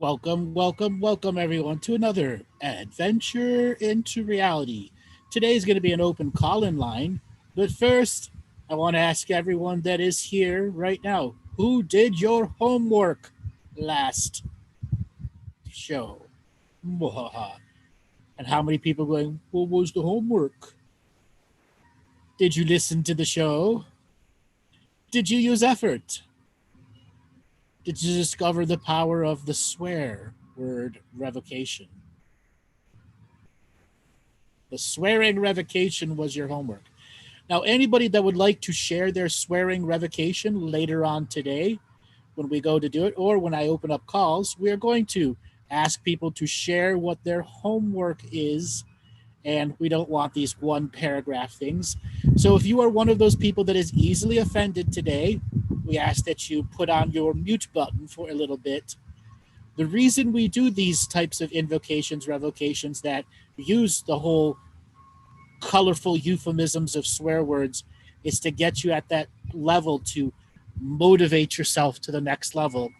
Welcome, everyone, to another adventure into reality. Today is going to be an open call-in line, but first, I want to ask everyone that is here right now, who did your homework last show? Mwahaha. And how many people going, what was the homework? Did you listen to the show? Did you use effort? Did you discover the power of the swear word revocation? The swearing revocation was your homework. Now, anybody that would like to share their swearing revocation later on today, when we go to do it, or when I open up calls, we are going to ask people to share what their homework is. And we don't want these one paragraph things. So if you are one of those people that is easily offended today, we ask that you put on your mute button for a little bit. The reason we do these types of invocations, revocations that use the whole colorful euphemisms of swear words is to get you at that level to motivate yourself to the next level.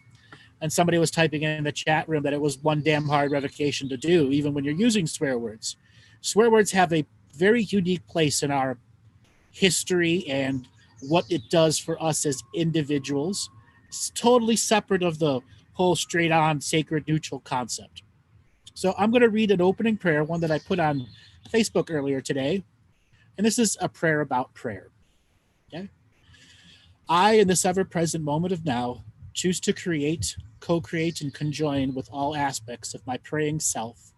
And somebody was typing in the chat room that it was one damn hard revocation to do, even when you're using swear words. Swear words have a very unique place in our history and what it does for us as individuals. It's totally separate of the whole straight on sacred neutral concept. So I'm going to read an opening prayer, one that I put on Facebook earlier today. And this is a prayer about prayer. Okay? I, in this ever-present moment of now, choose to create, co-create, and conjoin with all aspects of my praying self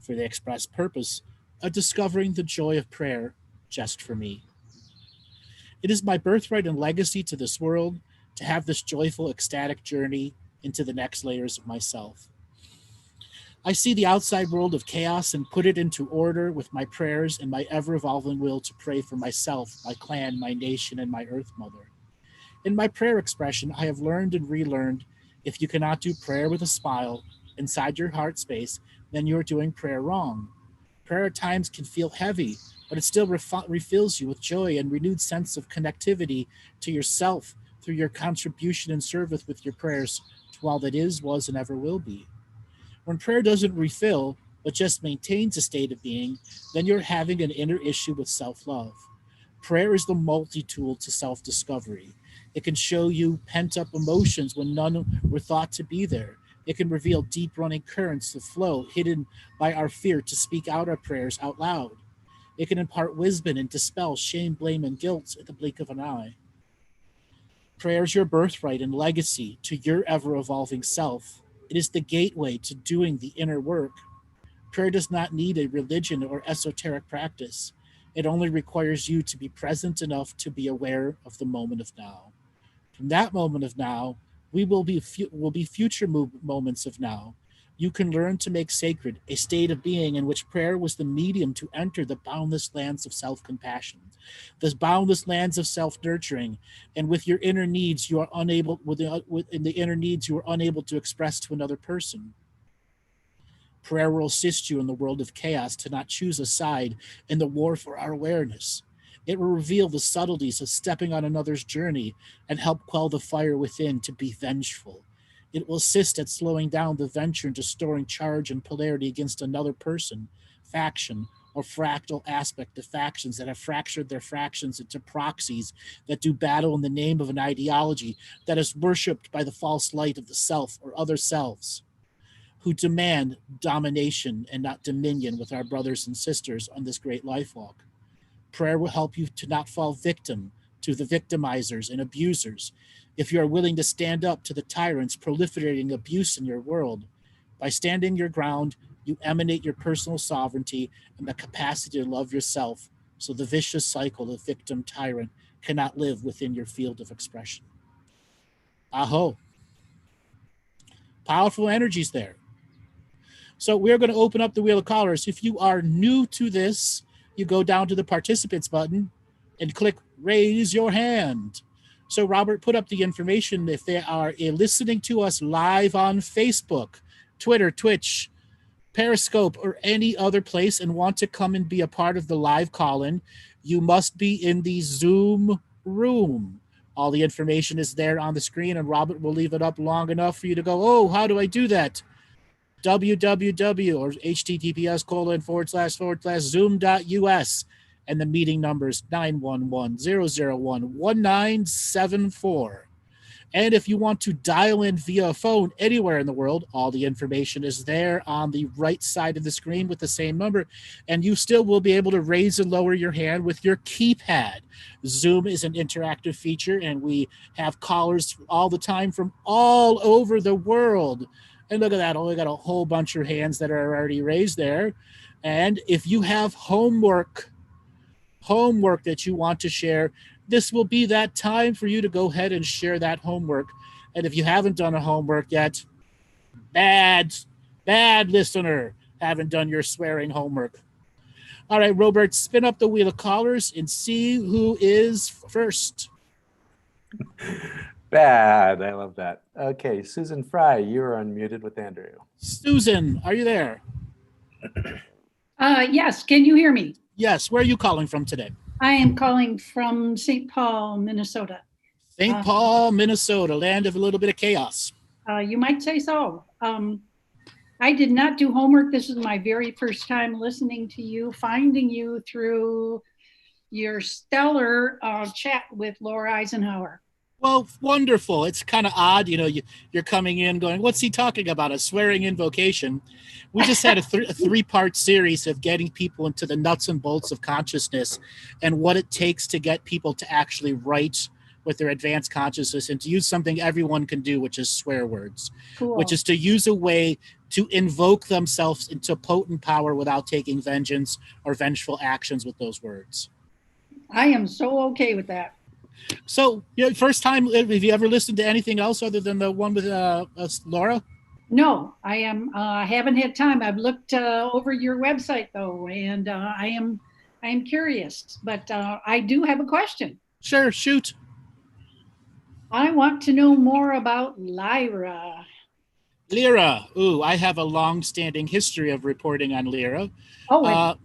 for the express purpose of discovering the joy of prayer just for me. It is my birthright and legacy to this world to have this joyful, ecstatic journey into the next layers of myself. I see the outside world of chaos and put it into order with my prayers and my ever-evolving will to pray for myself, my clan, my nation, and my Earth Mother. In my prayer expression, I have learned and relearned if you cannot do prayer with a smile inside your heart space, then you're doing prayer wrong. Prayer at times can feel heavy, but it still refills you with joy and renewed sense of connectivity to yourself through your contribution and service with your prayers to all that is, was, and ever will be. When prayer doesn't refill, but just maintains a state of being, then you're having an inner issue with self-love. Prayer is the multi-tool to self-discovery. It can show you pent-up emotions when none were thought to be there. It can reveal deep-running currents of flow hidden by our fear to speak out our prayers out loud. It can impart wisdom and dispel shame, blame, and guilt at the blink of an eye. Prayer is your birthright and legacy to your ever-evolving self. It is the gateway to doing the inner work. Prayer does not need a religion or esoteric practice. It only requires you to be present enough to be aware of the moment of now. From that moment of now, we will be future moments of now. You can learn to make sacred a state of being in which prayer was the medium to enter the boundless lands of self-compassion, the boundless lands of self-nurturing, and with your inner needs you are unable within the inner needs you are unable to express to another person. Prayer will assist you in the world of chaos to not choose a side in the war for our awareness. It will reveal the subtleties of stepping on another's journey and help quell the fire within to be vengeful. It will assist at slowing down the venture into storing charge and polarity against another person, faction, or fractal aspect of factions that have fractured their fractions into proxies that do battle in the name of an ideology that is worshipped by the false light of the self or other selves, who demand domination and not dominion with our brothers and sisters on this great life walk. Prayer will help you to not fall victim to the victimizers and abusers if you are willing to stand up to the tyrants proliferating abuse in your world. By standing your ground, you emanate your personal sovereignty and the capacity to love yourself, so the vicious cycle of victim-tyrant cannot live within your field of expression. Aho. Powerful energies there. So we're going to open up the wheel of callers. If you are new to this, you go down to the participants button and click raise your hand. So Robert put up the information if they are listening to us live on Facebook, Twitter, Twitch, Periscope, or any other place and want to come and be a part of the live call-in, you must be in the Zoom room. All the information is there on the screen, and Robert will leave it up long enough for you to go, oh, how do I do that? www or https://zoom.us, and the meeting number is 911-001-1974. And if you want to dial in via phone anywhere in the world, all the information is there on the right side of the screen with the same number. And you still will be able to raise and lower your hand with your keypad. Zoom is an interactive feature, and we have callers all the time from all over the world. And look at that. We got a whole bunch of hands that are already raised there. And if you have homework that you want to share, this will be that time for you to go ahead and share that homework. And if you haven't done a homework yet, bad listener, haven't done your swearing homework. All right, Robert, spin up the wheel of callers and see who is first. Bad. I love that. Okay, Susan Fry, you're unmuted with Andrew. Susan, are you there? Yes. Can you hear me? Yes. Where are you calling from today? I am calling from St. Paul, Minnesota. St. Paul, Minnesota, land of a little bit of chaos. You might say so. I did not do homework. This is my very first time listening to you, finding you through your stellar chat with Laura Eisenhower. Well, wonderful. It's kind of odd, you're coming in going, what's he talking about? A swearing invocation. We just had a three-part series of getting people into the nuts and bolts of consciousness and what it takes to get people to actually write with their advanced consciousness and to use something everyone can do, which is swear words, Cool. Which is to use a way to invoke themselves into potent power without taking vengeance or vengeful actions with those words. I am so okay with that. So, first time, have you ever listened to anything else other than the one with Laura? No, I haven't had time. I've looked over your website though, and I am curious. But I do have a question. Sure, shoot. I want to know more about Lyra. Lyra. Ooh, I have a long-standing history of reporting on Lyra. Oh,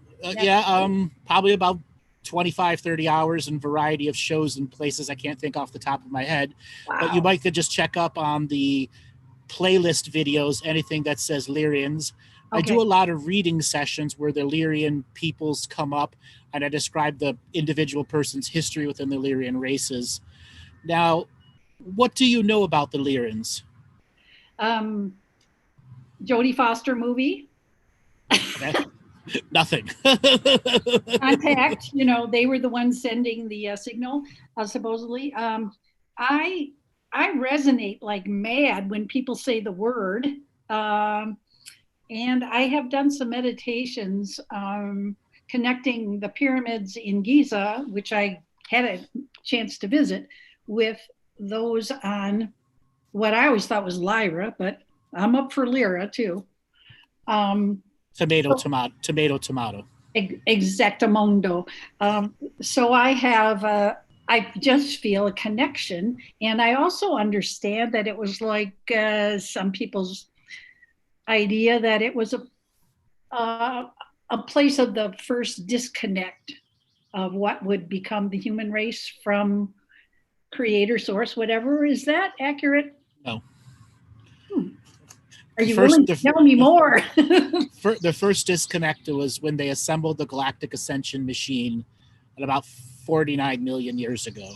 Probably about 25, 30 hours in variety of shows and places I can't think off the top of my head. wow. But you might could just check up on the playlist videos, anything that says Lyrians. Okay. I do a lot of reading sessions where the Lyrian peoples come up and I describe the individual person's history within the Lyrian races. Now, what do you know about the Lyrians? Jodie Foster movie. Nothing. Contact, they were the ones sending the signal, supposedly. I resonate like mad when people say the word. And I have done some meditations connecting the pyramids in Giza, which I had a chance to visit, with those on what I always thought was Lyra, but I'm up for Lyra too. Tomato. Exactamundo. So I have, I just feel a connection. And I also understand that it was like some people's idea that it was a place of the first disconnect of what would become the human race from creator, source, whatever. Is that accurate? No. Are you willing to tell me more? The first disconnect was when they assembled the Galactic Ascension machine at about 49 million years ago,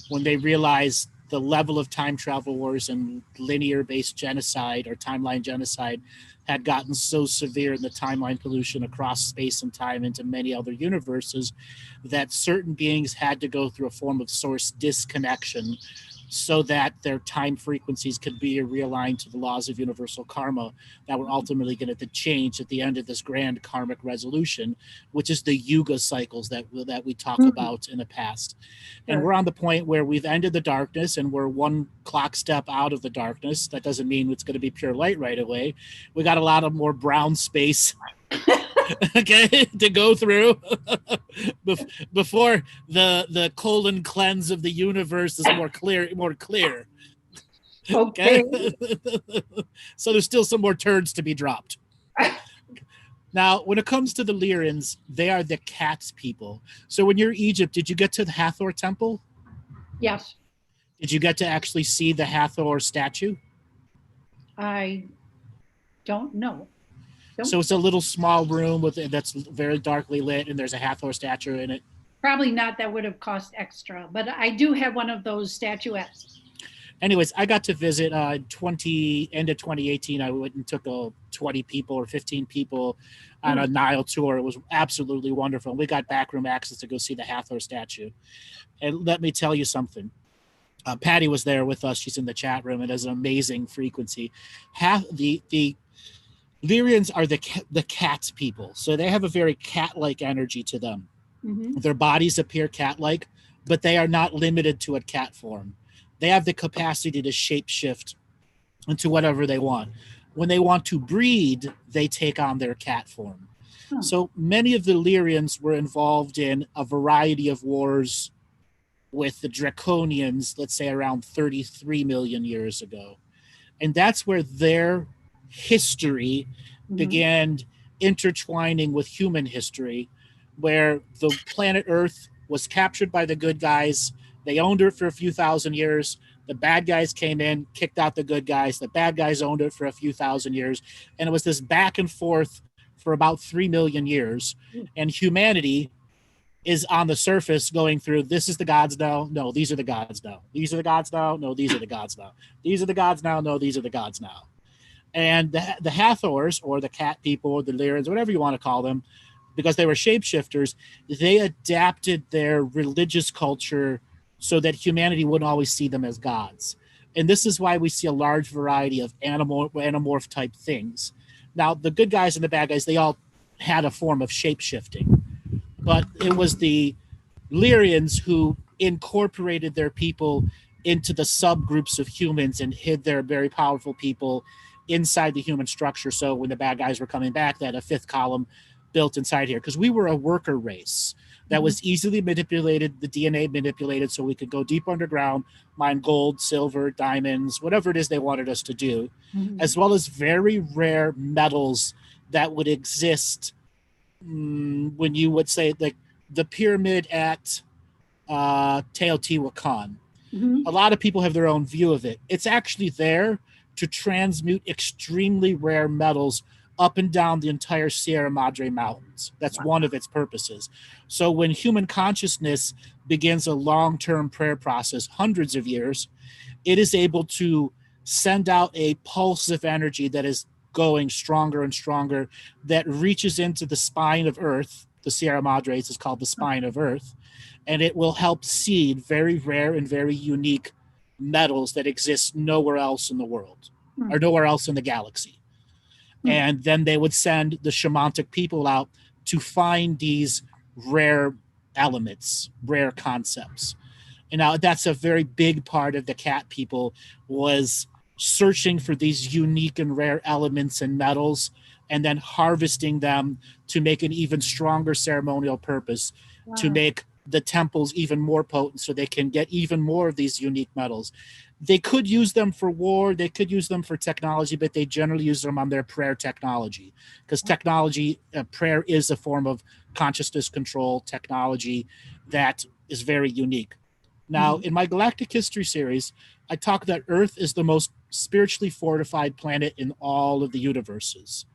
when they realized the level of time travel wars and linear-based genocide or timeline genocide had gotten so severe in the timeline pollution across space and time into many other universes that certain beings had to go through a form of source disconnection so that their time frequencies could be realigned to the laws of universal karma that were ultimately going to change at the end of this grand karmic resolution, which is the yuga cycles that we talk about in the past. And we're on the point where we've ended the darkness and we're one clock step out of the darkness. That doesn't mean it's going to be pure light right away. We got a lot of more brown space okay, to go through before the colon cleanse of the universe is more clear. Okay. So there's still some more turds to be dropped. Now, when it comes to the Lyrians, they are the cat people. So when you're in Egypt, did you get to the Hathor temple? Yes. Did you get to actually see the Hathor statue? I Don't know. So it's a little small room that's very darkly lit, and there's a Hathor statue in it. Probably not. That would have cost extra, but I do have one of those statuettes. Anyways, I got to visit end of 2018. I went and took 20 people or 15 people on a Nile tour. It was absolutely wonderful. We got backroom access to go see the Hathor statue. And let me tell you something. Patty was there with us. She's in the chat room. It has an amazing frequency. The Lyrians are the cat people. So they have a very cat-like energy to them. Mm-hmm. Their bodies appear cat-like, but they are not limited to a cat form. They have the capacity to shapeshift into whatever they want. When they want to breed, they take on their cat form. So many of the Lyrians were involved in a variety of wars with the Draconians, let's say around 33 million years ago. And that's where their history began intertwining with human history, where the planet Earth was captured by the good guys. They owned it for a few thousand years. The bad guys came in, kicked out the good guys. The bad guys owned it for a few thousand years. And it was this back and forth for about 3 million years. And humanity is on the surface going through, this is the gods now. No, these are the gods now. These are the gods now. No, these are the gods now. These are the gods now. No, these are the gods now. And the Hathors, or the cat people, or the Lyrians, whatever you want to call them, because they were shapeshifters, they adapted their religious culture so that humanity wouldn't always see them as gods. And this is why we see a large variety of anamorph type things. Now, the good guys and the bad guys, they all had a form of shapeshifting. But it was the Lyrians who incorporated their people into the subgroups of humans and hid their very powerful people inside the human structure. So when the bad guys were coming back, they had a fifth column built inside here, because we were a worker race that was easily manipulated, the DNA manipulated, so we could go deep underground, mine gold, silver, diamonds, whatever it is they wanted us to do, as well as very rare metals that would exist when you would say, like the pyramid at Teotihuacan. A lot of people have their own view of it. It's actually there to transmute extremely rare metals up and down the entire Sierra Madre Mountains. That's one of its purposes. So when human consciousness begins a long-term prayer process, hundreds of years, it is able to send out a pulse of energy that is going stronger and stronger, that reaches into the spine of Earth. The Sierra Madres is called the spine of Earth, and it will help seed very rare and very unique metals that exist nowhere else in the world, or nowhere else in the galaxy. And then they would send the shamanic people out to find these rare elements, rare concepts. And now that's a very big part of the cat people, was searching for these unique and rare elements and metals, and then harvesting them to make an even stronger ceremonial purpose, to make the temples even more potent so they can get even more of these unique metals. They could use them for war, they could use them for technology, but they generally use them on their prayer technology, because technology, prayer is a form of consciousness control technology that is very unique. Now, in my Galactic History series, I talk that Earth is the most spiritually fortified planet in all of the universes.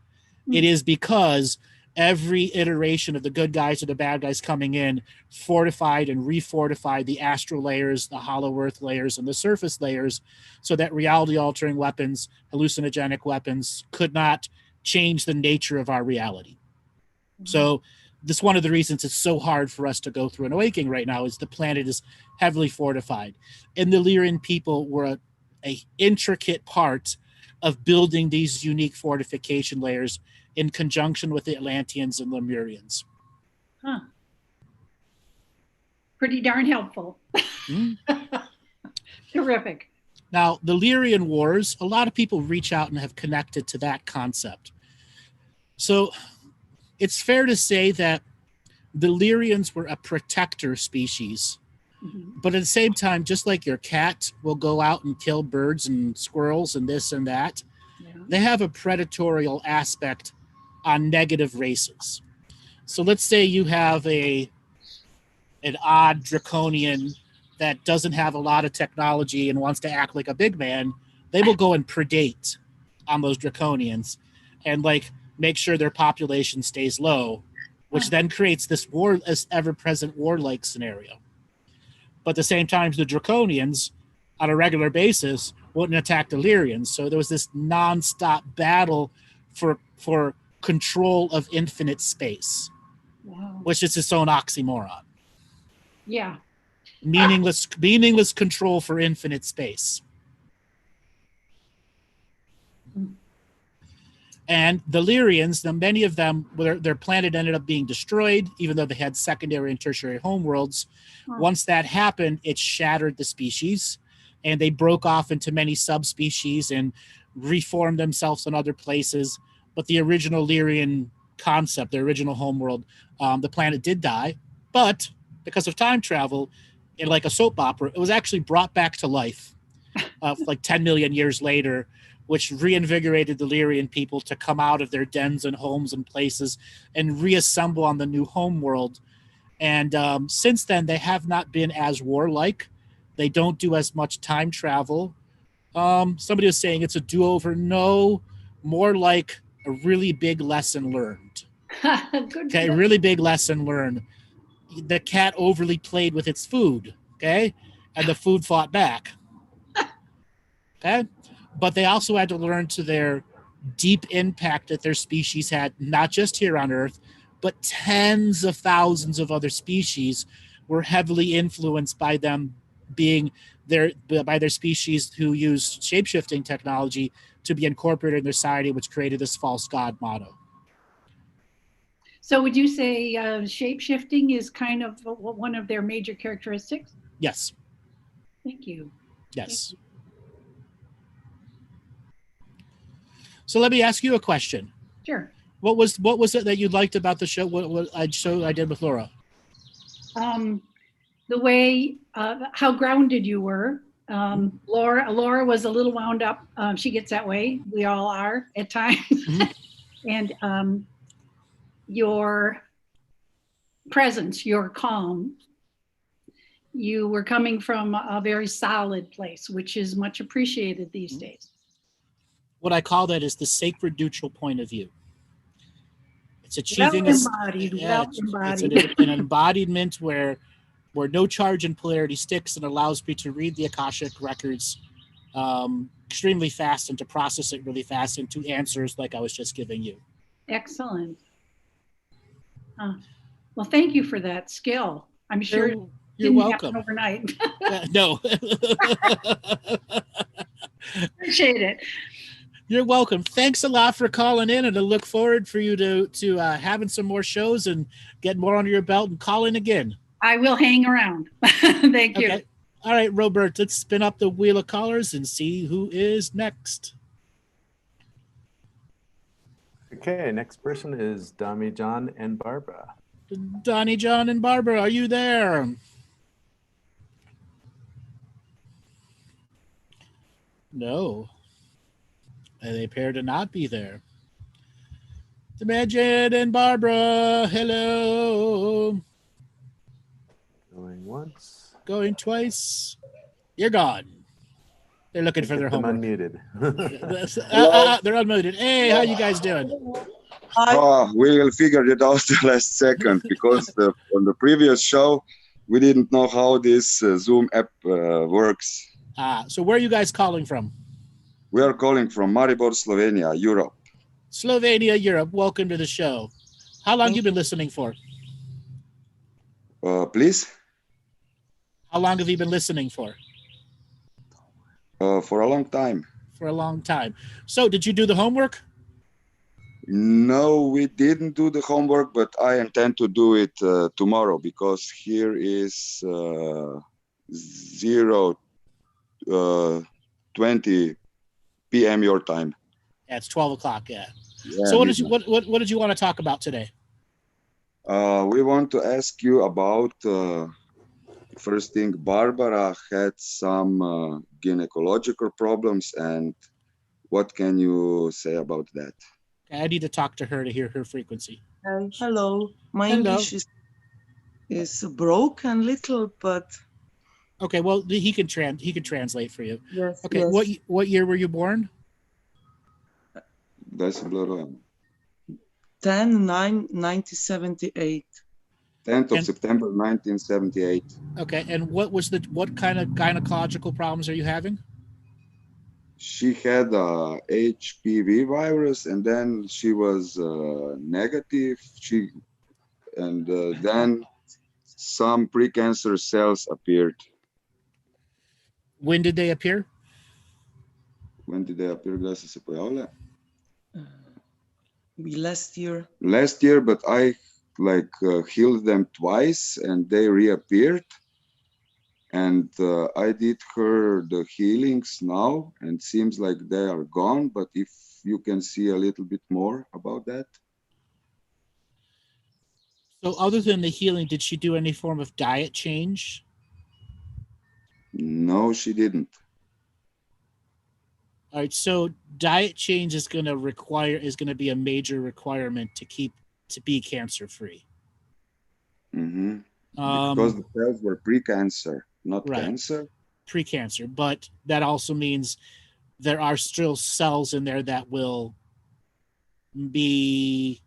It is because every iteration of the good guys or the bad guys coming in fortified and refortified the astral layers, the hollow earth layers, and the surface layers, so that reality-altering weapons, hallucinogenic weapons, could not change the nature of our reality. So this is one of the reasons it's so hard for us to go through an awakening right now, is the planet is heavily fortified. And the Lyrian people were a intricate part of building these unique fortification layers in conjunction with the Atlanteans and Lemurians. Pretty darn helpful. Terrific. Now, the Lyrian Wars, a lot of people reach out and have connected to that concept. So it's fair to say that the Lyrians were a protector species. But at the same time, just like your cat will go out and kill birds and squirrels and this and that, they have a predatorial aspect on negative races. So let's say you have an odd draconian that doesn't have a lot of technology and wants to act like a big man. They will go and predate on those draconians. and like make sure their population stays low, which then creates this ever-present warlike scenario. But at the same time, the Draconians, on a regular basis, wouldn't attack the Lyrians. So there was this nonstop battle for control of infinite space, which is its own oxymoron. Yeah. Meaningless control for infinite space. And the Lyrians, many of them, their planet ended up being destroyed, even though they had secondary and tertiary homeworlds. Once that happened, it shattered the species, and they broke off into many subspecies and reformed themselves in other places. But the original Lyrian concept, their original homeworld, the planet did die. But because of time travel, in like a soap opera, it was actually brought back to life like 10 million years later, which reinvigorated the Lyrian people to come out of their dens and homes and places and reassemble on the new homeworld. And since then, they have not been as warlike. They don't do as much time travel. Somebody was saying it's a do-over. No, more like a really big lesson learned. Okay, really big lesson learned. The cat overly played with its food, okay? And the food fought back. Okay? But they also had to learn to their deep impact that their species had, not just here on Earth, but tens of thousands of other species were heavily influenced by them being by their species who used shape-shifting technology to be incorporated in their society, which created this false god motto. So would you say shape-shifting is kind of one of their major characteristics? Yes. Thank you. Yes. Thank you. So let me ask you a question. Sure. What was it that you liked about the show? What I did with Laura? The way how grounded you were. Laura was a little wound up. She gets that way. We all are at times. Mm-hmm. And your presence, your calm. You were coming from a very solid place, which is much appreciated these days. What I call that is the sacred neutral point of view. It's achieving an embodiment where no charge and polarity sticks, and allows me to read the Akashic Records extremely fast and to process it really fast into answers like I was just giving you. Excellent. Well, thank you for that skill. I'm sure you're welcome. Overnight. No. Appreciate it. You're welcome. Thanks a lot for calling in, and I look forward for you to having some more shows and getting more under your belt and calling again. I will hang around. Thank you. Okay. All right, Robert, let's spin up the wheel of callers and see who is next. Okay, next person is Donnie, John, and Barbara. Donnie, John, and Barbara, are you there? No. They appear to not be there. Imagine and Barbara, hello. Going once. Going twice. You're gone. They're looking for their homework. Unmuted. They're unmuted. Hey, how you guys doing? We will figure it out the last second because on the previous show, we didn't know how this Zoom app works. So where are you guys calling from? We are calling from Maribor, Slovenia, Europe. Slovenia, Europe. Welcome to the show. How long have you been listening for? Please? How long have you been listening for? For a long time. For a long time. So did you do the homework? No, we didn't do the homework, but I intend to do it tomorrow because here is 0:20 p.m. your time. Yeah, it's 12 o'clock. Yeah. So what did you want to talk about today? We want to ask you about first thing. Barbara had some gynecological problems, and what can you say about that? I need to talk to her to hear her frequency. Hello. My English is broken little, but okay. Well, he can translate for you. Yes. Okay. Yes. What year were you born? Daj si bila rojena? 10/9/1978. 10th of And- September 1978. Okay, and what kind of gynecological problems are you having? She had a HPV virus, and then she was negative. Then some precancer cells appeared. When did they appear? When did they appear? Kdaj so se pojavile? Last year. Last year, but I healed them twice, and they reappeared. And I did her the healings now, and seems like they are gone. But if you can see a little bit more about that. So other than the healing, did she do any form of diet change? No, she didn't. All right, so diet change is going to be a major requirement to be cancer free. Mm-hmm. Because the cells were pre-cancer, not right. cancer. Pre-cancer, but that also means there are still cells in there that will be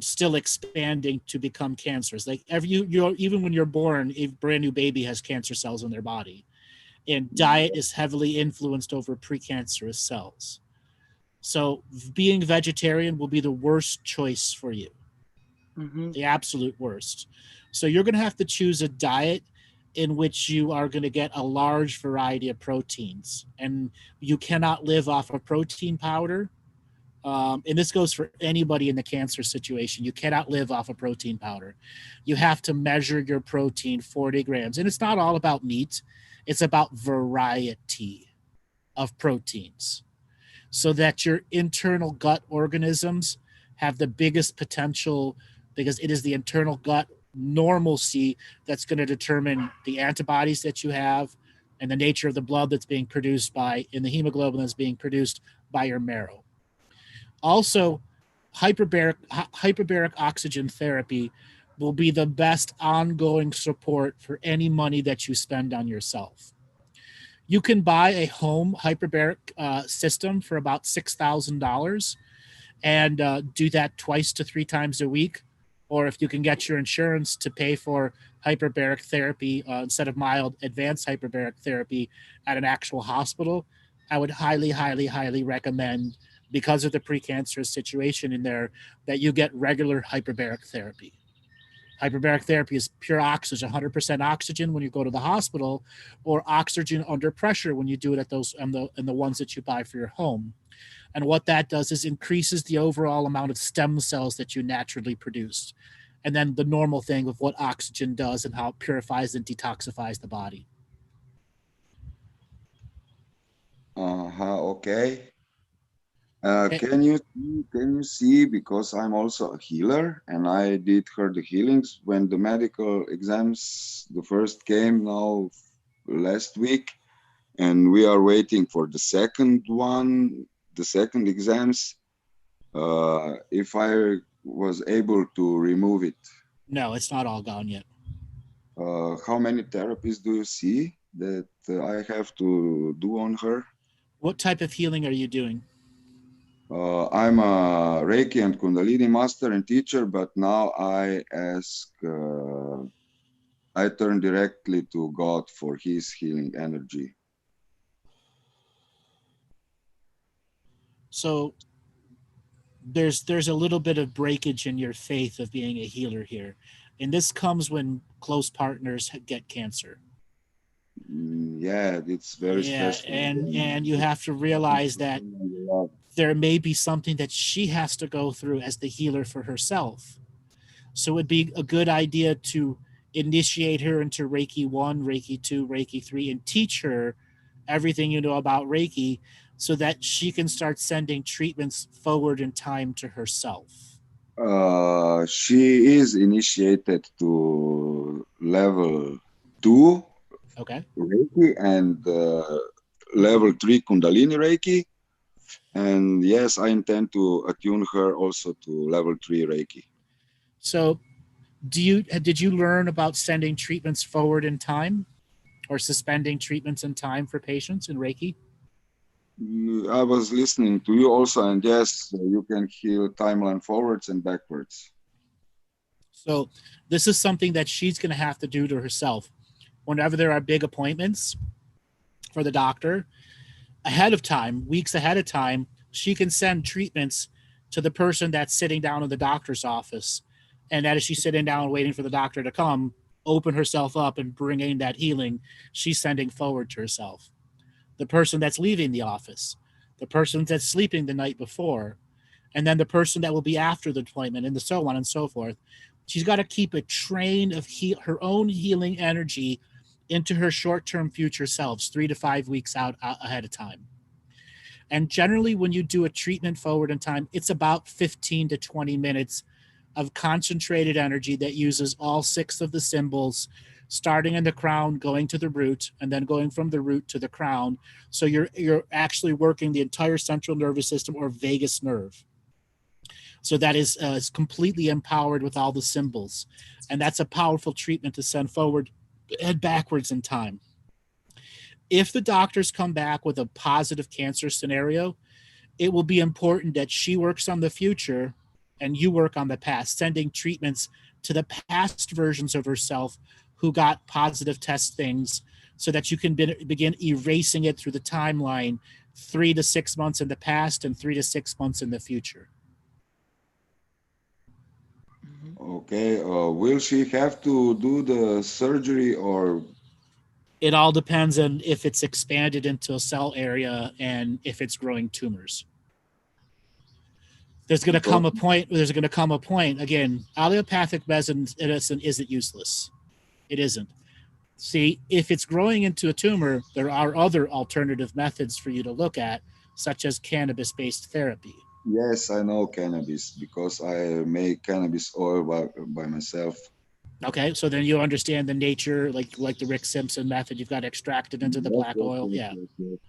still expanding to become cancerous. Like even when you're born, a brand new baby has cancer cells in their body, and diet is heavily influenced over precancerous cells. So being vegetarian will be the worst choice for you. Mm-hmm. The absolute worst. So you're going to have to choose a diet in which you are going to get a large variety of proteins, and you cannot live off of protein powder. And this goes for anybody in the cancer situation. You cannot live off of protein powder. You have to measure your protein 40 grams. And it's not all about meat. It's about variety of proteins so that your internal gut organisms have the biggest potential, because it is the internal gut normalcy that's going to determine the antibodies that you have and the nature of the blood that's being produced in the hemoglobin that's being produced by your marrow. Also, hyperbaric oxygen therapy will be the best ongoing support for any money that you spend on yourself. You can buy a home hyperbaric system for about $6,000 and do that twice to 3 times a week. Or if you can get your insurance to pay for hyperbaric therapy instead of mild, advanced hyperbaric therapy at an actual hospital, I would highly, highly, highly recommend, because of the precancerous situation in there, that you get regular hyperbaric therapy. Hyperbaric therapy is pure oxygen, 100% oxygen when you go to the hospital, or oxygen under pressure when you do it at those and the ones that you buy for your home. And what that does is increases the overall amount of stem cells that you naturally produce. And then the normal thing of what oxygen does and how it purifies and detoxifies the body. Okay. Can you see, because I'm also a healer and I did her the healings when the medical exams, the first came now last week, and we are waiting for the second one, the second exams, if I was able to remove it. No, it's not all gone yet. How many therapies do you see that I have to do on her? What type of healing are you doing? I'm a Reiki and Kundalini master and teacher, but now I turn directly to God for his healing energy. So there's a little bit of breakage in your faith of being a healer here. And this comes when close partners get cancer. Yeah, it's very stressful. And you have to realize that there may be something that she has to go through as the healer for herself. So it'd be a good idea to initiate her into Reiki 1, Reiki 2, Reiki 3, and teach her everything you know about Reiki so that she can start sending treatments forward in time to herself. She is initiated to level 2 Okay. Reiki and level 3 Kundalini Reiki. And yes, I intend to attune her also to level 3 Reiki. So did you learn about sending treatments forward in time or suspending treatments in time for patients in Reiki? I was listening to you also, and yes, you can heal timeline forwards and backwards. So this is something that she's going to have to do to herself. Whenever there are big appointments for the doctor, ahead of time, weeks ahead of time, she can send treatments to the person that's sitting down in the doctor's office. And that as she's sitting down waiting for the doctor to come, open herself up and bringing that healing she's sending forward to herself. The person that's leaving the office, the person that's sleeping the night before, and then the person that will be after the appointment, and so on and so forth. She's got to keep a train of her own healing energy into her short-term future selves, 3 to 5 weeks out ahead of time. And generally, when you do a treatment forward in time, it's about 15 to 20 minutes of concentrated energy that uses all 6 of the symbols, starting in the crown, going to the root, and then going from the root to the crown. So you're actually working the entire central nervous system or vagus nerve. So that is completely empowered with all the symbols. And that's a powerful treatment to send forward and backwards in time. If the doctors come back with a positive cancer scenario, it will be important that she works on the future and you work on the past, sending treatments to the past versions of herself who got positive test things so that you can begin erasing it through the timeline 3 to 6 months in the past and 3 to 6 months in the future. Okay, will she have to do the surgery, or? It all depends on if it's expanded into a cell area and if it's growing tumors. There's going to come a point, again, allopathic medicine isn't useless. It isn't. See, if it's growing into a tumor, there are other alternative methods for you to look at, such as cannabis-based therapy. Yes, I know cannabis because I make cannabis oil by myself. Okay, so then you understand the nature, like the Rick Simpson method. You've got to extract it into the black oil. Yes,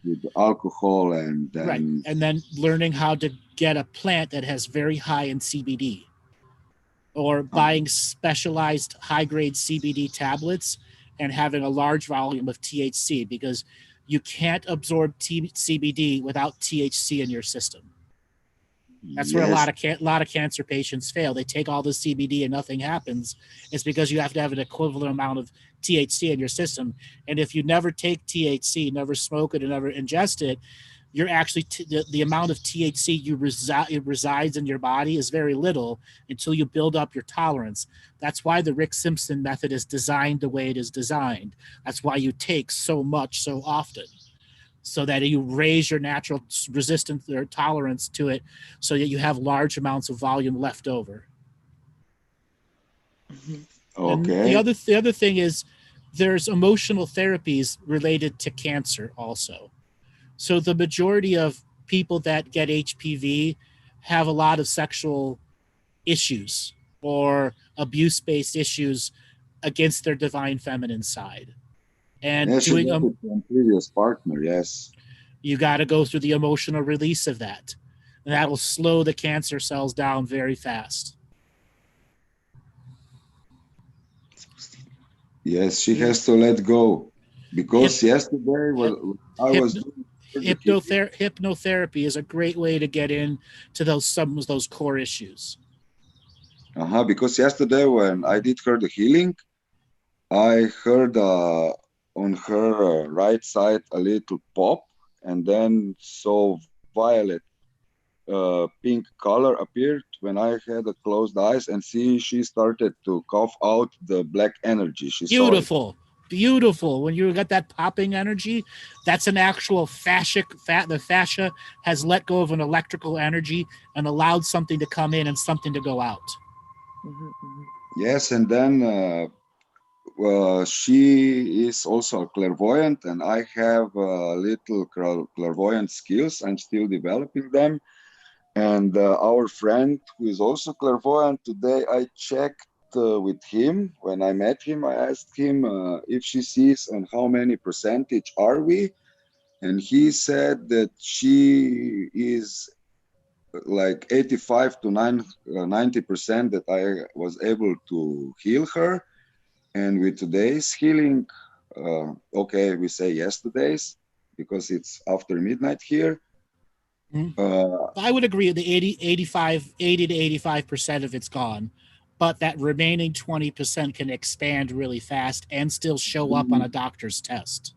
with alcohol and then... Right, and then learning how to get a plant that has very high in CBD, or buying specialized high-grade CBD tablets and having a large volume of THC, because you can't absorb CBD without THC in your system. That's where a lot of cancer patients fail. They take all the CBD and nothing happens. It's because you have to have an equivalent amount of THC in your system. And if you never take THC, never smoke it, and never ingest it, you're actually the amount of THC resides in your body is very little until you build up your tolerance. That's why the Rick Simpson method is designed the way it is designed. That's why you take so much so often, so that you raise your natural resistance or tolerance to it, so that you have large amounts of volume left over. Okay. And the other thing is, there's emotional therapies related to cancer also. So the majority of people that get HPV have a lot of sexual issues or abuse-based issues against their divine feminine side. And doing a previous partner, yes. You got to go through the emotional release of that. And that will slow the cancer cells down very fast. Yes, she has to let go. Because yesterday I was doing hypnotherapy is a great way to get into those core issues. Because yesterday when I did her the healing, I heard on her right side a little pop, and then so violet pink color appeared when I had closed eyes, and she started to cough out the black energy. Beautiful. When you got that popping energy, that's an actual the fascia has let go of an electrical energy and allowed something to come in and something to go out. Yes, and then she is also a clairvoyant, and I have little clairvoyant skills. I'm still developing them. And our friend who is also clairvoyant, today I checked with him. When I met him, I asked him if she sees and how many percentage are we, and he said that she is like 85 to 90% that I was able to heal her. And with today's healing, we say yesterday's, because it's after midnight here. I would agree the 80 to 85% of it's gone, but that remaining 20% can expand really fast and still show up on a doctor's test.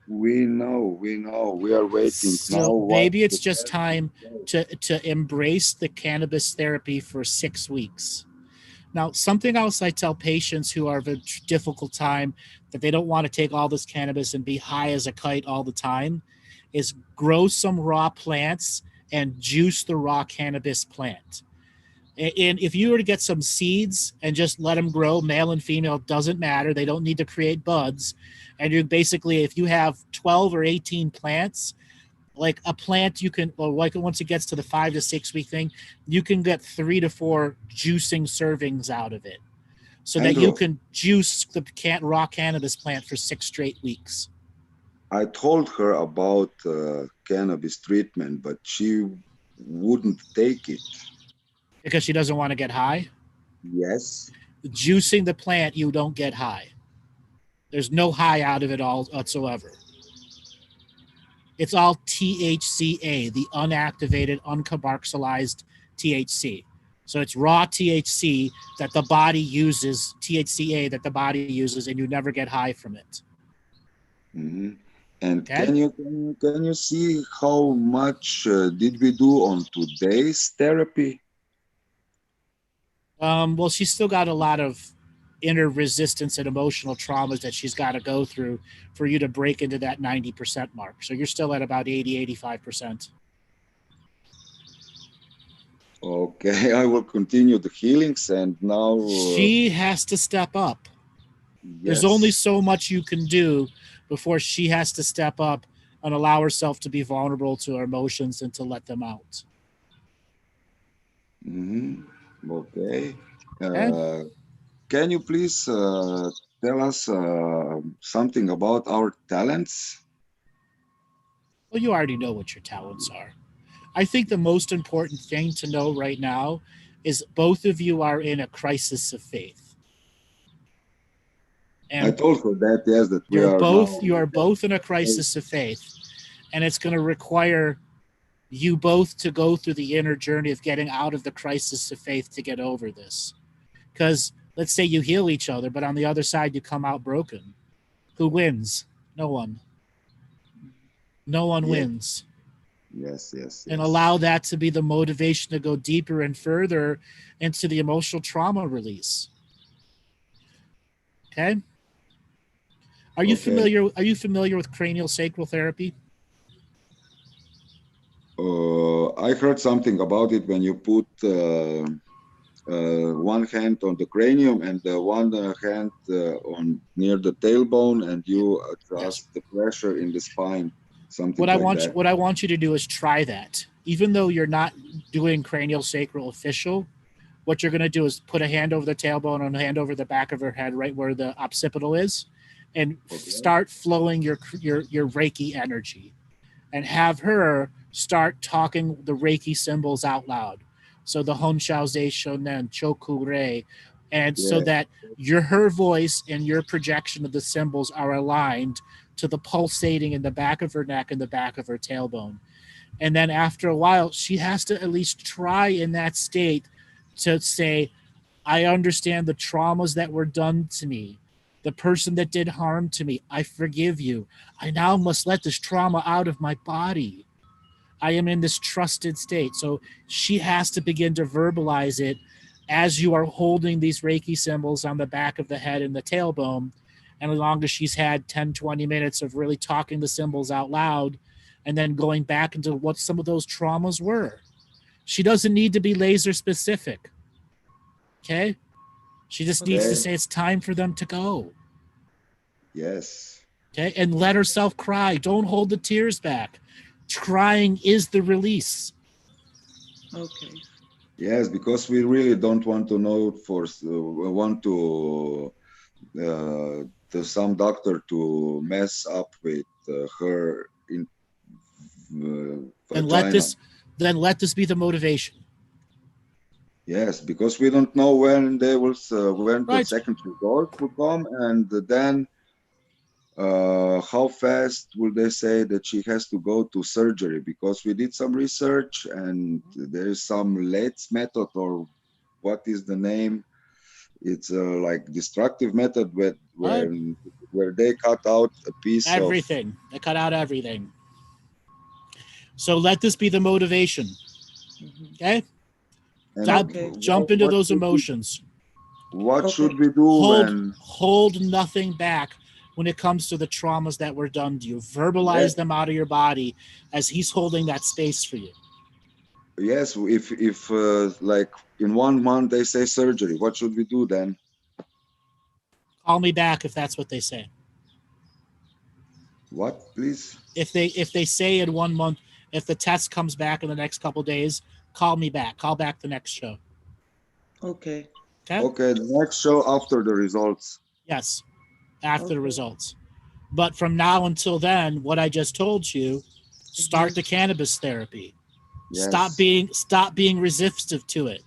We know. We are waiting now. So maybe it's just time to embrace the cannabis therapy for 6 weeks. Now, something else I tell patients who are of a difficult time that they don't want to take all this cannabis and be high as a kite all the time is grow some raw plants and juice the raw cannabis plant. And if you were to get some seeds and just let them grow, male and female, doesn't matter. They don't need to create buds. And you basically, if you have 12 or 18 plants, like a plant, you can, well, like once it gets to the 5 to 6 week thing, you can get 3 to 4 juicing servings out of it, so that you can juice the raw cannabis plant for 6 straight weeks. I told her about cannabis treatment, but she wouldn't take it. Because she doesn't want to get high? Yes. Juicing the plant, you don't get high. There's no high out of it all whatsoever. It's all THCA, the unactivated, uncarboxylized THC. So it's raw THC that the body uses, THCA that the body uses, and you never get high from it. Mm-hmm. And Okay. can you see how much did we do on today's therapy? Well, she's still got a lot of inner resistance and emotional traumas that she's got to go through for you to break into that 90% mark. So you're still at about 85%. Okay, I will continue the healings, and now she has to step up. Yes. There's only so much you can do before she has to step up and allow herself to be vulnerable to her emotions and to let them out. Mm-hmm. Okay. Okay. Can you please tell us something about our talents? Well, you already know what your talents are. I think the most important thing to know right now is both of you are in a crisis of faith. And I told her that, yes, that we are you are both in a crisis of faith, and it's going to require you both to go through the inner journey of getting out of the crisis of faith to get over this. Because let's say you heal each other, but on the other side you come out broken. Who wins? No one. No one wins. Yes. And allow that to be the motivation to go deeper and further into the emotional trauma release. Okay? Are you familiar with cranial sacral therapy? I heard something about it when you put one hand on the cranium and one hand on near the tailbone, and you adjust the pressure in the spine. Something What I want you to do is try that. Even though you're not doing cranial sacral official, what you're going to do is put a hand over the tailbone and a hand over the back of her head, right where the occipital is, and start flowing your Reiki energy, and have her start talking the Reiki symbols out loud. So the Hon Shao Zei Shonen Choku Rei, and so that her voice and your projection of the symbols are aligned to the pulsating in the back of her neck and the back of her tailbone. And then after a while, she has to at least try in that state to say, I understand the traumas that were done to me. The person that did harm to me, I forgive you. I now must let this trauma out of my body. I am in this trusted state. So she has to begin to verbalize it as you are holding these Reiki symbols on the back of the head and the tailbone. And as long as she's had 10, 20 minutes of really talking the symbols out loud and then going back into what some of those traumas were. She doesn't need to be laser specific. Okay? She just needs to say it's time for them to go. Yes. Okay? And let herself cry. Don't hold the tears back. Crying is the release. Okay. Yes, because we really don't want to know some doctor to mess up with her in and vagina. let this be the motivation. Yes, because we don't know when the second result will come, and then how fast will they say that she has to go to surgery? Because we did some research and there is some LETS method, or what is the name? It's like destructive method where they cut out a piece of Everything. They cut out everything. So let this be the motivation. Okay? and Jump into those emotions. What should we do Hold nothing back when it comes to the traumas that were done to you. Verbalize them out of your body as he's holding that space for you. Yes, if like in 1 month they say surgery, what should we do then? Call me back if that's what they say. What, please? If they say in 1 month, if the test comes back in the next couple of days, call me back. Call back the next show. Okay. Okay, the next show after the results. Yes, after the results. But from now until then, what I just told you, start the cannabis therapy. Yes. Stop being resistive to it.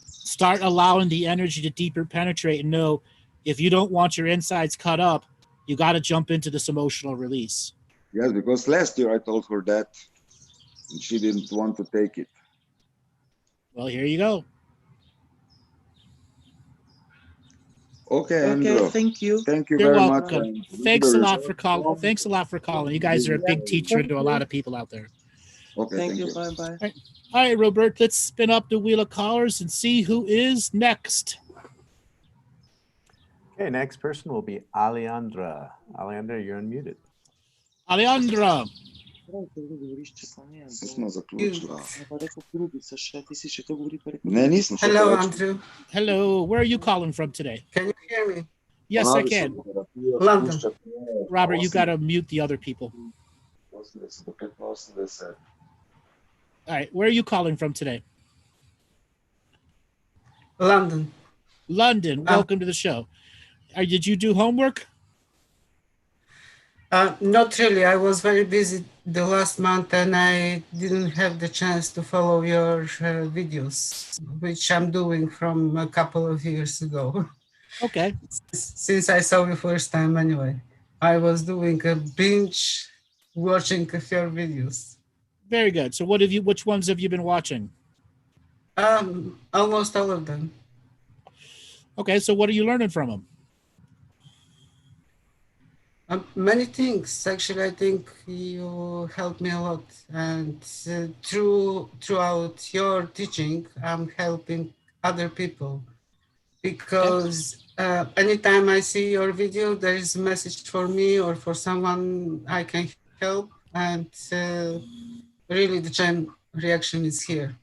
Start allowing the energy to deeper penetrate and know if you don't want your insides cut up, you got to jump into this emotional release. Yes, because last year I told her that and she didn't want to take it. Well, here you go. Okay, Andrew. Thank you. Thank you You're very welcome. much. Thanks a lot for calling. Thanks a lot for calling. You guys are a big teacher to a lot of people out there. Okay, Thank you. Bye-bye. All right, Robert, let's spin up the wheel of callers and see who is next. Okay, next person will be Alejandra. Alejandra, you're unmuted. Alejandra. Hello, Andrew. Hello. Where are you calling from today? Can you hear me? Yes, I can. London. Robert, you got to mute the other people. All right. Where are you calling from today? London. London. Welcome to the show. Did you do homework? Not really. I was very busy the last month and I didn't have the chance to follow your videos, which I'm doing from a couple of years ago. Okay. Since I saw you first time anyway. I was doing a binge watching of your videos. Very good. So which ones have you been watching? Almost all of them. Okay, so what are you learning from them? Many things. Actually, I think you helped me a lot. And throughout your teaching, I'm helping other people. Because anytime I see your video, there is a message for me or for someone I can help. And really the chain reaction is here.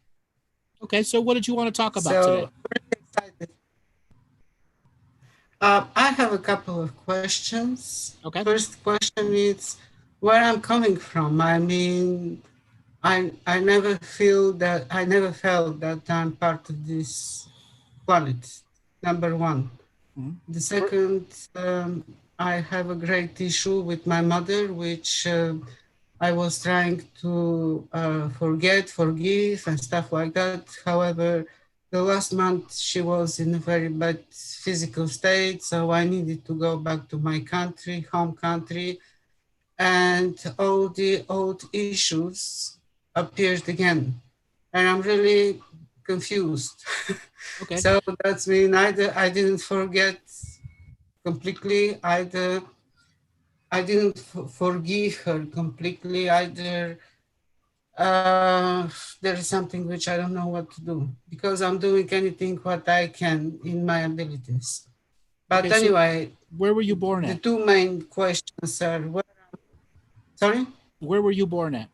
Okay, so what did you want to talk about today? I'm really excited. I have a couple of questions. Okay. First question is where I'm coming from. I mean, I never felt that I'm part of this planet. Number one. Mm-hmm. The second, I have a great issue with my mother, which I was trying to forgive, and stuff like that. However, the last month she was in a very bad physical state, so I needed to go back to my country, home country, and all the old issues appeared again. And I'm really confused. Okay. So that's mean either I didn't forget completely, either I didn't forgive her completely, either there is something which I don't know what to do because I'm doing anything what I can in my abilities. But Okay, so anyway, where were you born the at? two main questions are sorry? Where were you born at?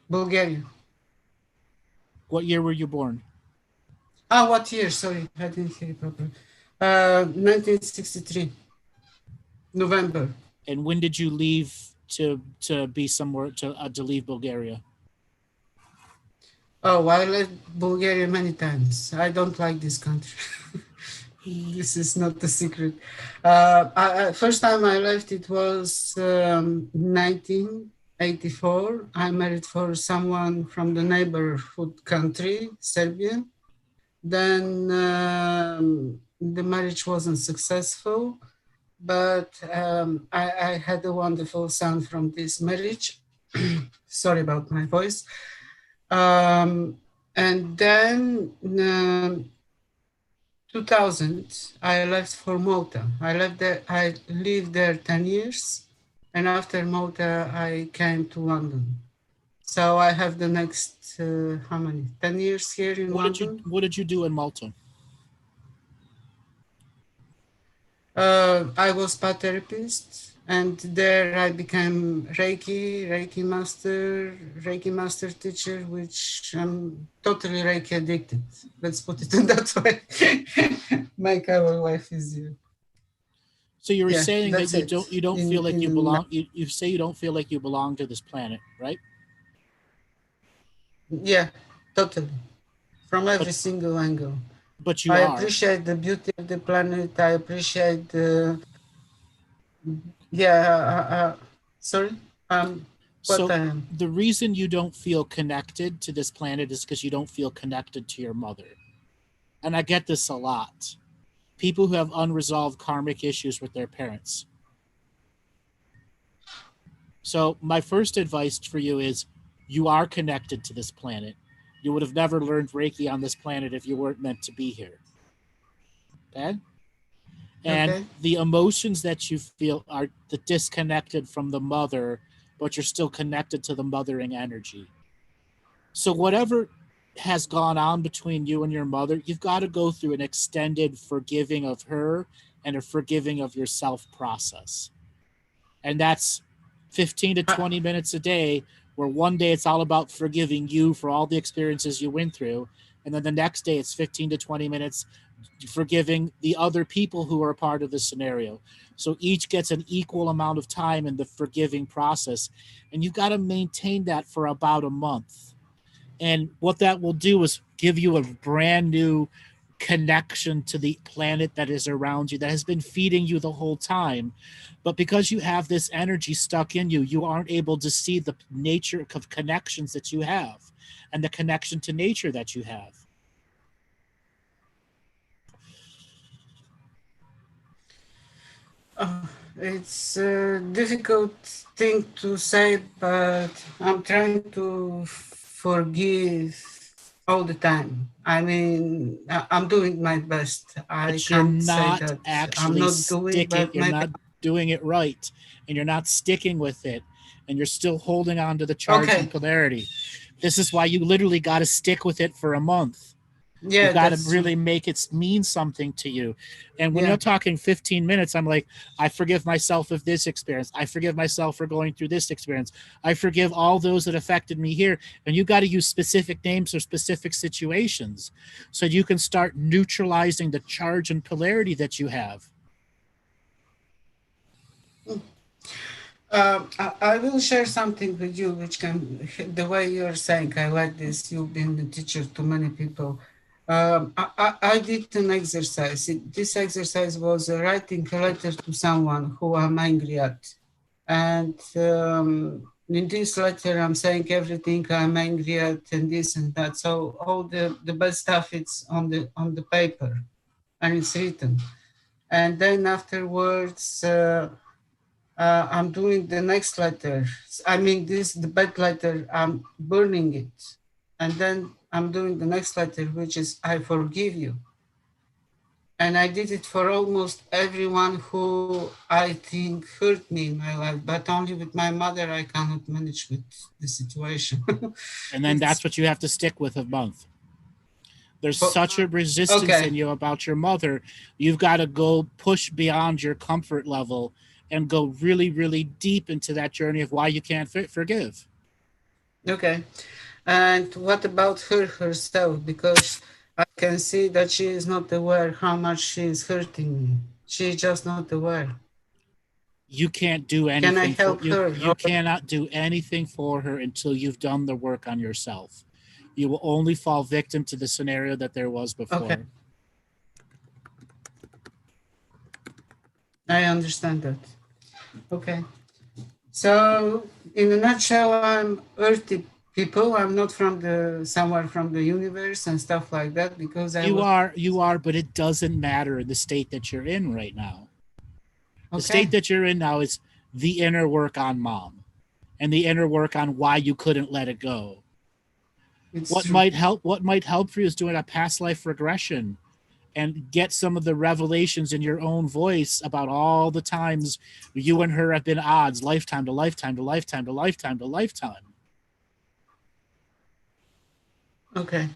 Bulgaria. What year were you born? What year? Sorry, I didn't hear it properly. 1963, November. And when did you leave to be somewhere to leave Bulgaria? Oh, I left Bulgaria many times. I don't like this country. This is not a secret. First time I left, it was 1984. I married for someone from the neighborhood country, Serbia. Then the marriage wasn't successful. but I had a wonderful son from this marriage. Sorry about my voice. And then 2000, I left for Malta. I left there. I lived there 10 years, and after Malta, I came to London. So I have the next how many? 10 years here in London. What did you do in Malta? I was spa therapist, and there I became Reiki master teacher, which I'm totally Reiki addicted. Let's put it in that way. Make our life easier. So you were saying that you don't feel like you belong. You say you don't feel like you belong to this planet, right? Yeah, totally. From every single angle. But you I are. appreciate the beauty of the planet. I appreciate the sorry. So the reason you don't feel connected to this planet is because you don't feel connected to your mother. And I get this a lot. People who have unresolved karmic issues with their parents. So my first advice for you is you are connected to this planet. You would have never learned Reiki on this planet if you weren't meant to be here. Okay? And the emotions that you feel are the disconnected from the mother, but you're still connected to the mothering energy. So whatever has gone on between you and your mother, you've got to go through an extended forgiving of her and a forgiving of yourself process. And that's 15 to 20 minutes a day, where one day it's all about forgiving you for all the experiences you went through. And then the next day it's 15 to 20 minutes forgiving the other people who are a part of the scenario. So each gets an equal amount of time in the forgiving process. And you've got to maintain that for about a month. And what that will do is give you a brand new connection to the planet that is around you, that has been feeding you the whole time. But because you have this energy stuck in you, you aren't able to see the nature of connections that you have and the connection to nature that you have. It's a difficult thing to say, but I'm trying to forgive all the time. I mean, I'm doing my best. I can't say that I'm not doing, but you're not doing it right, and you're not sticking with it, and you're still holding on to the charge and polarity. This is why you literally got to stick with it for a month. Yeah, you got to really make it mean something to you. And when you're talking 15 minutes, I'm like, I forgive myself of this experience. I forgive myself for going through this experience. I forgive all those that affected me here. And you got to use specific names or specific situations so you can start neutralizing the charge and polarity that you have. I will share something with you, which can, the way you're saying, I like this, you've been a teacher to many people. I did an exercise. This exercise was writing a letter to someone who I'm angry at. And in this letter, I'm saying everything I'm angry at and this and that. So all the bad stuff, it's on the paper and it's written. And then afterwards, I'm doing the next letter. I mean, the bad letter, I'm burning it. And then I'm doing the next letter, which is I forgive you. And I did it for almost everyone who I think hurt me in my life, but only with my mother, I cannot manage with the situation. And then that's what you have to stick with a month. There's such a resistance in you about your mother. You've got to go push beyond your comfort level and go really, really deep into that journey of why you can't forgive. Okay. And what about her herself? Because I can see that she is not aware how much she is hurting me. She's just not aware. You can't do anything. Can I help her? You cannot do anything for her until you've done the work on yourself. You will only fall victim to the scenario that there was before. Okay. I understand that. Okay. So in a nutshell, I'm earthy people. I'm not from somewhere from the universe and stuff like that, because you are, but it doesn't matter in the state that you're in right now. The state that you're in now is the inner work on mom and the inner work on why you couldn't let it go. What might help for you is doing a past life regression and get some of the revelations in your own voice about all the times you and her have been odds, lifetime to lifetime to lifetime to lifetime to lifetime. Okay.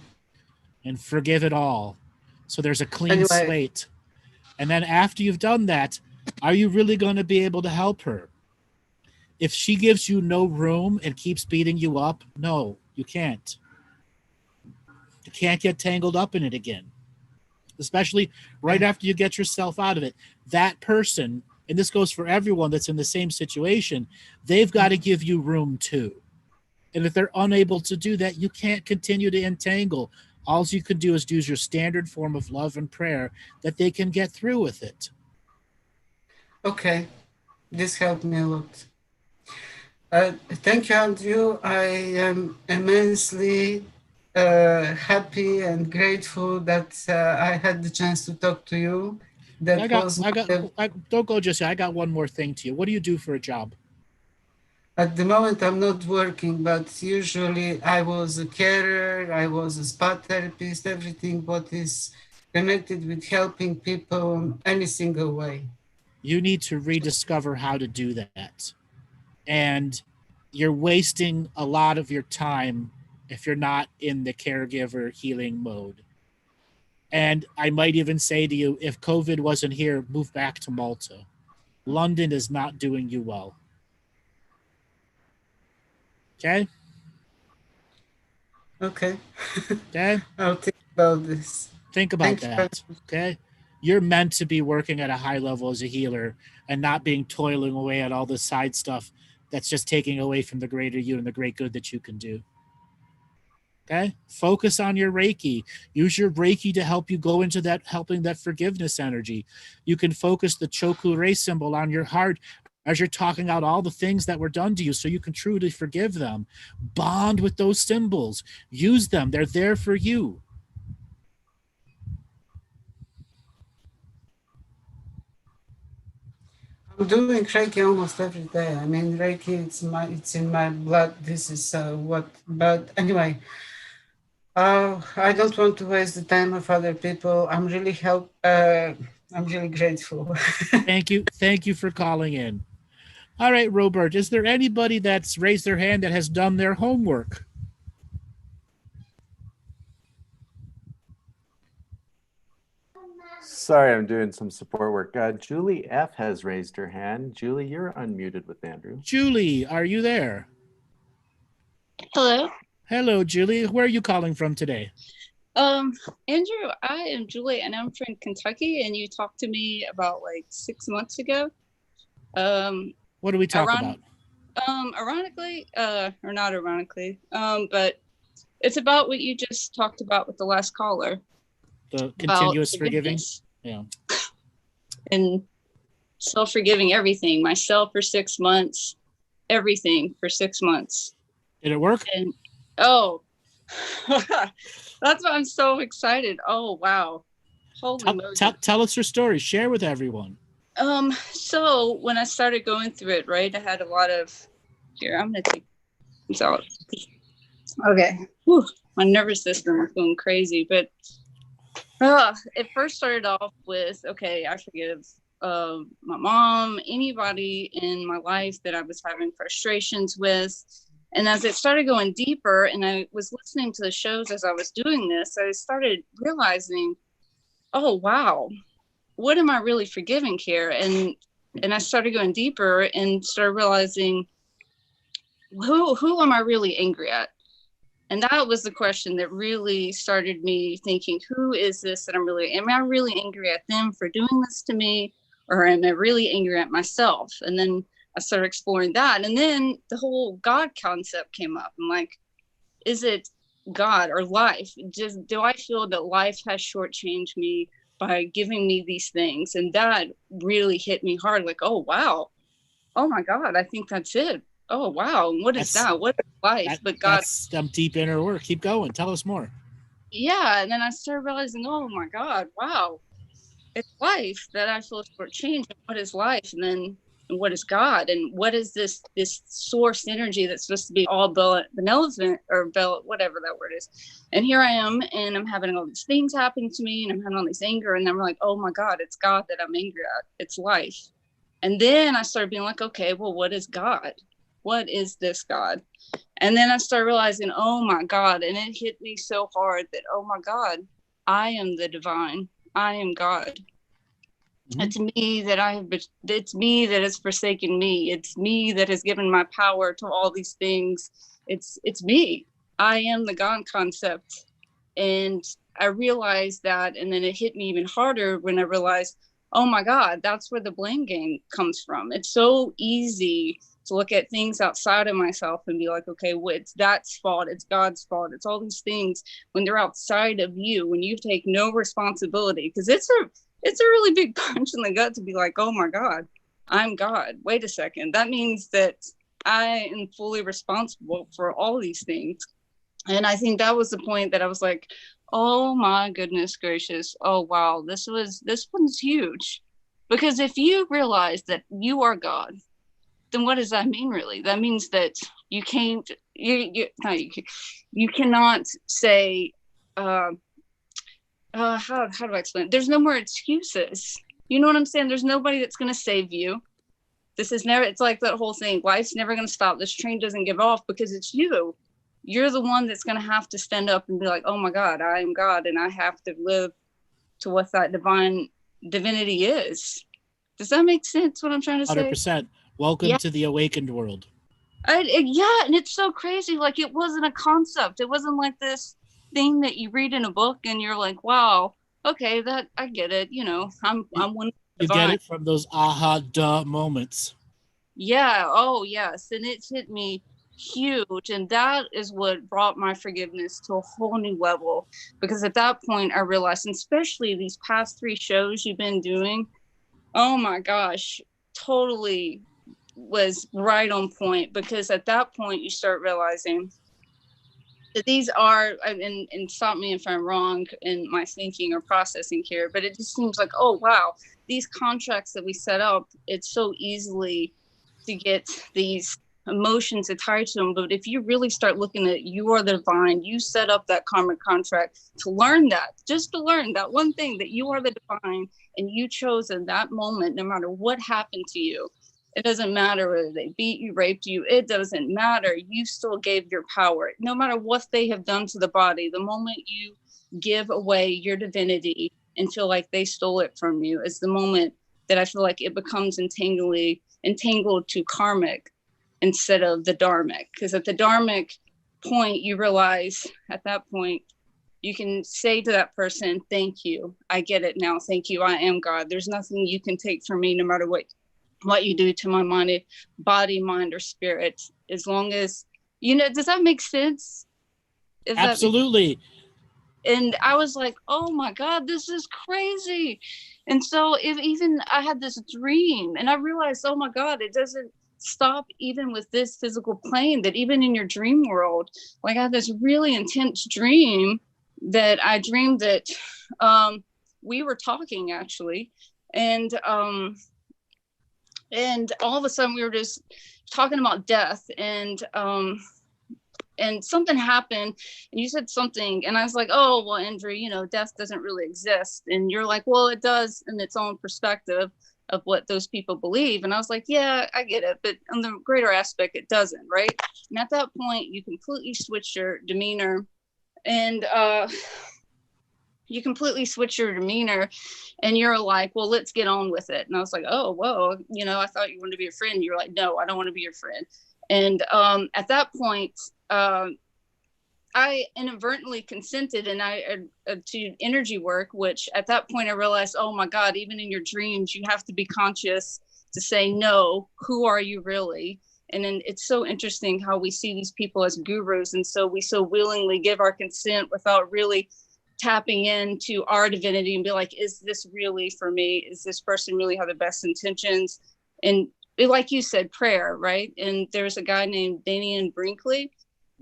And forgive it all. So there's a clean slate. And then after you've done that, are you really going to be able to help her? If she gives you no room and keeps beating you up, no, you can't. You can't get tangled up in it again. Especially right after you get yourself out of it. That person, and this goes for everyone that's in the same situation, they've got to give you room too. And if they're unable to do that, you can't continue to entangle. All you can do is use your standard form of love and prayer that they can get through with it. Okay. This helped me a lot. Thank you, Andrew. I am immensely happy and grateful that I had the chance to talk to you. Don't go just yet. I got one more thing to you. What do you do for a job? At the moment, I'm not working, but usually I was a carer, I was a spa therapist, everything what is connected with helping people in any single way. You need to rediscover how to do that. And you're wasting a lot of your time if you're not in the caregiver healing mode. And I might even say to you, if COVID wasn't here, move back to Malta. London is not doing you well. Okay? Okay. Okay? I'll think about this. Think about that. Okay? You're meant to be working at a high level as a healer and not being toiling away at all the side stuff that's just taking away from the greater you and the great good that you can do. Okay? Focus on your Reiki. Use your Reiki to help you go into that, helping that forgiveness energy. You can focus the Chokure symbol on your heart as you're talking out all the things that were done to you so you can truly forgive them. Bond with those symbols. Use them. They're there for you. I'm doing Reiki almost every day. I mean, Reiki, it's in my blood. This is but anyway, I don't want to waste the time of other people. I'm really grateful. Thank you for calling in. All right, Robert, is there anybody that's raised their hand that has done their homework? Sorry, I'm doing some support work. Julie F. has raised her hand. Julie, you're unmuted with Andrew. Julie, are you there? Hello. Hello, Julie. Where are you calling from today? Andrew, I am Julie, and I'm from Kentucky, and you talked to me about like 6 months ago. What do we talk about? Ironically, or not ironically, but it's about what you just talked about with the last caller. The continuous forgiving? Yeah. And self-forgiving everything. Myself for 6 months, everything for 6 months. Did it work? And that's why I'm so excited. Oh, wow. Holy tell us your story. Share with everyone. So when I started going through it, right, I had a lot of, here, I'm going to take this out. Okay. Whew, my nervous system is going crazy, but it first started off with, okay, I forgive my mom, anybody in my life that I was having frustrations with. And as it started going deeper and I was listening to the shows as I was doing this, I started realizing, oh, wow, what am I really forgiving here? And I started going deeper and started realizing, who am I really angry at? And that was the question that really started me thinking, who is this that am I really angry at them for doing this to me? Or am I really angry at myself? And then I started exploring that. And then the whole God concept came up. I'm like, is it God or life? Do I feel that life has shortchanged me by giving me these things? And that really hit me hard. Like, oh, wow. Oh, my God. I think that's it. Oh, wow. What is that? What is life? But God. That's some deep inner work. Keep going. Tell us more. Yeah. And then I started realizing, oh, my God. Wow. it's life that I feel shortchanged. What is life? And then what is God? And what is this source energy that's supposed to be all benevolent or whatever that word is? And here I am, and I'm having all these things happening to me, and I'm having all this anger, and I'm like, oh my God, it's God that I'm angry at. It's life. And then I started being like, okay, well, what is God? What is this God? And then I started realizing, oh my God, and it hit me so hard that, oh my God, I am the divine. I am God. Mm-hmm. It's me that it's me that has forsaken me. It's me that has given my power to all these things. It's me. I am the God concept. And I realized that, and then it hit me even harder when I realized, oh my God, that's where the blame game comes from. It's so easy to look at things outside of myself and be like, okay, well, it's that's fault, it's God's fault, it's all these things when they're outside of you, when you take no responsibility. Because it's a really big punch in the gut to be like, oh my God, I'm God. Wait a second. That means that I am fully responsible for all these things. And I think that was the point that I was like, oh my goodness gracious. Oh, wow. This one's huge. Because if you realize that you are God, then what does that mean really? That means that you can't, you cannot say, how do I explain it? There's no more excuses. You know what I'm saying? There's nobody that's going to save you. It's like that whole thing. Life's never going to stop. This train doesn't give off because it's you. You're the one that's going to have to stand up and be like, oh my God, I am God. And I have to live to what that divinity is. Does that make sense what I'm trying to say? 100%. Welcome to the awakened world. Yeah. And it's so crazy. Like it wasn't a concept. It wasn't like this thing that you read in a book and you're like, wow, okay, that I get it. You know, I'm one. You get it from those aha duh moments. Yeah. Oh yes. And it hit me huge. And that is what brought my forgiveness to a whole new level. Because at that point I realized, and especially these past 3 shows you've been doing, oh my gosh, totally was right on point. Because at that point you start realizing that these are, and stop me if I'm wrong in my thinking or processing here, but it just seems like, oh wow, these contracts that we set up, it's so easily to get these emotions attached to them. But if you really start looking at, you are the divine, you set up that karmic contract to learn that, just to learn that one thing, that you are the divine, and you chose in that moment, no matter what happened to you. It doesn't matter whether they beat you, raped you. It doesn't matter. You still gave your power. No matter what they have done to the body, the moment you give away your divinity and feel like they stole it from you is the moment that I feel like it becomes entangled to karmic instead of the dharmic. Because at the dharmic point, you realize at that point, you can say to that person, thank you. I get it now. Thank you. I am God. There's nothing you can take from me, no matter what you do to my body, mind, or spirit, as long as, you know, does that make sense? Absolutely. And I was like, oh my God, this is crazy. And so even I had this dream and I realized, oh my God, it doesn't stop even with this physical plane, that even in your dream world, like I had this really intense dream that I dreamed that we were talking actually. And all of a sudden we were just talking about death and something happened and you said something and I was like, oh, well, Andre, you know, death doesn't really exist. And you're like, well, it does in its own perspective of what those people believe. And I was like, yeah, I get it. But on the greater aspect, it doesn't, right? And at that point, you completely switch your demeanor and you completely switch your demeanor and you're like, well, let's get on with it. And I was like, oh, whoa, you know, I thought you wanted to be a friend. You're like, no, I don't want to be your friend. And at that point, I inadvertently consented and to energy work, which at that point I realized, oh my God, even in your dreams, you have to be conscious to say, no, who are you really? And then it's so interesting how we see these people as gurus. And so we so willingly give our consent without really tapping into our divinity and be like, is this really for me? Is this person really have the best intentions? And like you said, prayer, right? And there's a guy named Daniel Brinkley.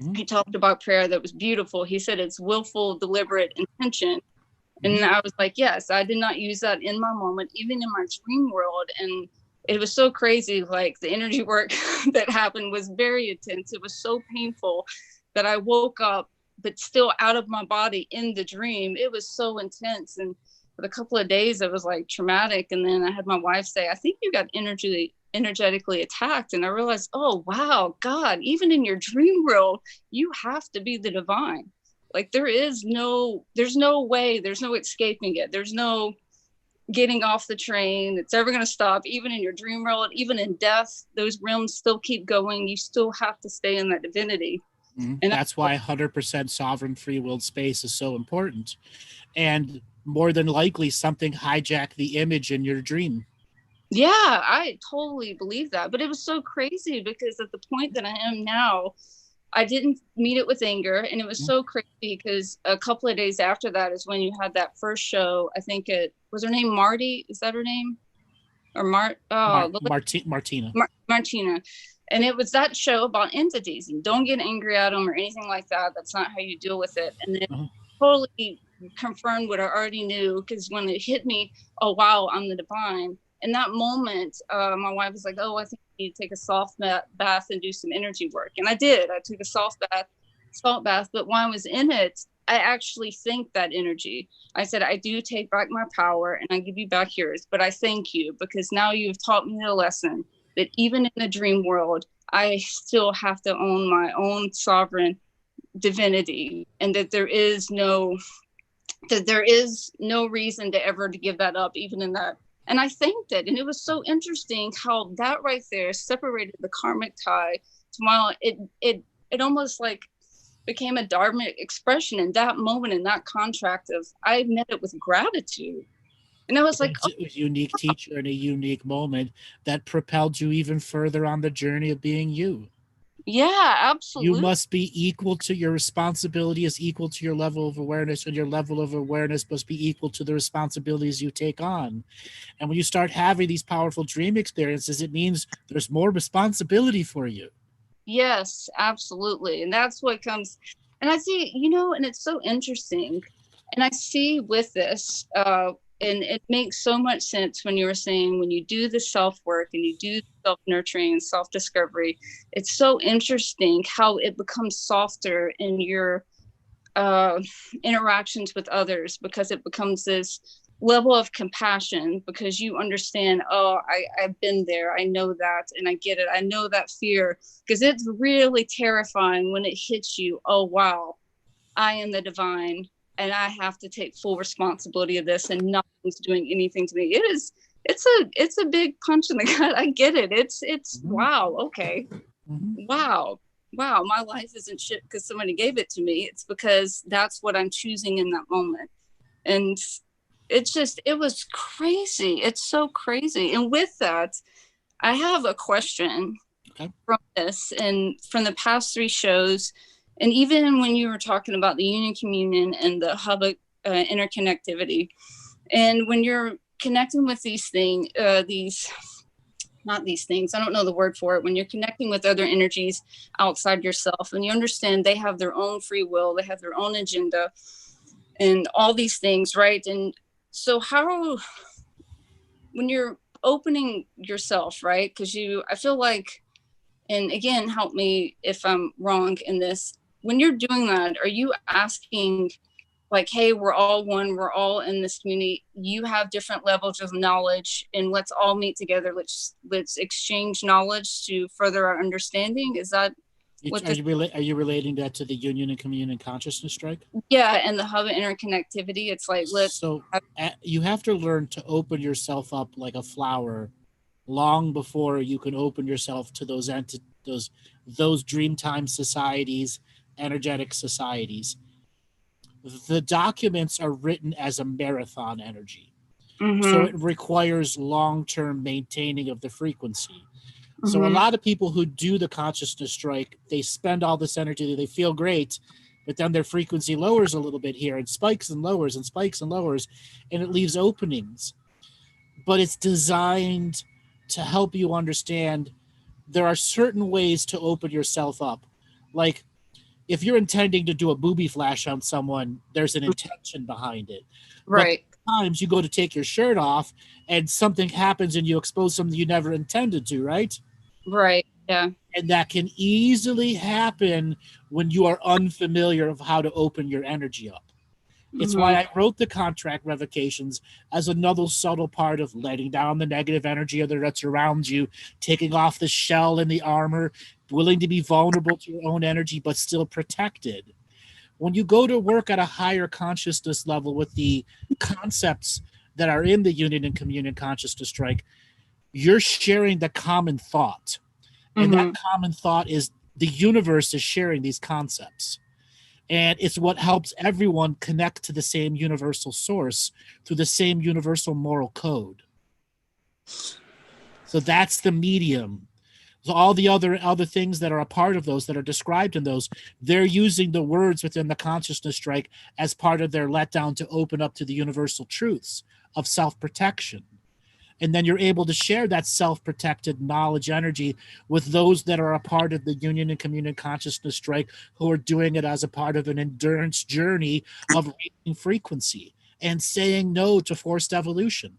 Mm-hmm. He talked about prayer that was beautiful. He said it's willful, deliberate intention. And I was like, yes, I did not use that in my moment, even in my dream world. And it was so crazy. Like the energy work that happened was very intense. It was so painful that I woke up, but still out of my body in the dream. It was so intense. And for a couple of days, it was like traumatic. And then I had my wife say, I think you got energetically attacked. And I realized, oh, wow, God, even in your dream world, you have to be the divine. Like there's no way, there's no escaping it. There's no getting off the train. It's ever going to stop. Even in your dream world, even in death, those realms still keep going. You still have to stay in that divinity. And that's why 100% sovereign free willed space is so important. And more than likely something hijacked the image in your dream. Yeah, I totally believe that. But it was so crazy because at the point that I am now, I didn't meet it with anger. And it was so crazy because a couple of days after that is when you had that first show. I think it was her name Marty. Is that her name? Or Martina. Martina. And it was that show about entities, and don't get angry at them or anything like that. That's not how you deal with it. And it totally confirmed what I already knew, because when it hit me, oh, wow, I'm the divine. In that moment, my wife was like, oh, I think you need to take a soft bath and do some energy work. And I did. I took a salt bath. But while I was in it, I actually thanked that energy. I said, I do take back my power and I give you back yours. But I thank you because now you've taught me the lesson that even in the dream world, I still have to own my own sovereign divinity, and that there is no reason to ever to give that up, even in that. And I thanked it. And it was so interesting how that right there separated the karmic tie to my, it almost like became a dharmic expression in that moment, in that contract of, I met it with gratitude. And I was like, a unique teacher in a unique moment that propelled you even further on the journey of being you. Yeah, absolutely. You must be equal to your responsibility is equal to your level of awareness, and your level of awareness must be equal to the responsibilities you take on. And when you start having these powerful dream experiences, it means there's more responsibility for you. Yes, absolutely. And that's what comes. And I see, and it's so interesting. And I see with this, and it makes so much sense when you were saying, when you do the self-work and you do self-nurturing and self-discovery, it's so interesting how it becomes softer in your interactions with others, because it becomes this level of compassion, because you understand, oh, I've been there. I know that, and I get it. I know that fear, because it's really terrifying when it hits you. Oh, wow, I am the divine. And I have to take full responsibility of this, and nothing's doing anything to me. It's a big punch in the gut. I get it. It's wow. Okay. Wow. My life isn't shit because somebody gave it to me. It's because that's what I'm choosing in that moment. And it was crazy. It's so crazy. And with that, I have a question from this, and from the past 3 shows. And even when you were talking about the union communion and the hub interconnectivity, and when you're connecting with these things, I don't know the word for it, when you're connecting with other energies outside yourself, and you understand they have their own free will, they have their own agenda, and all these things, right? And so when you're opening yourself, right? Because I feel like, and again, help me if I'm wrong in this, when you're doing that, are you asking like, hey, we're all one, we're all in this community, you have different levels of knowledge, and let's all meet together, let's exchange knowledge to further our understanding? Is that what are you relating that to the union and communion consciousness strike? Yeah, and the hub interconnectivity, it's like, you have to learn to open yourself up like a flower long before you can open yourself to those dreamtime societies, energetic societies. The documents are written as a marathon energy. So it requires long-term maintaining of the frequency. So a lot of people who do the consciousness strike, they spend all this energy, they feel great, but then their frequency lowers a little bit here, and spikes and lowers and spikes and lowers, and it leaves openings. But it's designed to help you understand there are certain ways to open yourself up. Like, if you're intending to do a booby flash on someone, there's an intention behind it. Right. But times you go to take your shirt off and something happens and you expose something you never intended to, right? Right. Yeah. And that can easily happen when you are unfamiliar of how to open your energy up. It's why I wrote the contract revocations as another subtle part of letting down the negative energy that surrounds you, taking off the shell and the armor, willing to be vulnerable to your own energy, but still protected. When you go to work at a higher consciousness level with the concepts that are in the Union and Communion Consciousness Strike, you're sharing the common thought. And that common thought is the universe is sharing these concepts. And it's what helps everyone connect to the same universal source through the same universal moral code. So that's the medium. So all the other things that are a part of those that are described in those, they're using the words within the consciousness strike as part of their letdown to open up to the universal truths of self-protection. And then you're able to share that self-protected knowledge energy with those that are a part of the Union and Communion Consciousness Strike, who are doing it as a part of an endurance journey of raising frequency and saying no to forced evolution.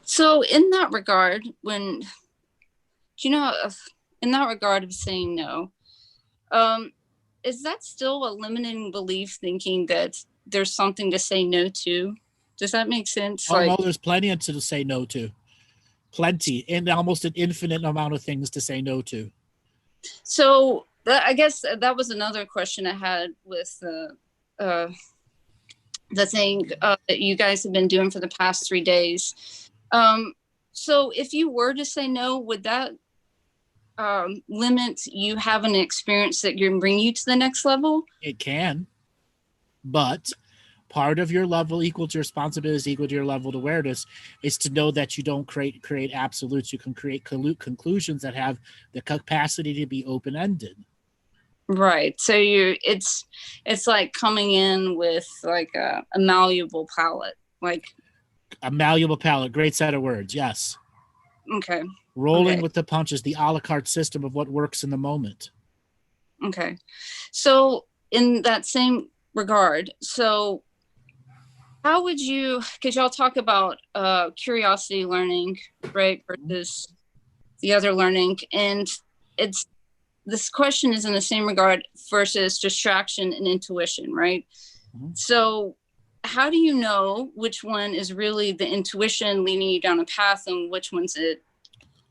So in that regard, in that regard of saying no, is that still a limiting belief, thinking that there's something to say no to? Does that make sense? Oh, no, there's plenty to say no to. Plenty, and almost an infinite amount of things to say no to. So I guess that was another question I had with the thing that you guys have been doing for the past 3 days. So if you were to say no, would that limit you having an experience that can bring you to the next level? It can, but part of your level equal to responsibility, equal to your level of awareness, is to know that you don't create absolutes. You can create conclusions that have the capacity to be open-ended. Right. So it's like coming in with like a malleable palette, like a malleable palette. Great set of words. Yes. Okay. Rolling with the punches, the a la carte system of what works in the moment. Okay. So in that same regard, so how would you, because y'all talk about curiosity learning, right, versus the other learning, and this question is in the same regard versus distraction and intuition, right? So how do you know which one is really the intuition leading you down a path and which one's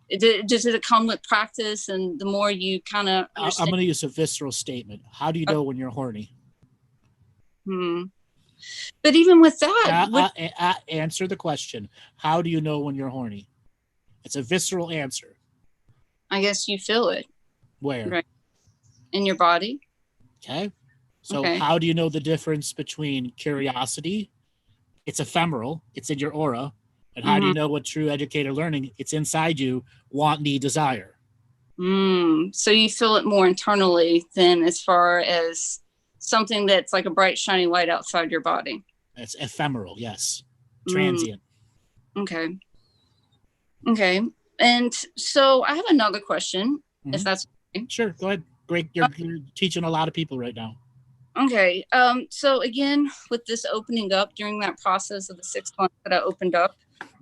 does it come with practice? And the more you kind of I'm going to use a visceral statement. How do you know when you're horny? But even with that, answer the question. How do you know when you're horny? It's a visceral answer. I guess you feel it. Where? Right. In your body. Okay. So how do you know the difference between curiosity? It's ephemeral. It's in your aura. And how do you know what true educator learning? It's inside you. Want, need, desire. So you feel it more internally than as far as something that's like a bright, shiny light outside your body. It's ephemeral. Yes. Transient. Okay. And so I have another question, if that's okay. Sure. Go ahead. Great. You're teaching a lot of people right now. Okay. So again, with this opening up during that process of the 6 months that I opened up,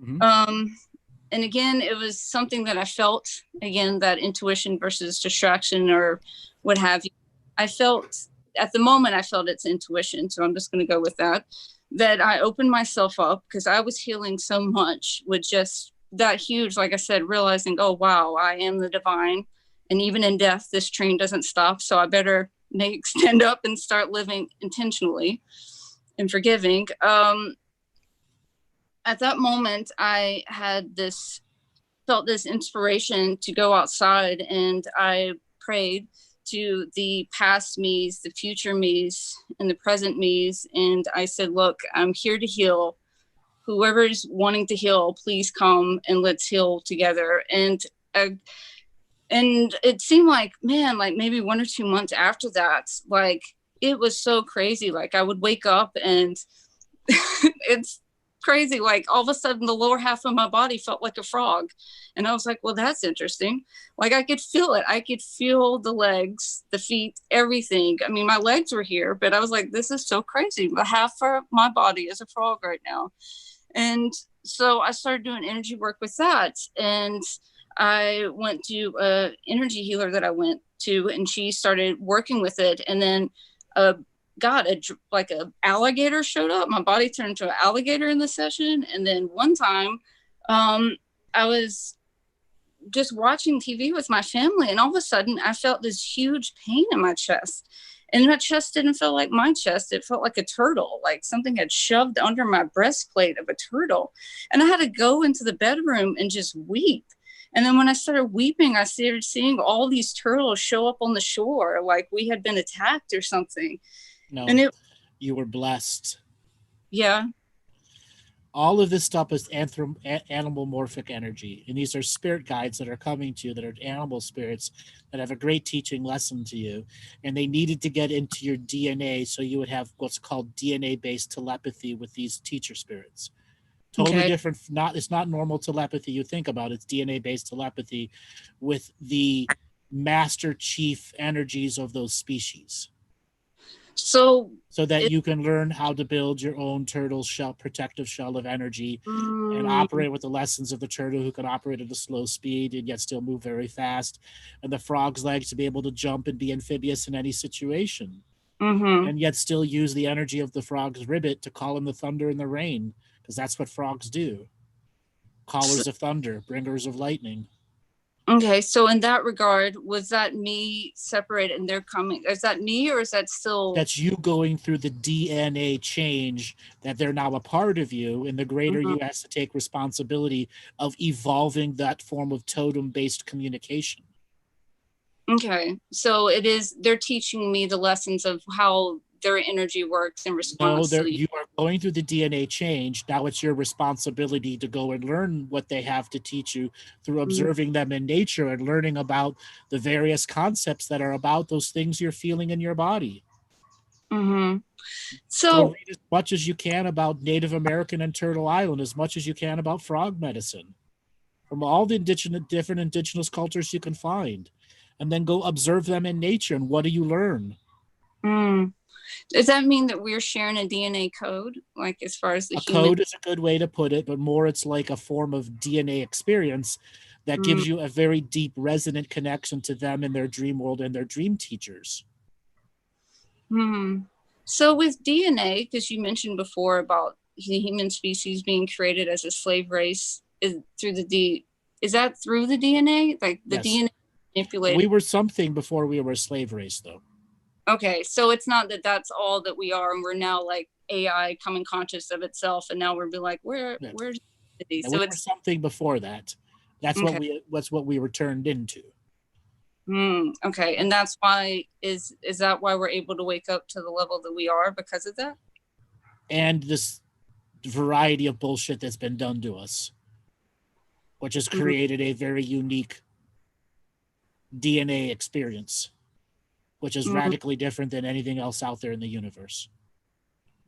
and again, it was something that I felt, again, that intuition versus distraction or what have you. I felt at the moment, I felt it's intuition. So I'm just going to go with that I opened myself up because I was healing so much with just that huge, like I said, realizing, oh, wow, I am the divine. And even in death, this train doesn't stop. So I better stand up and start living intentionally and forgiving. At that moment, I had felt this inspiration to go outside, and I prayed to the past me's, the future me's, and the present me's. And I said, look, I'm here to heal. Whoever's wanting to heal, please come and let's heal together. And it seemed like, man, like maybe 1 or 2 months after that, like it was so crazy. Like I would wake up and it's crazy. Like all of a sudden the lower half of my body felt like a frog. And I was like, well, that's interesting. Like I could feel it. I could feel the legs, the feet, everything. I mean, my legs were here, but I was like, this is so crazy. The half of my body is a frog right now. And so I started doing energy work with that. And I went to an energy healer that I went to, and she started working with it. And then like a alligator showed up. My body turned into an alligator in the session. And then one time I was just watching TV with my family, and all of a sudden I felt this huge pain in my chest. And my chest didn't feel like my chest. It felt like a turtle, like something had shoved under my breastplate of a turtle. And I had to go into the bedroom and just weep. And then when I started weeping, I started seeing all these turtles show up on the shore, like we had been attacked or something. No, and you were blessed. Yeah. All of this stuff is animal-morphic energy. And these are spirit guides that are coming to you that are animal spirits that have a great teaching lesson to you. And they needed to get into your DNA so you would have what's called DNA-based telepathy with these teacher spirits. Totally different. It's not normal telepathy you think about. It's DNA-based telepathy with the master chief energies of those species. So that you can learn how to build your own turtle shell, protective shell of energy, and operate with the lessons of the turtle, who can operate at a slow speed and yet still move very fast, and the frog's legs to be able to jump and be amphibious in any situation, and yet still use the energy of the frog's ribbit to call in the thunder and the rain, because that's what frogs do. Callers of thunder, bringers of lightning. Okay, so in that regard, was that me separated and they're coming? Is that me, or is that still... That's you going through the DNA change, that they're now a part of you, and the greater you has to take responsibility of evolving that form of totem-based communication. Okay, so they're teaching me the lessons of how their energy works in response. No, you are going through the DNA change. Now it's your responsibility to go and learn what they have to teach you through observing them in nature and learning about the various concepts that are about those things you're feeling in your body. So read as much as you can about Native American and Turtle Island, as much as you can about frog medicine, from all the different indigenous cultures you can find, and then go observe them in nature. And what do you learn? Does that mean that we're sharing a DNA code, like as far as the human... code is a good way to put it, but more it's like a form of DNA experience that gives you a very deep resonant connection to them and their dream world and their dream teachers. So with DNA, because you mentioned before about the human species being created as a slave race, is that through the DNA? Like the DNA manipulated? We were something before we were a slave race, though. Okay, so it's not that that's all that we are, and we're now like AI coming conscious of itself, and now we're be like, where's it? So it's something before that. That's what we were turned into. Okay, and that's why is that why we're able to wake up to the level that we are, because of that? And this variety of bullshit that's been done to us, which has created a very unique DNA experience, which is radically different than anything else out there in the universe.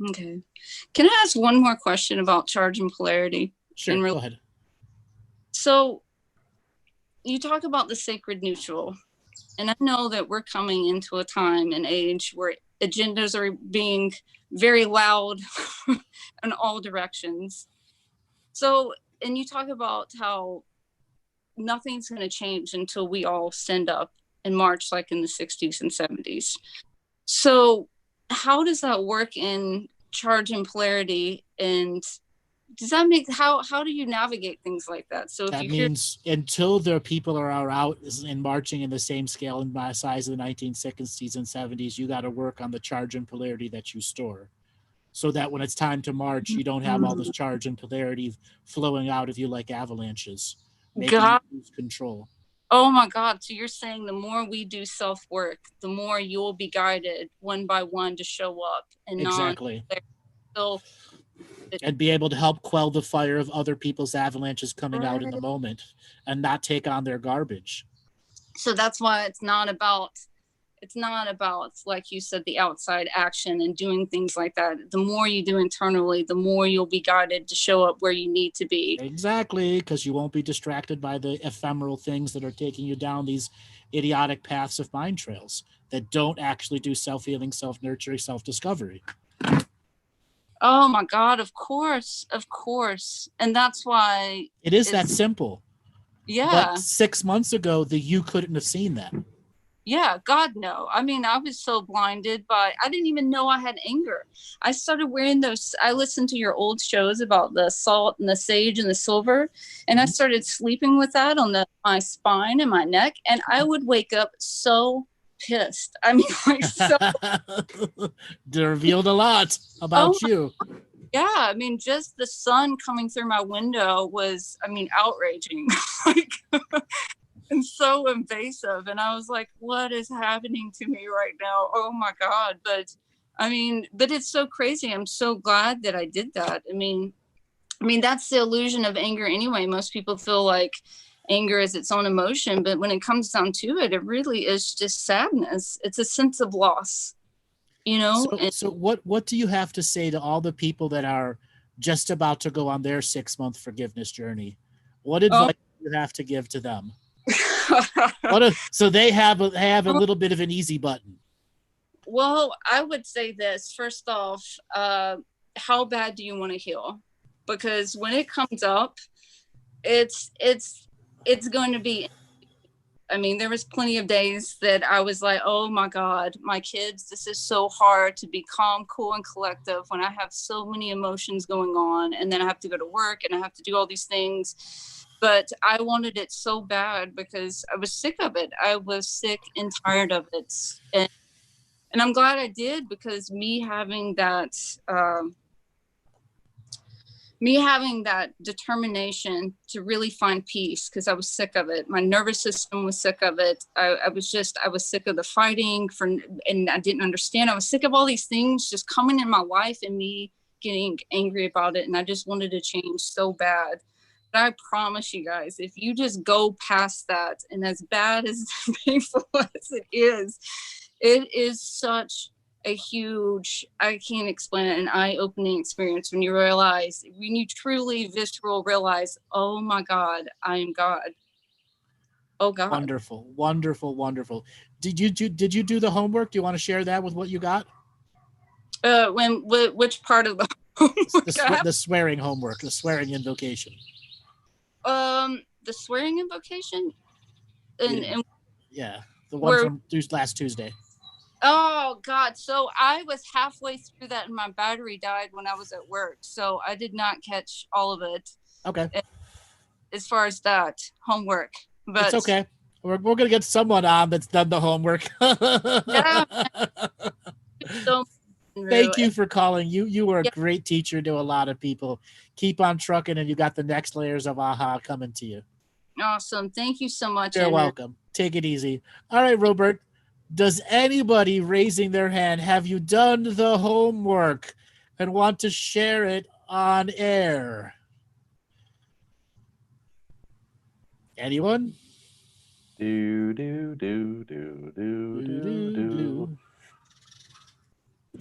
Okay. Can I ask one more question about charge and polarity? Sure, go ahead. So you talk about the sacred neutral, and I know that we're coming into a time and age where agendas are being very loud in all directions. So, and you talk about how nothing's going to change until we all stand up and march like in the 60s and 70s. So how does that work in charge and polarity, and does that make how do you navigate things like that? So if that means until the people are out and marching in the same scale and size of the 1960s and 70s, you got to work on the charge and polarity that you store, so that when it's time to march, you don't have all this charge and polarity flowing out of you like avalanches, making you lose control. Oh my God. So you're saying the more we do self-work, the more you'll be guided one by one to show up and and be able to help quell the fire of other people's avalanches coming out in the moment and not take on their garbage. So that's why it's not It's not about, like you said, the outside action and doing things like that. The more you do internally, the more you'll be guided to show up where you need to be. Exactly, because you won't be distracted by the ephemeral things that are taking you down these idiotic paths of mind trails that don't actually do self-healing, self-nurturing, self-discovery. Oh my God, of course. And that's why it is that simple. Yeah. But 6 months ago, you couldn't have seen that. Yeah, God, no. I mean, I was so blinded by, I didn't even know I had anger. I started wearing those, I listened to your old shows about the salt and the sage and the silver, and I started sleeping with that on my spine and my neck, and I would wake up so pissed. I mean, like, so. It revealed a lot about you. Yeah, I mean, just the sun coming through my window was, I mean, outraging. Like, and so invasive. And I was like, what is happening to me right now? Oh my God. But I mean, but it's so crazy. I'm so glad that I did that. I mean, that's the illusion of anger anyway. Most people feel like anger is its own emotion, but when it comes down to it, it really is just sadness. It's a sense of loss, you know? So what do you have to say to all the people that are just about to go on their 6-month forgiveness journey? What advice do you have to give to them? So they have a little bit of an easy button. Well, I would say this. First off, how bad do you want to heal? Because when it comes up, it's going to be, I mean, there was plenty of days that I was like, oh my God, my kids, this is so hard to be calm, cool, and collective when I have so many emotions going on, and then I have to go to work and I have to do all these things. But I wanted it so bad because I was sick of it. I was sick and tired of it. And I'm glad I did, because me having that determination to really find peace, because I was sick of it. My nervous system was sick of it. I was sick of the fighting and I didn't understand. I was sick of all these things just coming in my life and me getting angry about it. And I just wanted to change so bad. I promise you guys, if you just go past that, and as bad as painful as it is such a huge, I can't explain it, an eye-opening experience when you truly visceral realize, oh my God, I am God. Oh God. Wonderful, wonderful, wonderful. Did you do the homework? Do you want to share that with what you got? Which part of the homework? The swearing homework, the swearing invocation. The swearing invocation, and yeah, the one from last Tuesday. Oh God! So I was halfway through that, and my battery died when I was at work, so I did not catch all of it. Okay. As far as that homework, but it's okay. We're gonna get someone on that's done the homework. Yeah. So thank you for calling. You were a great teacher to a lot of people. Keep on trucking, and you got the next layers of aha coming to you. Awesome. Thank you so much. You're welcome. Take it easy. All right, Robert. Does anybody raising their hand, have you done the homework and want to share it on air? Anyone?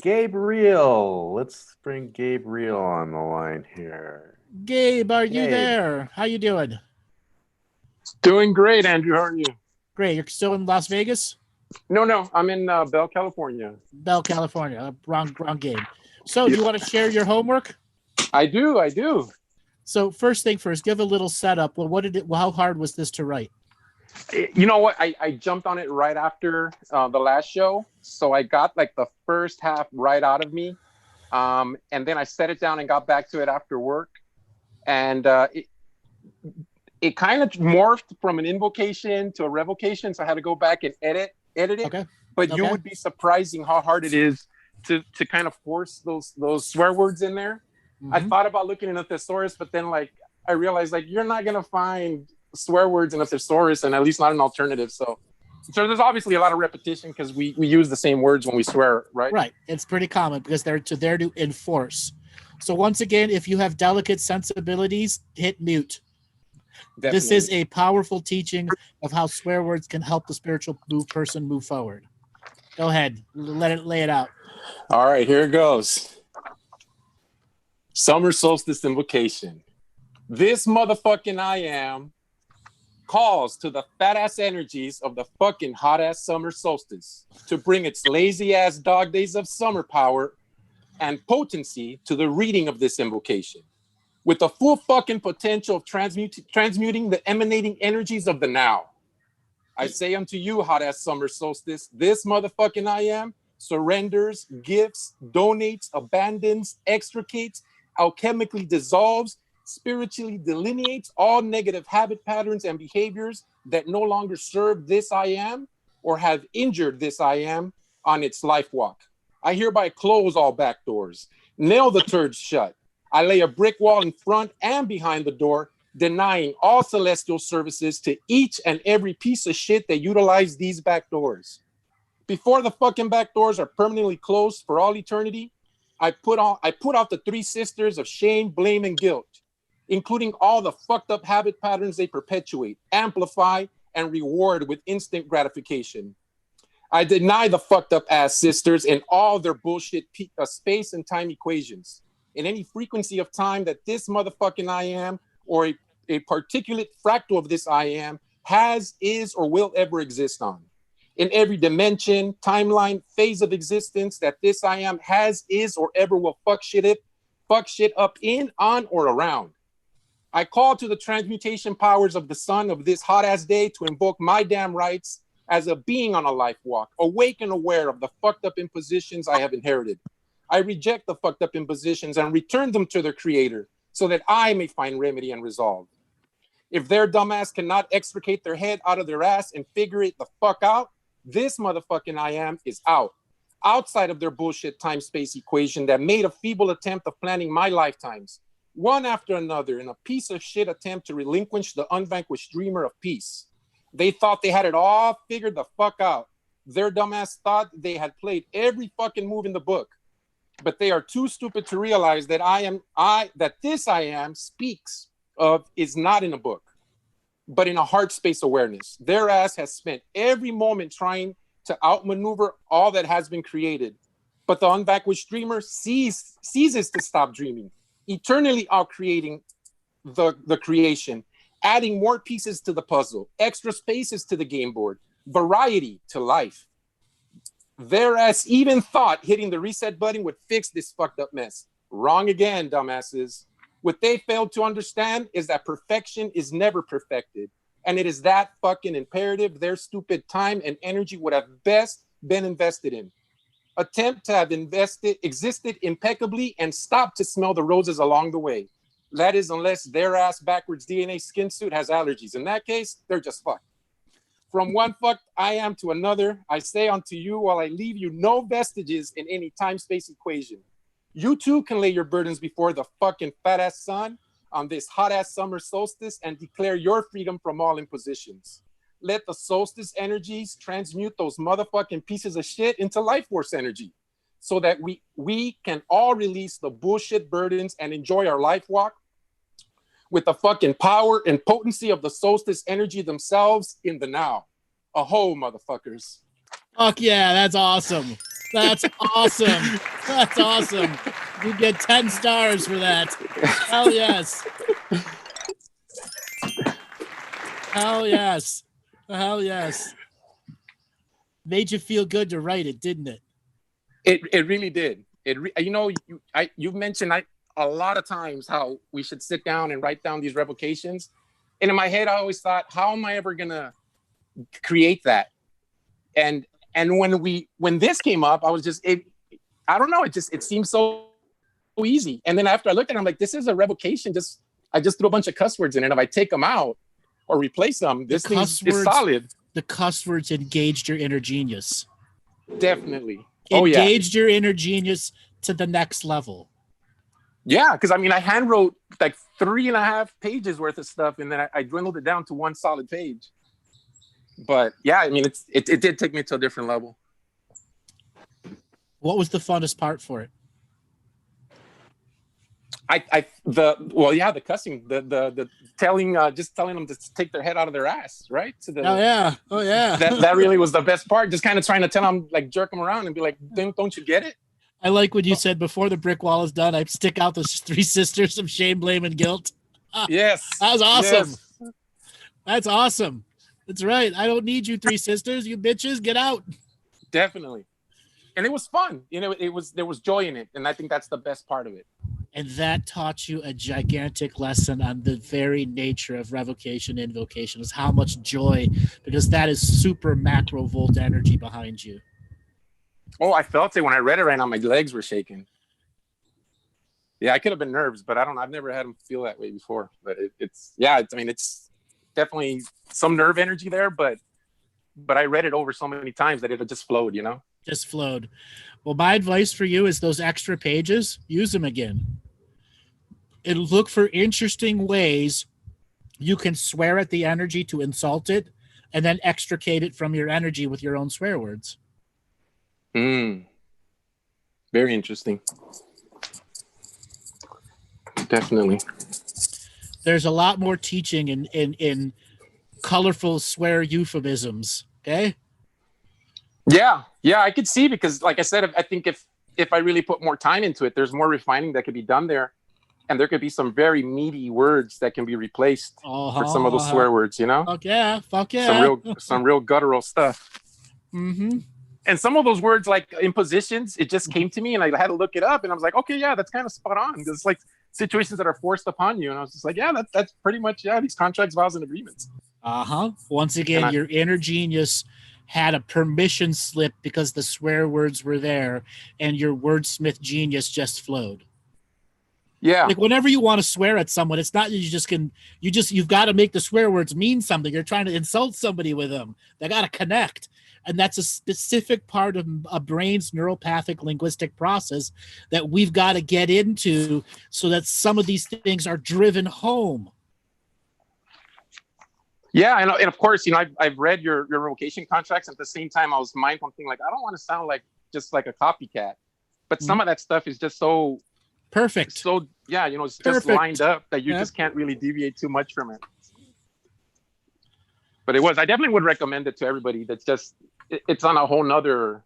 Gabriel. Let's bring Gabriel on the line here. Gabe, are you there? How you doing? Doing great, Andrew. How are you? Great. You're still in Las Vegas? No. I'm in Bell, California. Bell, California. Wrong game. So, do you want to share your homework? I do. So, first thing first, give a little setup. Well, how hard was this to write? You know what? I jumped on it right after the last show, so I got like the first half right out of me, and then I set it down and got back to it after work, and it kind of morphed from an invocation to a revocation, so I had to go back and edit it. Okay. But you would be surprising how hard it is to kind of force those swear words in there. Mm-hmm. I thought about looking in a thesaurus, but then I realized you're not gonna find swear words in a thesaurus, and at least not an alternative. So there's obviously a lot of repetition because we use the same words when we swear, right? Right. It's pretty common because they're there to enforce. So once again, if you have delicate sensibilities, hit mute. Definitely. This is a powerful teaching of how swear words can help the spiritual person move forward. Go ahead. Lay it out. All right, here it goes. Summer solstice invocation. This motherfucking I am calls to the fat ass energies of the fucking hot ass summer solstice to bring its lazy ass dog days of summer power and potency to the reading of this invocation, with the full fucking potential of transmuting the emanating energies of the now. I say unto you, hot ass summer solstice, this motherfucking I am surrenders, gifts, donates, abandons, extricates, alchemically dissolves, spiritually delineates all negative habit patterns and behaviors that no longer serve this I am or have injured this I am on its life walk. I hereby close all back doors, nail the turds shut. I lay a brick wall in front and behind the door, denying all celestial services to each and every piece of shit that utilize these back doors. Before the fucking back doors are permanently closed for all eternity, I put out the three sisters of shame, blame, and guilt, including all the fucked up habit patterns they perpetuate, amplify, and reward with instant gratification. I deny the fucked up ass sisters and all their bullshit space and time equations in any frequency of time that this motherfucking I am or a particulate fractal of this I am has, is, or will ever exist on. In every dimension, timeline, phase of existence that this I am has, is, or ever will fuck shit up in, on, or around. I call to the transmutation powers of the sun of this hot ass day to invoke my damn rights as a being on a life walk, awake and aware of the fucked up impositions I have inherited. I reject the fucked up impositions and return them to their creator so that I may find remedy and resolve. If their dumbass cannot extricate their head out of their ass and figure it the fuck out, this motherfucking I am is outside of their bullshit time-space equation that made a feeble attempt of planning my lifetimes, one after another, in a piece of shit attempt to relinquish the unvanquished dreamer of peace. They thought they had it all figured the fuck out. Their dumbass thought they had played every fucking move in the book. But they are too stupid to realize that that this I am speaks of is not in a book, but in a heart space awareness. Their ass has spent every moment trying to outmaneuver all that has been created. But the unvanquished dreamer ceases to stop dreaming, eternally outcreating the creation, adding more pieces to the puzzle, extra spaces to the game board, variety to life. Their ass even thought hitting the reset button would fix this fucked up mess. Wrong again, dumbasses. What they failed to understand is that perfection is never perfected. And it is that fucking imperative their stupid time and energy would have best been invested in. Attempt to have existed impeccably and stop to smell the roses along the way. That is, unless their ass backwards DNA skin suit has allergies. In that case, they're just fucked. From one fucked I am to another, I say unto you while I leave you no vestiges in any time-space equation. You too can lay your burdens before the fucking fat-ass sun on this hot-ass summer solstice and declare your freedom from all impositions. Let the solstice energies transmute those motherfucking pieces of shit into life force energy so that we can all release the bullshit burdens and enjoy our life walk with the fucking power and potency of the solstice energy themselves in the now. Aho, motherfuckers. Fuck yeah, that's awesome. That's awesome. That's awesome. You get 10 stars for that. Hell yes. Hell yes. Hell yes. Made you feel good to write it, didn't it? It really did. You've mentioned a lot of times how we should sit down and write down these revocations. And in my head, I always thought, how am I ever gonna create that? And when this came up, I was just, I don't know, it seemed so easy. And then after I looked at it, I'm like, this is a revocation. I just threw a bunch of cuss words in it. If I take them out or replace them, this thing is solid. The cuss words engaged your inner genius. Definitely. Engaged your inner genius to the next level. Yeah, because I mean, I hand wrote like 3.5 pages worth of stuff, and then I dwindled it down to one solid page. But yeah, I mean, it did take me to a different level. What was the funnest part for it? the cussing, the telling, just telling them to take their head out of their ass, right? Oh yeah. That really was the best part. Just kind of trying to tell them, like, jerk them around and be like, don't you get it? I like what you said before the brick wall is done. I stick out the 3 sisters of shame, blame, and guilt. Yes, that was awesome. Yes. That's awesome. That's right. I don't need you 3 sisters. You bitches, get out. Definitely. And it was fun. There was joy in it, and I think that's the best part of it. And that taught you a gigantic lesson on the very nature of revocation and invocation, is how much joy, because that is super macro volt energy behind you. Oh, I felt it when I read it right now. My legs were shaking. Yeah, I could have been nervous, but I've never had them feel that way before. But it's definitely some nerve energy there, but I read it over so many times that it just flowed, Just flowed. Well, my advice for you is those extra pages, use them again. And look for interesting ways you can swear at the energy to insult it, and then extricate it from your energy with your own swear words. Very interesting. Definitely. There's a lot more teaching in colorful swear euphemisms. Okay. Yeah, I could see, because like I said, I think if I really put more time into it, there's more refining that could be done there. And there could be some very meaty words that can be replaced for some of those swear words, Fuck yeah. Some real guttural stuff. Mm-hmm. And some of those words, like impositions, it just came to me, and I had to look it up, and I was like, okay, yeah, that's kind of spot on. It's like situations that are forced upon you, and I was just like, yeah, that's pretty much these contracts, vows, and agreements. Once again, your inner genius had a permission slip because the swear words were there, and your wordsmith genius just flowed. Yeah. Like whenever you want to swear at someone, it's not you've got to make the swear words mean something. You're trying to insult somebody with them. They got to connect. And that's a specific part of a brain's neuropathic linguistic process that we've got to get into so that some of these things are driven home. Yeah, and of course, I've read your revocation contracts. At the same time, I was mindful, thinking like, I don't want to sound like just like a copycat, but some of that stuff is just so perfect. So yeah, it's just lined up that you just can't really deviate too much from it. But I definitely would recommend it to everybody. That's just, it's on a whole nother.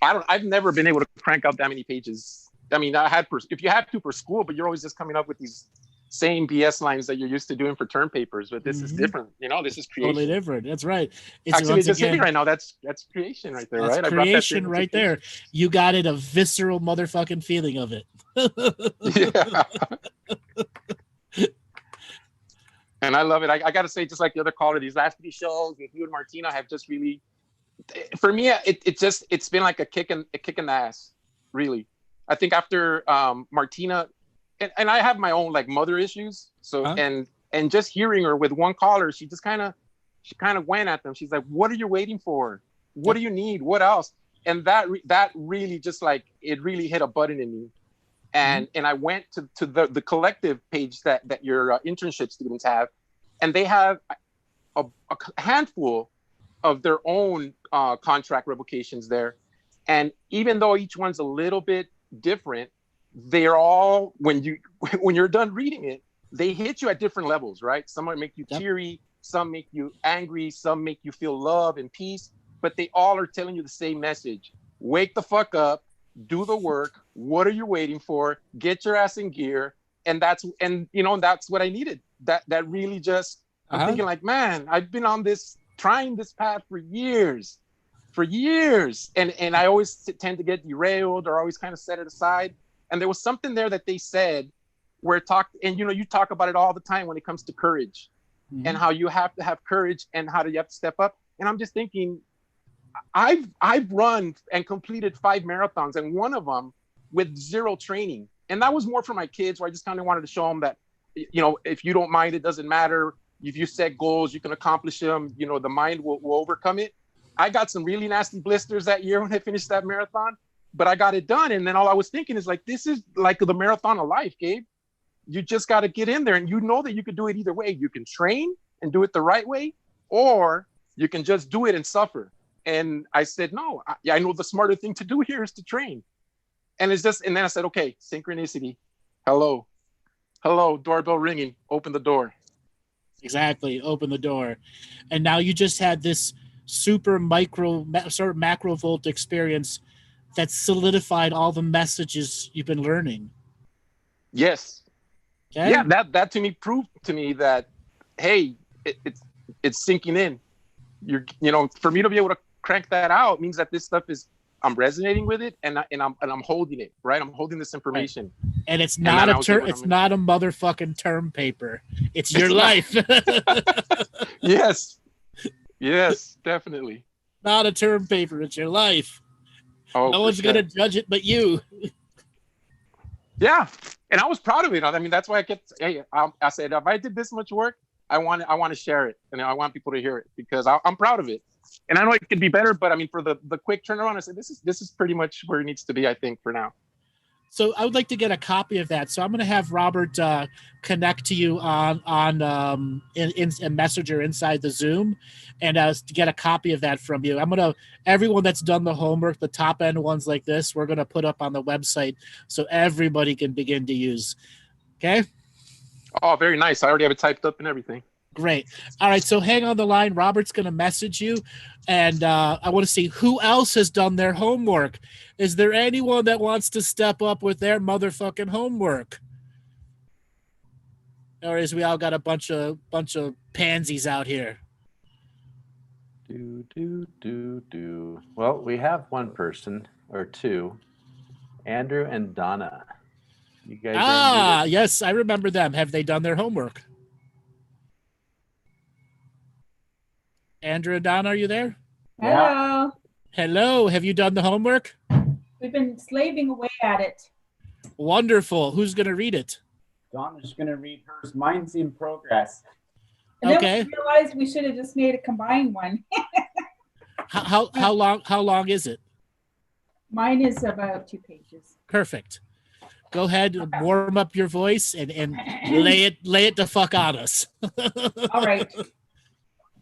I've never been able to crank out that many pages. I mean, if you have to per school, but you're always just coming up with these same BS lines that you're used to doing for term papers, but this is different. This is creation. Totally different. That's right. Actually, just hitting right now. That's creation right there, right? Creation right there. You got it, a visceral motherfucking feeling of it. Yeah. And I love it. I got to say, just like the other caller, these last 3 shows with you and Martina have just really, for me, it's been like a kick in the ass, really. I think after Martina. And I have my own like mother issues. So and just hearing her with one caller, she kind of went at them. She's like, "What are you waiting for? What do you need? What else?" And that really just like it really hit a button in me. And I went to the collective page that your internship students have, and they have a handful of their own contract revocations there. And even though each one's a little bit different, they're all, when you're done reading it, they hit you at different levels, right? Some might make you teary, some make you angry, some make you feel love and peace, but they all are telling you the same message. Wake the fuck up, do the work. What are you waiting for? Get your ass in gear. And that's what I needed. That really just, I'm thinking like, man, I've been on trying this path for years. And I always tend to get derailed or always kind of set it aside. And there was something there that they said where it talked, and you talk about it all the time when it comes to courage and how you have to have courage and how you have to step up. And I'm just thinking, I've run and completed 5 marathons, and one of them with 0 training. And that was more for my kids, where I just kind of wanted to show them that, if you don't mind, it doesn't matter. If you set goals, you can accomplish them. The mind will overcome it. I got some really nasty blisters that year when I finished that marathon. But I got it done. And then all I was thinking is like, this is like the marathon of life, Gabe. You just got to get in there, and that you could do it either way. You can train and do it the right way, or you can just do it and suffer. And I said, no, I know the smarter thing to do here is to train. And it's just, and then I said, okay, synchronicity. Hello, doorbell ringing. Open the door. Exactly. Open the door. And now you just had this super macro volt experience that solidified all the messages you've been learning. Yes. Okay? Yeah, that to me proved to me that, hey, it's sinking in. For me to be able to crank that out means that this stuff is, I'm resonating with it, and I'm holding it, right? I'm holding this information. Right. And it's not it's not a motherfucking term paper. It's your life. Yes, definitely. Not a term paper. It's your life. Oh, no one's gonna judge it but you. Yeah, and I was proud of it. I mean, that's why I said, if I did this much work, I want to share it, and I want people to hear it because I'm proud of it. And I know it could be better, but I mean, for the quick turnaround, I said this is pretty much where it needs to be, I think, for now. So I would like to get a copy of that. So I'm going to have Robert connect to you on in Messenger inside the Zoom, and to get a copy of that from you. Everyone that's done the homework, the top end ones like this, we're going to put up on the website so everybody can begin to use. Okay. Oh, very nice. I already have it typed up and everything. Great. All right. So hang on the line. Robert's going to message you. And I want to see who else has done their homework. Is there anyone that wants to step up with their motherfucking homework? Or is we all got a bunch of pansies out here? Well, we have one person or two. Andrew and Donna. You guys yes, I remember them. Have they done their homework? Andrew and Donna, are you there? Hello. Hello. Have you done the homework? We've been slaving away at it. Wonderful. Who's going to read it? Donna's going to read hers. Mine's in progress. And then we realized we should have just made a combined one. How long is it? Mine is about 2 pages. Perfect. Go ahead, warm up your voice and lay it the fuck on us. All right.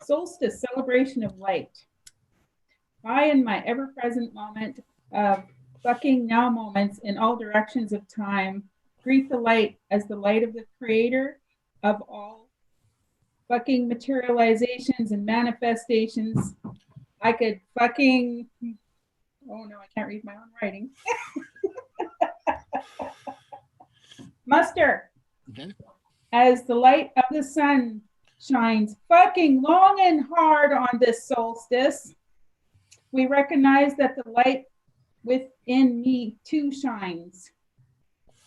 Solstice, celebration of light. I, in my ever-present moment of fucking now moments in all directions of time, greet the light as the light of the creator of all fucking materializations and manifestations. I could fucking, oh no, I can't read my own writing. Muster. Okay. As the light of the sun shines fucking long and hard on this solstice, we recognize that the light within me too shines.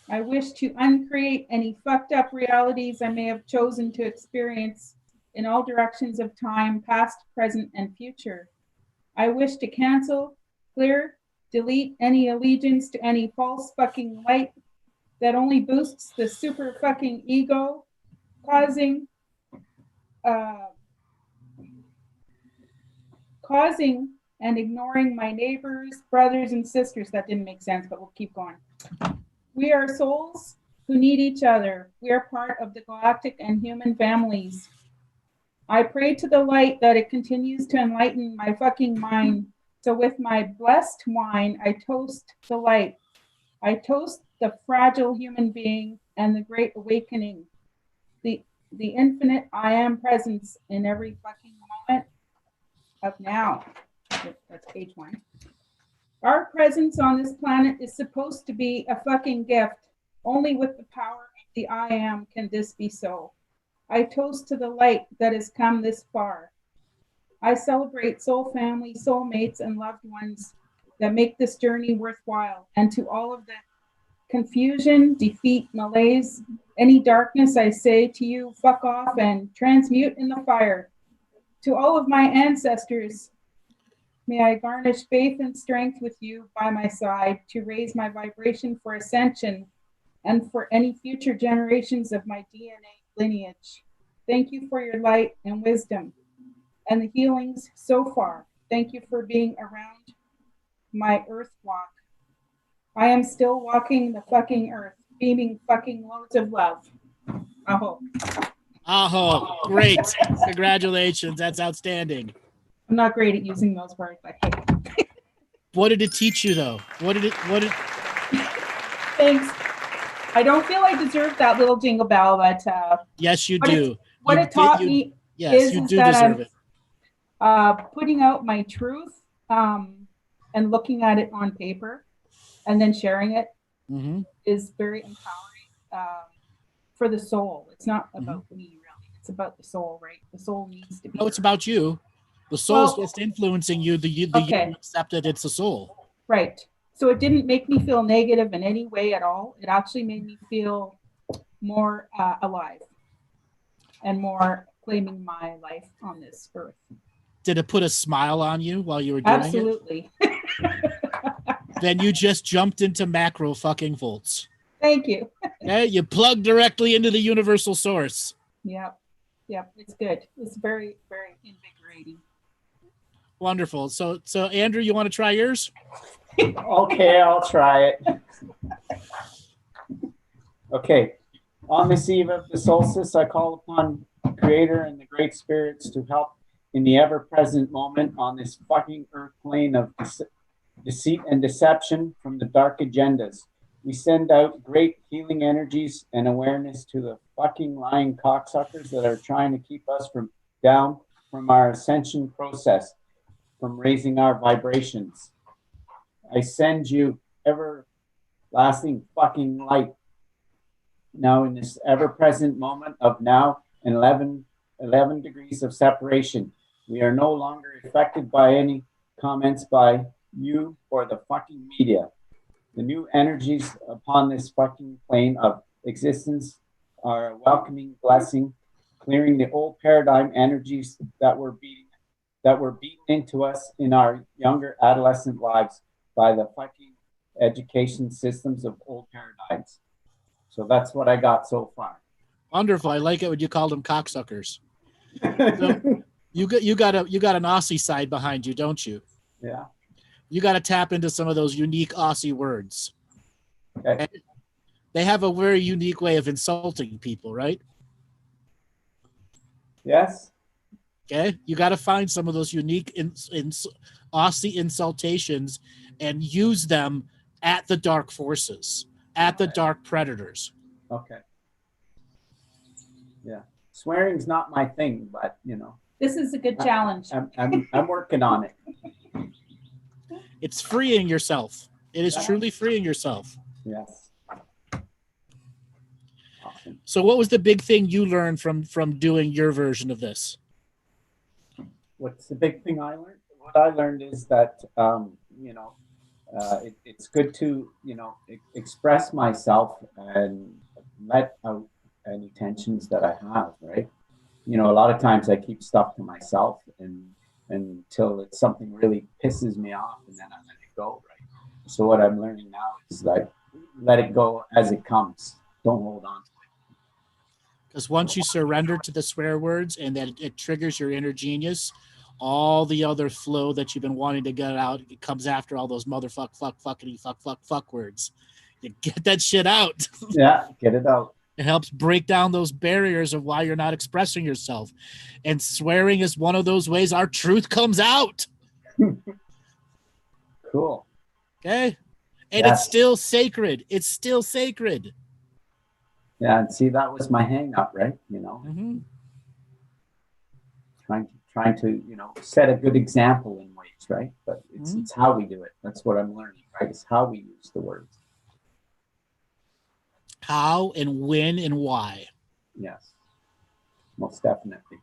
I wish to uncreate any fucked up realities I may have chosen to experience in all directions of time, past, present, and future. I wish to cancel, clear, delete any allegiance to any false fucking light that only boosts the super fucking ego, causing and ignoring my neighbors, brothers, and sisters. That didn't make sense, but we'll keep going. We are souls who need each other. We are part of the galactic and human families. I pray to the light that it continues to enlighten my fucking mind. So with my blessed wine, I toast the light. I toast the fragile human being and the great awakening. The infinite I am presence in every fucking moment of now. That's page 1. Our presence on this planet is supposed to be a fucking gift. Only with the power of the I am can this be so. I toast to the light that has come this far. I celebrate soul family, soulmates, and loved ones that make this journey worthwhile. And to all of the confusion, defeat, malaise, any darkness, I say to you, fuck off and transmute in the fire. To all of my ancestors, may I garnish faith and strength with you by my side to raise my vibration for ascension and for any future generations of my DNA lineage. Thank you for your light and wisdom and the healings so far. Thank you for being around my earth walk. I am still walking the fucking earth, beaming fucking loads of love. Aho. Aho. Great. Congratulations. That's outstanding. I'm not great at using those words, but hey. What did it teach you though? Thanks. I don't feel I deserve that little jingle bell, but yes, you do. What You it taught did- me Yes, is you do that deserve I'm it. putting out my truth and looking at it on paper and then sharing it is very empowering for the soul. It's not about me, really. It's about the soul, right? The soul needs to be. No, it's about you. The soul's just influencing you. The you accept that it's the soul. Right. So it didn't make me feel negative in any way at all. It actually made me feel more alive and more claiming my life on this earth. Did it put a smile on you while you were doing Absolutely. it? Then you just jumped into macro fucking volts. Thank you. Okay, you plug directly into the universal source. Yep. It's good. It's very, very invigorating. Wonderful. So Andrew, you want to try yours? Okay, I'll try it. Okay. On this eve of the solstice, I call upon Creator and the great spirits to help in the ever-present moment on this fucking earth plane of deceit and deception from the dark agendas. We send out great healing energies and awareness to the fucking lying cocksuckers that are trying to keep us down from our ascension process, from raising our vibrations. I send you everlasting fucking light. Now in this ever-present moment of now and 11 degrees of separation, we are no longer affected by any comments by you or the fucking media. The new energies upon this fucking plane of existence are a welcoming blessing, clearing the old paradigm energies that were beaten into us in our younger adolescent lives by the fucking education systems of old paradigms. So that's what I got so far. Wonderful. I like it when you call them cocksuckers. So you got an Aussie side behind you, don't you? Yeah. You got to tap into some of those unique Aussie words. Okay. They have a very unique way of insulting people, right? Yes. Okay. You got to find some of those unique Aussie insultations and use them at the dark forces, at the dark predators. Okay. Yeah. Swearing's not my thing, but This is a good challenge. I'm working on it. It's freeing yourself. It is truly freeing yourself. Yes. Awesome. So what was the big thing you learned from doing your version of this? What's the big thing I learned? What I learned is that, it's good to, express myself and let out any tensions that I have, right? A lot of times I keep stuff to myself until it's something really pisses me off, and then I let it go, right? So what I'm learning now is like, let it go as it comes. Don't hold on to it. Because once you surrender to the swear words and that it triggers your inner genius, all the other flow that you've been wanting to get out, it comes after all those motherfuck, fuck, fuckity, fuck words. You get that shit out. Yeah, get it out. It helps break down those barriers of why you're not expressing yourself. And swearing is one of those ways our truth comes out. Cool. Okay? And Yes. it's still sacred. It's still sacred. Yeah, and see, that was my hang up, right? Trying to set a good example in ways, right? But it's how we do it. That's what I'm learning, right? It's how we use the words. How and when and why. Yes, most definitely.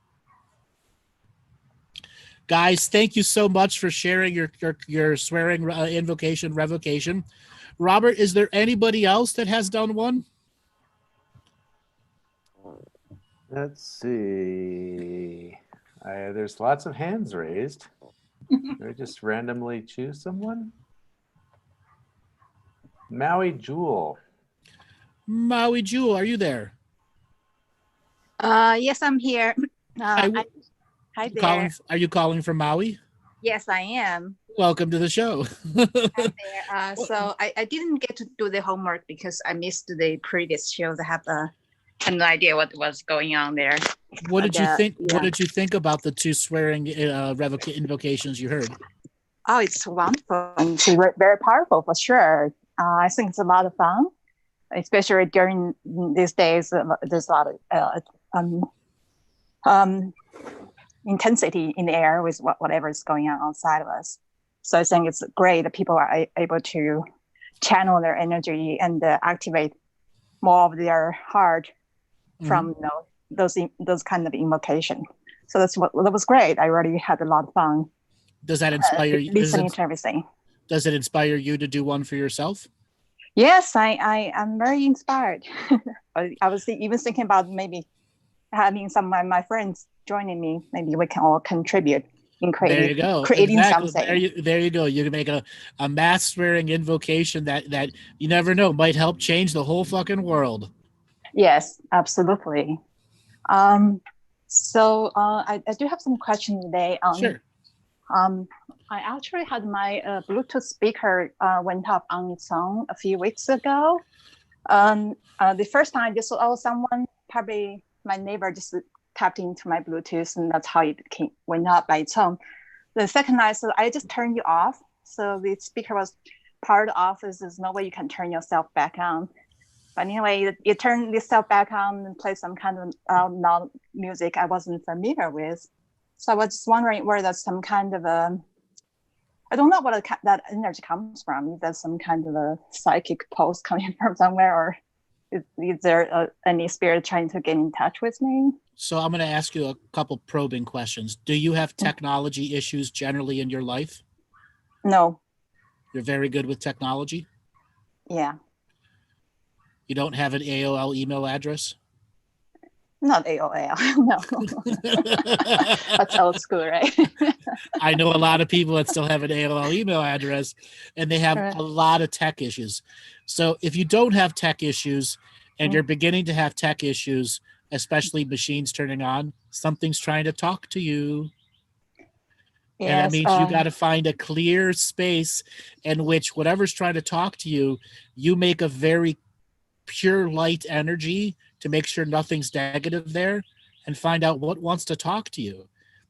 Guys, thank you so much for sharing your swearing invocation, revocation. Robert, is there anybody else that has done one? Let's see. There's lots of hands raised. Can I just randomly choose someone? Maui Jewel. Maui Jewel, are you there? Yes, I'm here. Hi there. Are you calling from Maui? Yes, I am. Welcome to the show. Hi there. So I didn't get to do the homework because I missed the previous show. I have no idea what was going on there. What did you think? Yeah. What did you think about the two swearing invocations you heard? Oh, it's wonderful. It's very powerful for sure. I think it's a lot of fun, especially during these days. There's a lot of intensity in the air with whatever is going on outside of us. So I think it's great that people are able to channel their energy and activate more of their heart from those kind of invocation. So that was great. I really had a lot of fun. Does that inspire you? Listening to everything. Does it inspire you to do one for yourself? Yes, I am very inspired. I was even thinking about maybe having some of my friends joining me. Maybe we can all contribute in creating, there you go. creating exactly. something. There you go. You can make a mass swearing invocation that you never know might help change the whole fucking world. Yes, absolutely. So I do have some questions today. Sure. I actually had my Bluetooth speaker went off on its own a few weeks ago. The first time I just saw someone, probably my neighbor, just tapped into my Bluetooth, and that's how it went up by its own. The second night, so I just turned you off. So the speaker was powered off. There's no way you can turn yourself back on. But anyway, you turn yourself back on and play some kind of loud music I wasn't familiar with. So I was just wondering where that's some kind of I don't know what that energy comes from. Is that some kind of a psychic pulse coming from somewhere, or is there any spirit trying to get in touch with me? So I'm going to ask you a couple probing questions. Do you have technology issues generally in your life? No. You're very good with technology? Yeah. You don't have an AOL email address? Not AOL, no. That's old school, right? I know a lot of people that still have an AOL email address, and they have a lot of tech issues. So if you don't have tech issues and you're beginning to have tech issues, especially machines turning on, something's trying to talk to you. Yes, and that means you got to find a clear space in which whatever's trying to talk to you, you make a very pure light energy to make sure nothing's negative there, and find out what wants to talk to you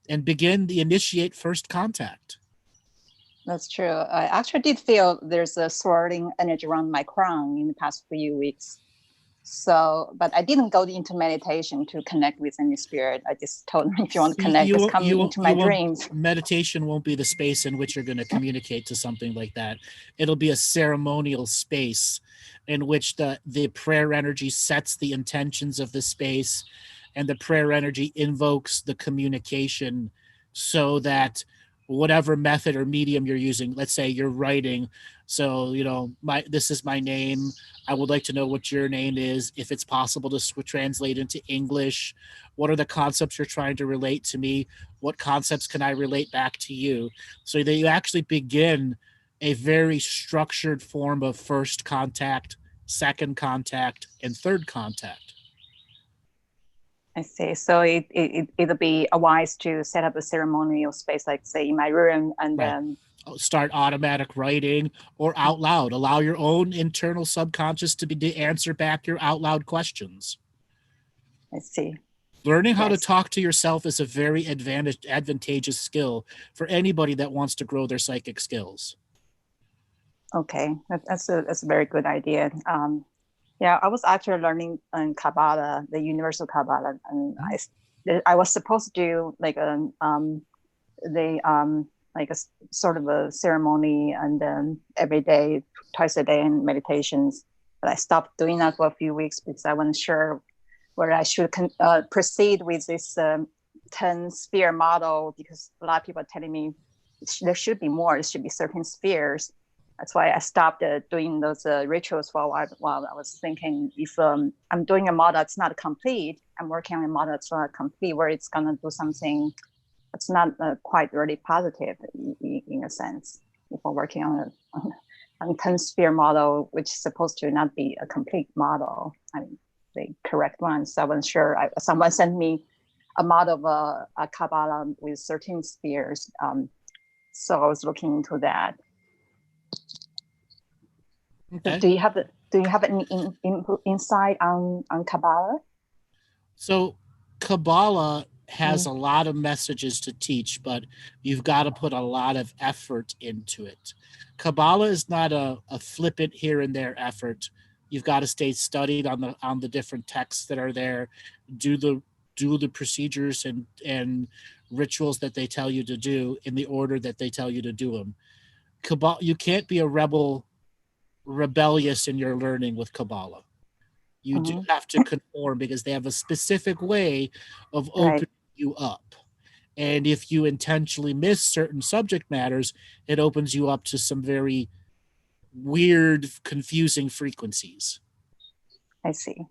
and begin to initiate first contact. That's true. I actually did feel there's a swirling energy around my crown in the past few weeks. So, but I didn't go into meditation to connect with any spirit. I just told them, if you want to connect, just come into my dreams. Meditation won't be the space in which you're going to communicate to something like that. It'll be a ceremonial space in which the prayer energy sets the intentions of the space, and the prayer energy invokes the communication, so that whatever method or medium you're using, let's say you're writing, so this is my name, I would like to know what your name is, if it's possible to translate into English, what are the concepts you're trying to relate to me, what concepts can I relate back to you, so that you actually begin a very structured form of first contact, second contact, and third contact. I see. So it'll be wise to set up a ceremonial space, like say in my room, and then start automatic writing or out loud. Allow your own internal subconscious to answer back your out loud questions. I see. Learning how to talk to yourself is a very advantageous skill for anybody that wants to grow their psychic skills. Okay, that's a very good idea. Yeah, I was actually learning in Kabbalah, the Universal Kabbalah, and I was supposed to do like a sort of a ceremony, and then every day, twice a day, in meditations. But I stopped doing that for a few weeks because I wasn't sure where I should proceed with this 10-sphere model, because a lot of people are telling me there should be more. There should be certain spheres. That's why I stopped doing those rituals for a while I was thinking, if I'm doing a model that's not complete, I'm working on a model that's not complete, where it's going to do something that's not quite really positive in a sense. If we're working on a 10-sphere model, which is supposed to not be a complete model, I mean, the correct one. So I wasn't sure. Someone sent me a model of a Kabbalah with 13 spheres. So I was looking into that. Okay. Do you have any insight on Kabbalah? So Kabbalah has a lot of messages to teach, but you've got to put a lot of effort into it. Kabbalah is not a flippant here and there effort. You've got to stay studied on the different texts that are there, do the procedures and rituals that they tell you to do in the order that they tell you to do them. Kabbalah, you can't be a rebellious in your learning with Kabbalah. You do have to conform because they have a specific way of opening you up. And if you intentionally miss certain subject matters, it opens you up to some very weird, confusing frequencies. I see.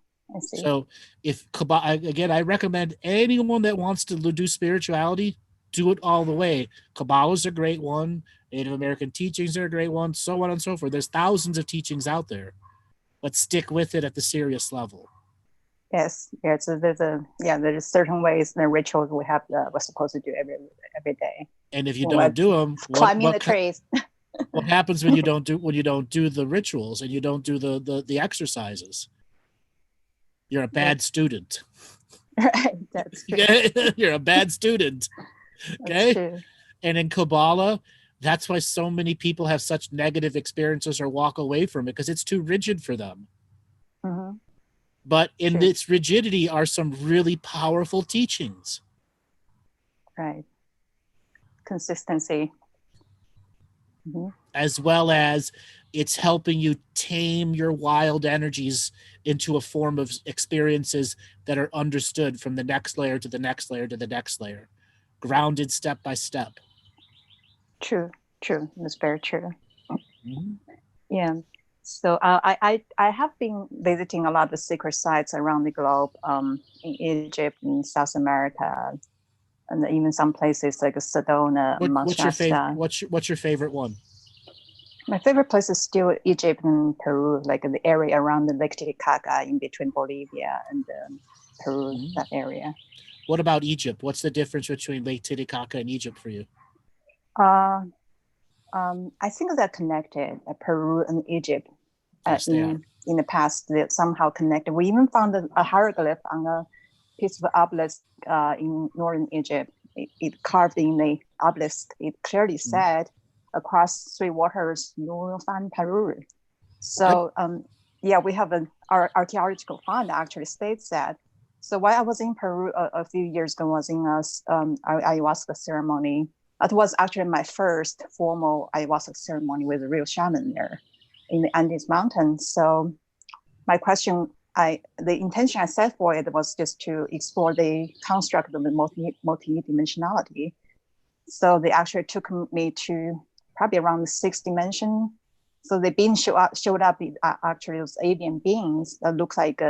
So if Kabbalah, again, I recommend anyone that wants to do spirituality, do it all the way. Kabbalah is a great one. Native American teachings are a great one, so on and so forth. There's thousands of teachings out there, but stick with it at the serious level. Yes. So there's certain ways and rituals we're supposed to do every day. And if you don't do them, climbing the trees. What happens when you don't do the rituals and you don't do the exercises? You're a bad student. Right. That's true. You're a bad student. Okay. That's true. And in Kabbalah, that's why so many people have such negative experiences or walk away from it, because it's too rigid for them. But in its rigidity are some really powerful teachings. Right. Consistency. As well as it's helping you tame your wild energies into a form of experiences that are understood from the next layer to the next layer to the next layer, grounded step by step. True. That's very true. Yeah. So I have been visiting a lot of the secret sites around the globe, in Egypt and South America, and even some places like Sedona. What's your favorite one? My favorite place is still Egypt and Peru, like the area around the Lake Titicaca, in between Bolivia and Peru, that area. What about Egypt? What's the difference between Lake Titicaca and Egypt for you? I think they're connected. Peru and Egypt, in the past, they're somehow connected. We even found a hieroglyph on a piece of obelisk in northern Egypt. It carved in the obelisk. It clearly said, "Across three waters, you will find Peru." So, we have our archaeological find actually states that. So while I was in Peru a few years ago, I was in ayahuasca ceremony. That was actually my first formal ayahuasca ceremony with a real shaman there in the Andes Mountains. So my question, the intention I set for it was just to explore the construct of the multi-dimensionality. So they actually took me to probably around the sixth dimension. So the beings showed up actually those alien beings that look like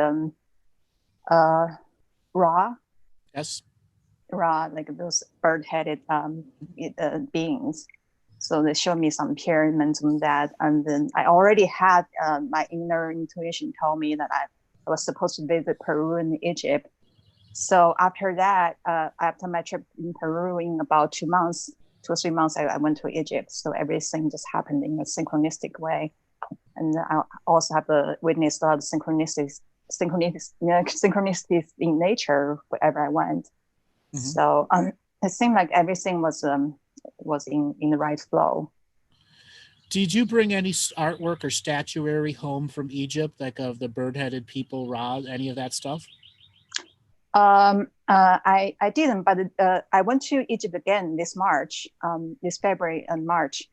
Ra. Yes. Ra, like those bird-headed beings. So they showed me some pyramids and that, and then I already had my inner intuition told me that I was supposed to visit Peru and Egypt. So after that, after my trip in Peru, in about 2 or 3 months, I went to Egypt. So everything just happened in a synchronistic way, and I also have witnessed a lot of synchronicities in nature wherever I went. So it seemed like everything was in the right flow. Did you bring any artwork or statuary home from Egypt, like of the bird-headed people, Ra, any of that stuff? I didn't, but I went to Egypt again this February and March.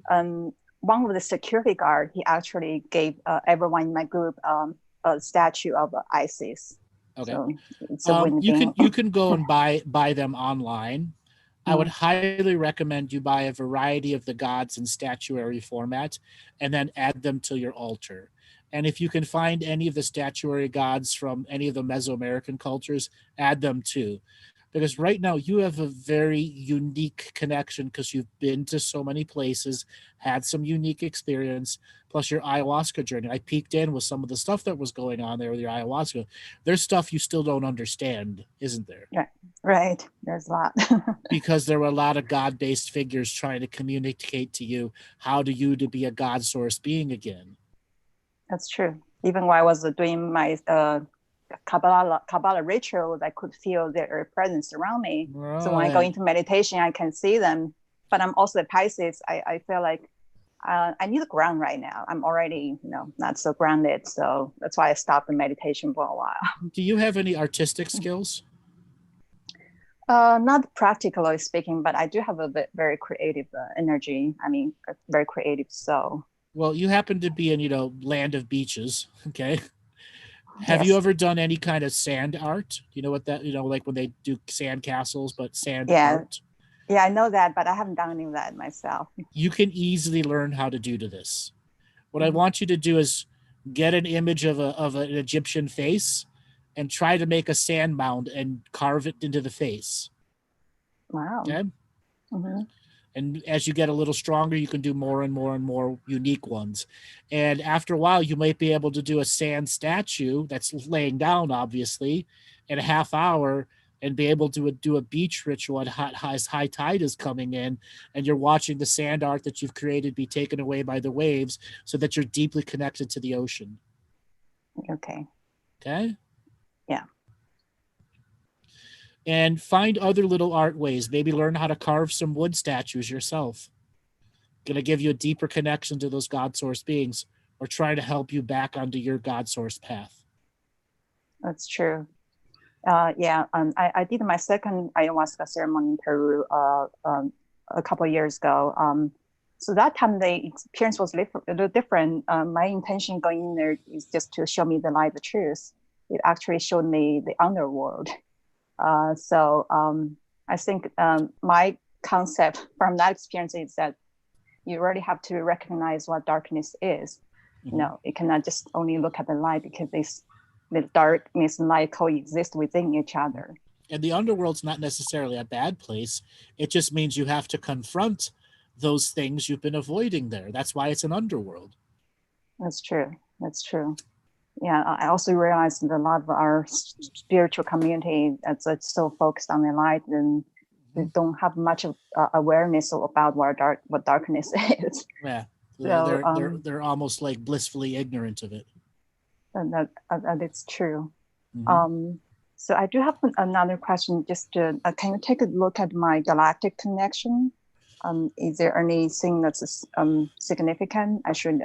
One of the security guard, he actually gave everyone in my group a statue of Isis. Okay. So you can go and buy them online. I would highly recommend you buy a variety of the gods in statuary format and then add them to your altar. And if you can find any of the statuary gods from any of the Mesoamerican cultures, add them too. Because right now you have a very unique connection because you've been to so many places, had some unique experience, plus your ayahuasca journey. I peeked in with some of the stuff that was going on there with your ayahuasca. There's stuff you still don't understand, isn't there? Yeah, right. There's a lot. Because there were a lot of God-based figures trying to communicate to you how to be a God source being again. That's true. Even while I was doing my Kabbalah rituals, I could feel their presence around me. Right. So when I go into meditation, I can see them. But I'm also a Pisces. I feel like I need a ground right now. I'm already, not so grounded. So that's why I stopped the meditation for a while. Do you have any artistic skills? Not practically speaking, but I do have a very creative energy. I mean, a very creative soul. Well, you happen to be in, land of beaches. Okay. Have Yes. you ever done any kind of sand art? You know what that, like when they do sand castles, but sand art? Yeah, I know that, but I haven't done any of that myself. You can easily learn how to do this. What I want you to do is get an image of an Egyptian face and try to make a sand mound and carve it into the face. Wow. Okay. Mm-hmm. And as you get a little stronger, you can do more and more and more unique ones. And after a while, you might be able to do a sand statue that's laying down, obviously, in a half hour, and be able to do a beach ritual as high tide is coming in, and you're watching the sand art that you've created be taken away by the waves so that you're deeply connected to the ocean. Okay. Okay? Yeah. And find other little art ways. Maybe learn how to carve some wood statues yourself. Going to give you a deeper connection to those God source beings, or try to help you back onto your God source path. That's true. I did my second ayahuasca ceremony in Peru a couple of years ago. So that time the experience was a little different. My intention going in there is just to show me the light, the truth. It actually showed me the underworld. I think my concept from that experience is that you really have to recognize what darkness is. Mm-hmm. You cannot just only look at the light, because the darkness and light coexist within each other. And the underworld's not necessarily a bad place. It just means you have to confront those things you've been avoiding there. That's why it's an underworld. That's true. Yeah, I also realized that a lot of our spiritual community that's so focused on the light, and they don't have much of awareness about what darkness is. Yeah, so, they're almost like blissfully ignorant of it. And that it's true. Mm-hmm. So I do have another question. Just can you take a look at my galactic connection? Is there anything that's significant I should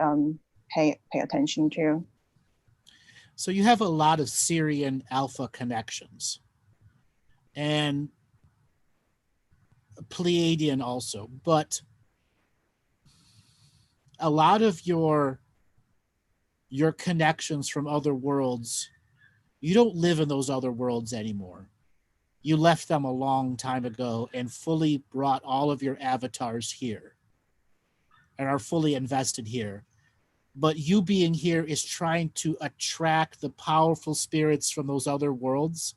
pay attention to? So you have a lot of Syrian alpha connections, and Pleiadian also, but a lot of your connections from other worlds, you don't live in those other worlds anymore. You left them a long time ago and fully brought all of your avatars here and are fully invested here. But you being here is trying to attract the powerful spirits from those other worlds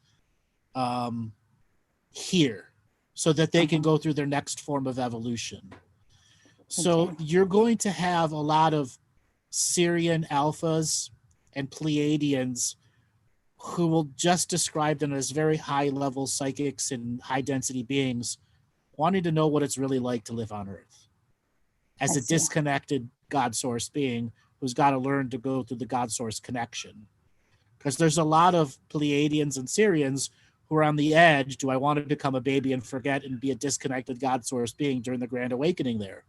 here, so that they can go through their next form of evolution. So you're going to have a lot of Syrian alphas and Pleiadians who will just describe them as very high-level psychics and high-density beings, wanting to know what it's really like to live on Earth as a disconnected God source being who's got to learn to go through the God source connection. Because there's a lot of Pleiadians and Syrians who are on the edge. Do I want to become a baby and forget and be a disconnected God source being during the Grand Awakening there?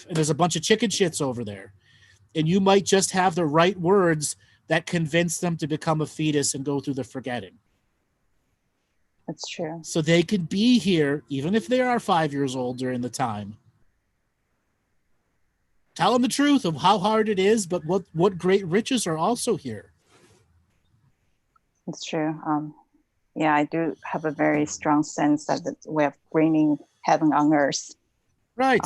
And there's a bunch of chicken shits over there. And you might just have the right words that convince them to become a fetus and go through the forgetting. That's true. So they can be here, even if they are 5 years old during the time. Tell them the truth of how hard it is, but what great riches are also here. It's true. Yeah, I do have a very strong sense that we are bringing heaven on earth. Right.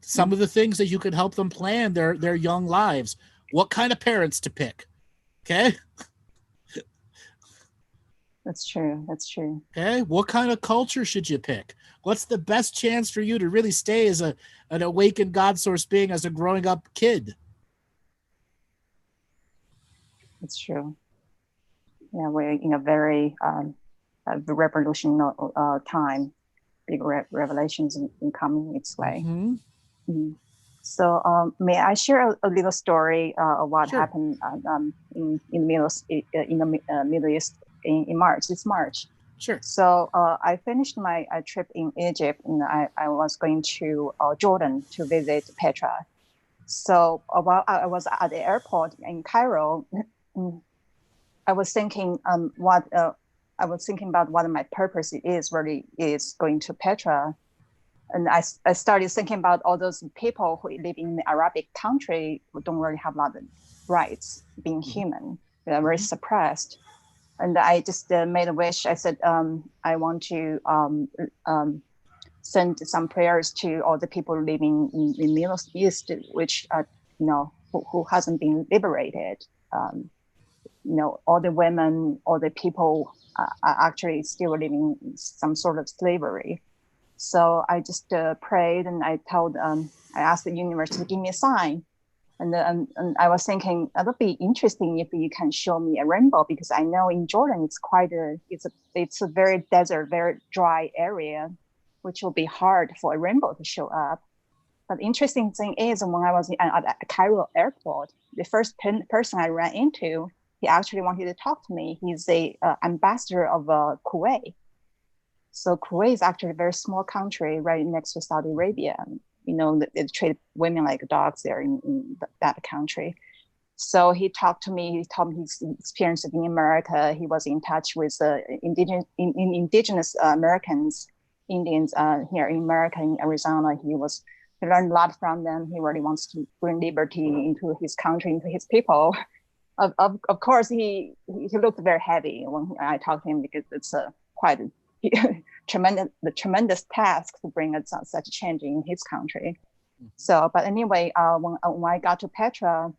Some of the things that you can help them plan their young lives. What kind of parents to pick? Okay. That's true. Okay. What kind of culture should you pick? What's the best chance for you to really stay as an awakened God source being as a growing up kid? That's true. Yeah, we're in a very revolutionary time. Big revelations in coming its way. Mm-hmm. Mm-hmm. So may I share a little story of what Sure. happened in the Middle East in March? This March. Sure. So I finished my trip in Egypt, and I was going to Jordan to visit Petra. So while I was at the airport in Cairo, I was thinking about what my purpose really is going to Petra. And I started thinking about all those people who live in the Arabic country who don't really have a lot of rights, being human. They're very suppressed. And I just made a wish. I said, I want to send some prayers to all the people living in the Middle East, which who hasn't been liberated. All the women, all the people are actually still living in some sort of slavery. So I just prayed, and I asked the universe to give me a sign. And I was thinking that would be interesting if you can show me a rainbow, because I know in Jordan it's a very desert, very dry area, which will be hard for a rainbow to show up. But the interesting thing is, when I was at Cairo airport, the first person I ran into, he actually wanted to talk to me. He's the ambassador of Kuwait. So Kuwait is actually a very small country right next to Saudi Arabia. They treat women like dogs there in that country. So he talked to me. He told me his experience in America. He was in touch with indigenous Americans, Indians here in America, in Arizona. He learned a lot from them. He really wants to bring liberty into his country, into his people. Of course, he looked very heavy when I talked to him, because it's quite a tremendous task to bring such a change in his country. So, but anyway, when I got to Petra,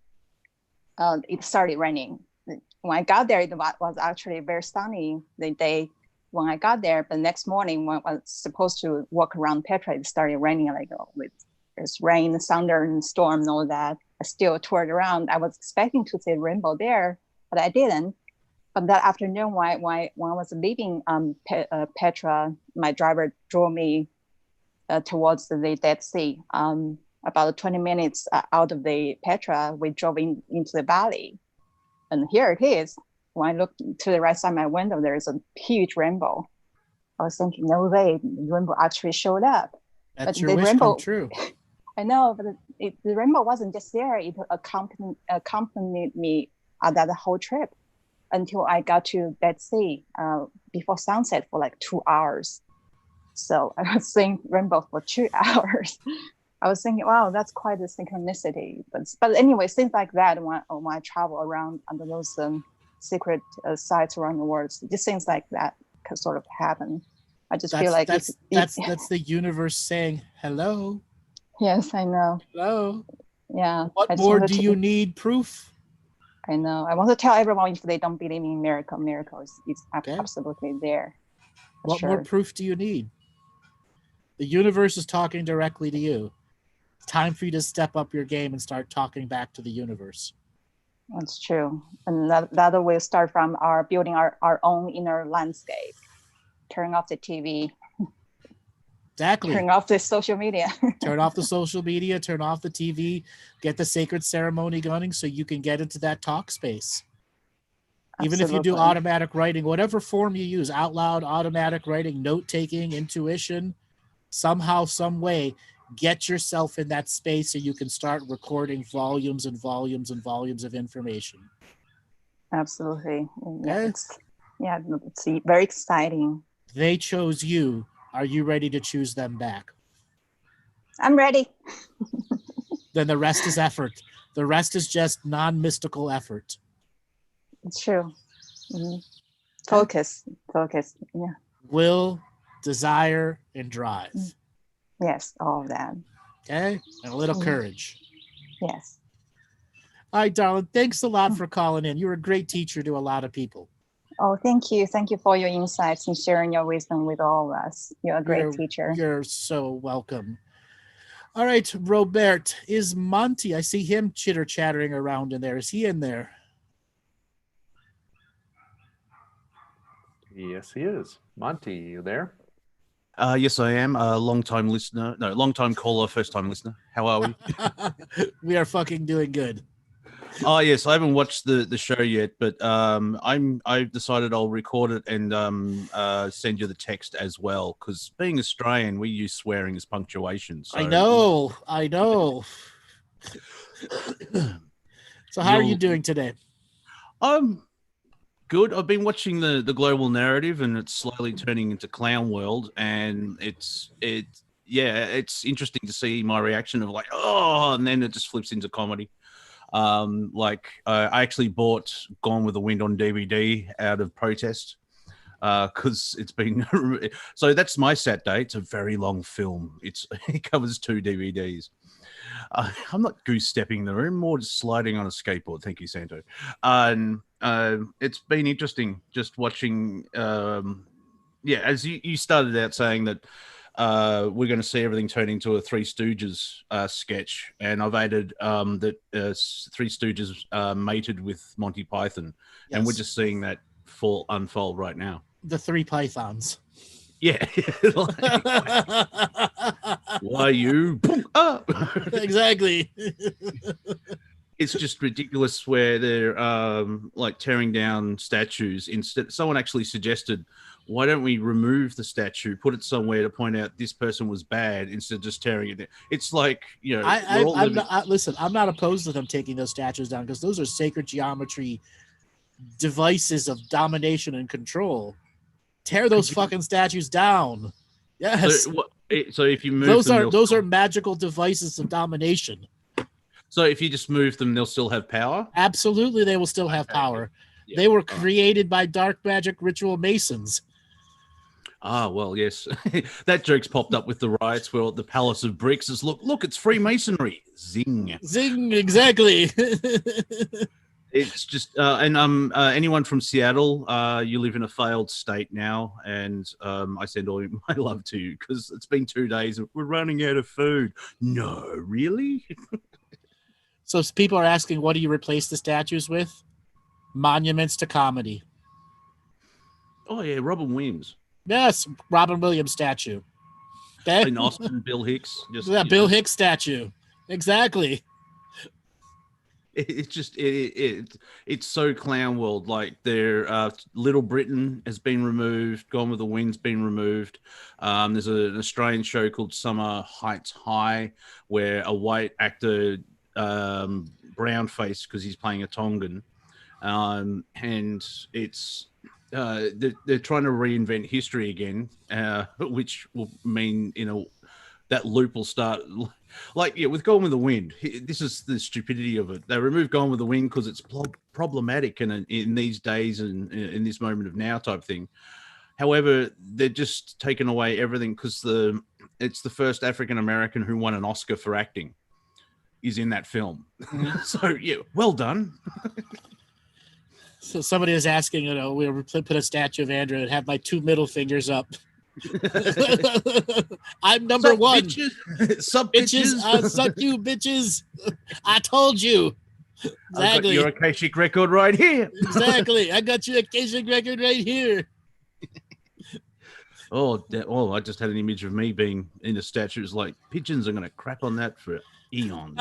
it started raining. When I got there, it was actually very sunny the day when I got there. But next morning, when I was supposed to walk around Petra, it started raining, with there's rain, thunder, and storm, and all that. I still toured around. I was expecting to see a rainbow there, but I didn't. But that afternoon, when I was leaving Petra, my driver drove me towards the Dead Sea. About 20 minutes out of the Petra, we drove into the valley. And here it is. When I looked to the right side of my window, there is a huge rainbow. I was thinking, no way, the rainbow actually showed up. That's your wish come true. I know, but the rainbow wasn't just there. It accompanied me on that whole trip until I got to Dead Sea before sunset for 2 hours. So I was seeing rainbow for 2 hours. I was thinking, wow, that's quite a synchronicity. But anyway, things like that, when I travel around under those secret sites around the world, just things like that can sort of happen. I just feel like that's the universe saying hello. Yes, I know. Hello. Yeah. What more do you need? Proof? I know. I want to tell everyone, if they don't believe in miracle is absolutely there. What more proof do you need? The universe is talking directly to you. It's time for you to step up your game and start talking back to the universe. That's true. And that will start from building our own inner landscape. Turn off the TV. Exactly. Turn off the social media. Turn off the social media, turn off the TV, get the sacred ceremony going so you can get into that talk space. Even if you do automatic writing, whatever form you use, out loud, automatic writing, note-taking, intuition, somehow, some way, get yourself in that space so you can start recording volumes and volumes and volumes of information. Absolutely. Okay? It's very exciting. They chose you. Are you ready to choose them back? I'm ready. Then the rest is effort. The rest is just non-mystical effort. It's true. Mm-hmm. Focus. Yeah. Will, desire, and drive. Yes, all of that. Okay? And a little courage. Yes. All right, darling. Thanks a lot for calling in. You're a great teacher to a lot of people. Oh, thank you. Thank you for your insights and sharing your wisdom with all of us. You're a great teacher. You're so welcome. All right, Robert, is Monty, I see him chitter-chattering around in there. Is he in there? Yes, he is. Monty, you there? Yes, I am a long-time listener. No, long-time caller, first-time listener. How are we? We are fucking doing good. Oh yes, I haven't watched the show yet, but I've decided I'll record it and send you the text as well. Because being Australian, we use swearing as punctuation. So. I know. So how are you doing today? I'm good. I've been watching the global narrative, and it's slowly turning into clown world, and it's interesting to see my reaction of like, oh, and then it just flips into comedy. I actually bought Gone with the Wind on DVD out of protest because it's been so that's my sat day. It's a very long film. It covers 2 DVDs. I'm not goose stepping the room, more just sliding on a skateboard. Thank you, Santo. And it's been interesting just watching. As you started out saying that we're going to see everything turn into a Three Stooges sketch, and I've added that Three Stooges mated with Monty Python, and we're just seeing that unfold right now. The 3 pythons. Yeah. Why you? Exactly. It's just ridiculous where they're like tearing down statues. Instead, someone actually suggested, why don't we remove the statue, put it somewhere to point out this person was bad instead of just tearing it down? It's like, you know, listen, I'm not opposed to them taking those statues down because those are sacred geometry devices of domination and control. Tear those fucking statues down. Yes. So if you move those are magical devices of domination. So if you just move them, they'll still have power? Absolutely, they will still have power. Yeah. They were created by dark magic ritual masons. Ah, well, yes. That joke's popped up with the riots where the Palace of Bricks is, look, it's Freemasonry. Zing. Zing, exactly. It's just, anyone from Seattle, you live in a failed state now, and I send all my love to you because it's been 2 days and we're running out of food. No, really? So people are asking, what do you replace the statues with? Monuments to comedy. Oh, yeah, Robin Williams. Yes, Robin Williams statue. Okay? In Austin, Bill Hicks. Bill Hicks statue. Exactly. It's just it's so clown world. Like their Little Britain has been removed. Gone with the Wind's been removed. There's an Australian show called Summer Heights High where a white actor, brown face because he's playing a Tongan, and it's they're trying to reinvent history again, which will mean that loop will start. Like, yeah, with Gone with the Wind, this is the stupidity of it. They removed Gone with the Wind because it's problematic and in these days and in this moment of now type thing. However, they're just taking away everything because it's the first African American who won an Oscar for acting is in that film. So, yeah, well done. So somebody is asking, we'll put a statue of Andrew and have my 2 middle fingers up. I'm number 1. Bitches. Sup, bitches. I suck you, bitches. I told you. Exactly. I've got your Akashic record right here. Exactly. I got your Akashic record right here. I just had an image of me being in a statue. It's like pigeons are going to crap on that for eons.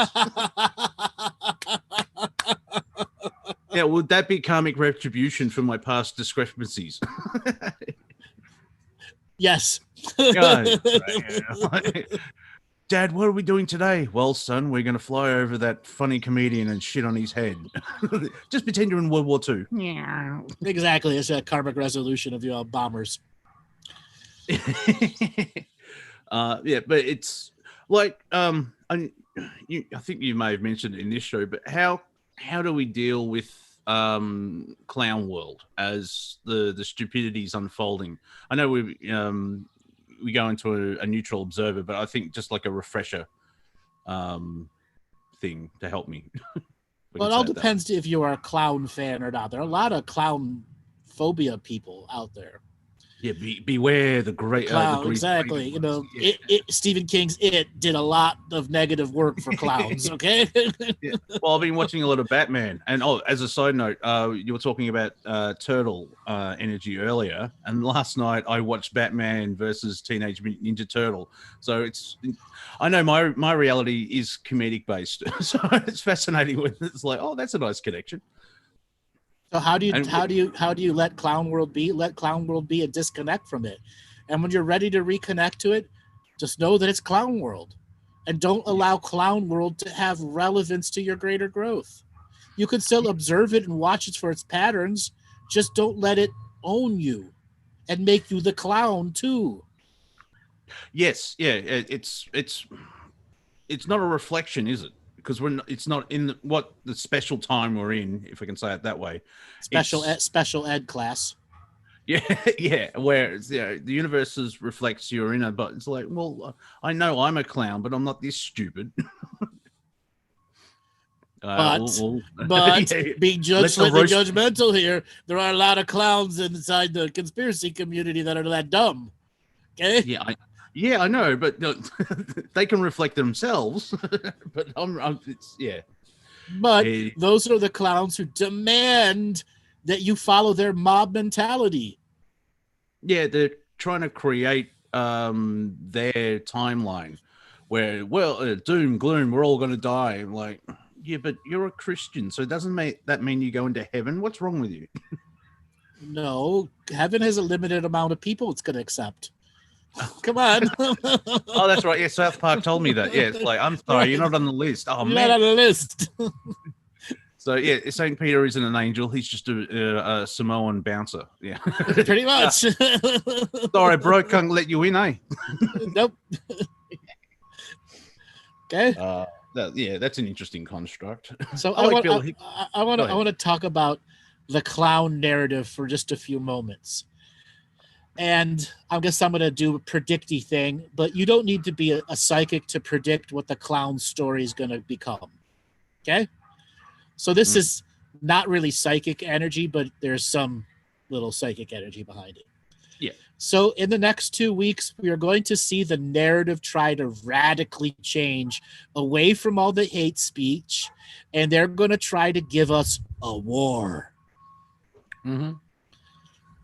Yeah, would that be karmic retribution for my past discrepancies? Yes. Dad, what are we doing today? Well, son, we're going to fly over that funny comedian and shit on his head. Just pretend you're in World War II. Yeah. Exactly. It's a karmic resolution of your bombers. But it's like, I think you may have mentioned it in this show, but how do we deal with clown world as the stupidity is unfolding? I know we go into a neutral observer, but I think just like a refresher thing to help me. Well, it all depends if you are a clown fan or not. There are a lot of clown phobia people out there. Yeah, beware the great clown. the great Exactly. You know, yeah. Stephen King's It did a lot of negative work for clowns. Okay. Yeah. Well, I've been watching a lot of Batman, and as a side note, you were talking about turtle energy earlier, and last night I watched Batman versus Teenage Mutant Ninja Turtle. So I know my reality is comedic based, so it's fascinating when it's like, oh, that's a nice connection. So how do you let Clown World be? Let Clown World be a disconnect from it. And when you're ready to reconnect to it, just know that it's Clown World. And don't allow Clown World to have relevance to your greater growth. You can still observe it and watch it for its patterns. Just don't let it own you and make you the clown too. Yes, yeah, it's not a reflection, is it? Because it's not in what the special time we're in, if I can say it that way. Special ed class. Yeah, yeah. Where the universe reflects your inner, but it's like, well, I know I'm a clown, but I'm not this stupid. But yeah. being slightly judgmental here, there are a lot of clowns inside the conspiracy community that are that dumb. Okay. Yeah, I know, but they can reflect themselves. But But those are the clowns who demand that you follow their mob mentality. Yeah, they're trying to create their timeline where, well, doom, gloom, we're all going to die. I'm like, yeah, but you're a Christian, so doesn't that mean you go into heaven? What's wrong with you? No, heaven has a limited amount of people it's going to accept. Come on. Oh, that's right. Yeah, South Park told me that. Yeah, it's like, I'm sorry, you're not on the list. Oh, you're man. not on the list. So, yeah, St. Peter isn't an angel. He's just a Samoan bouncer. Yeah. Pretty much. Sorry, bro. Can't let you in, eh? Nope. Okay. Yeah, that's an interesting construct. So I want to talk about the clown narrative for just a few moments. And I guess I'm going to do a predicty thing, but you don't need to be a psychic to predict what the clown story is going to become. Okay? So this is not really psychic energy, but there's some little psychic energy behind it. Yeah. So in the next 2 weeks, we are going to see the narrative try to radically change away from all the hate speech, and they're going to try to give us a war. Mm-hmm.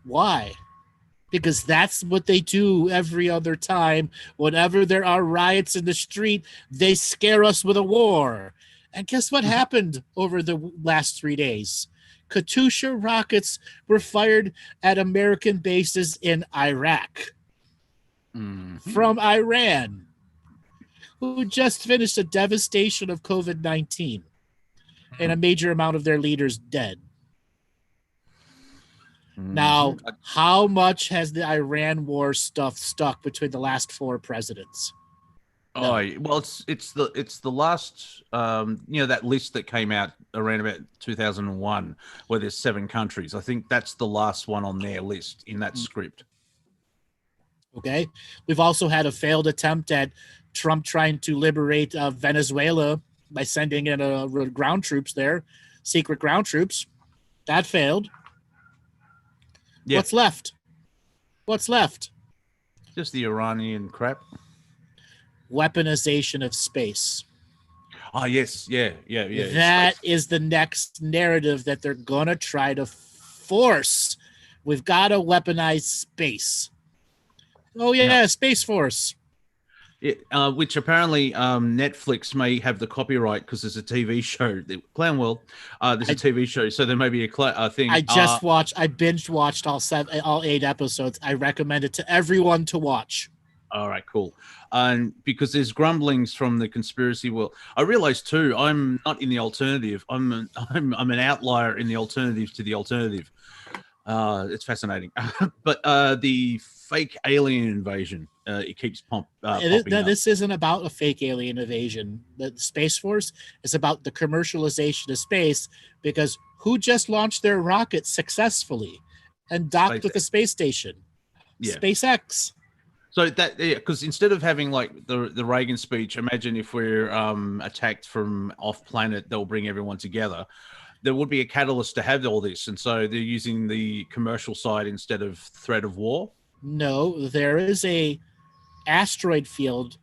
Why? Because that's what they do every other time. Whenever there are riots in the street, they scare us with a war. And guess what happened over the last 3 days? Katyusha rockets were fired at American bases in Iraq from Iran, who just finished a devastation of COVID-19 and a major amount of their leaders dead. Now, how much has the Iran war stuff stuck between the last 4 presidents? No. Oh, well, it's the last that list that came out around about 2001 where there's 7 countries. I think that's the last one on their list in that script. Okay. We've also had a failed attempt at Trump trying to liberate Venezuela by sending in ground troops there, secret ground troops. That failed. Yeah. What's left? Just the Iranian crap. Weaponization of space. Oh, yes. Yeah. That is the next narrative that they're going to try to force. We've got to weaponize space. Oh, yeah, Space Force. Yeah, which apparently Netflix may have the copyright because there's a TV show, Clown World. There's a TV show, so there may be a thing. I binge watched all 8 episodes. I recommend it to everyone to watch. All right, cool. Because there's grumblings from the conspiracy world. I realize too, I'm not in the alternative. I'm an outlier in the alternative to the alternative. It's fascinating. But the fake alien invasion, it keeps popping up. This isn't about a fake alien invasion. The Space Force is about the commercialization of space, because who just launched their rocket successfully and docked with the space station? Yeah. SpaceX. So that, because instead of having like the Reagan speech, imagine if we're attacked from off planet, they'll bring everyone together. There would be a catalyst to have all this, and so they're using the commercial side instead of threat of war. No, there is a asteroid field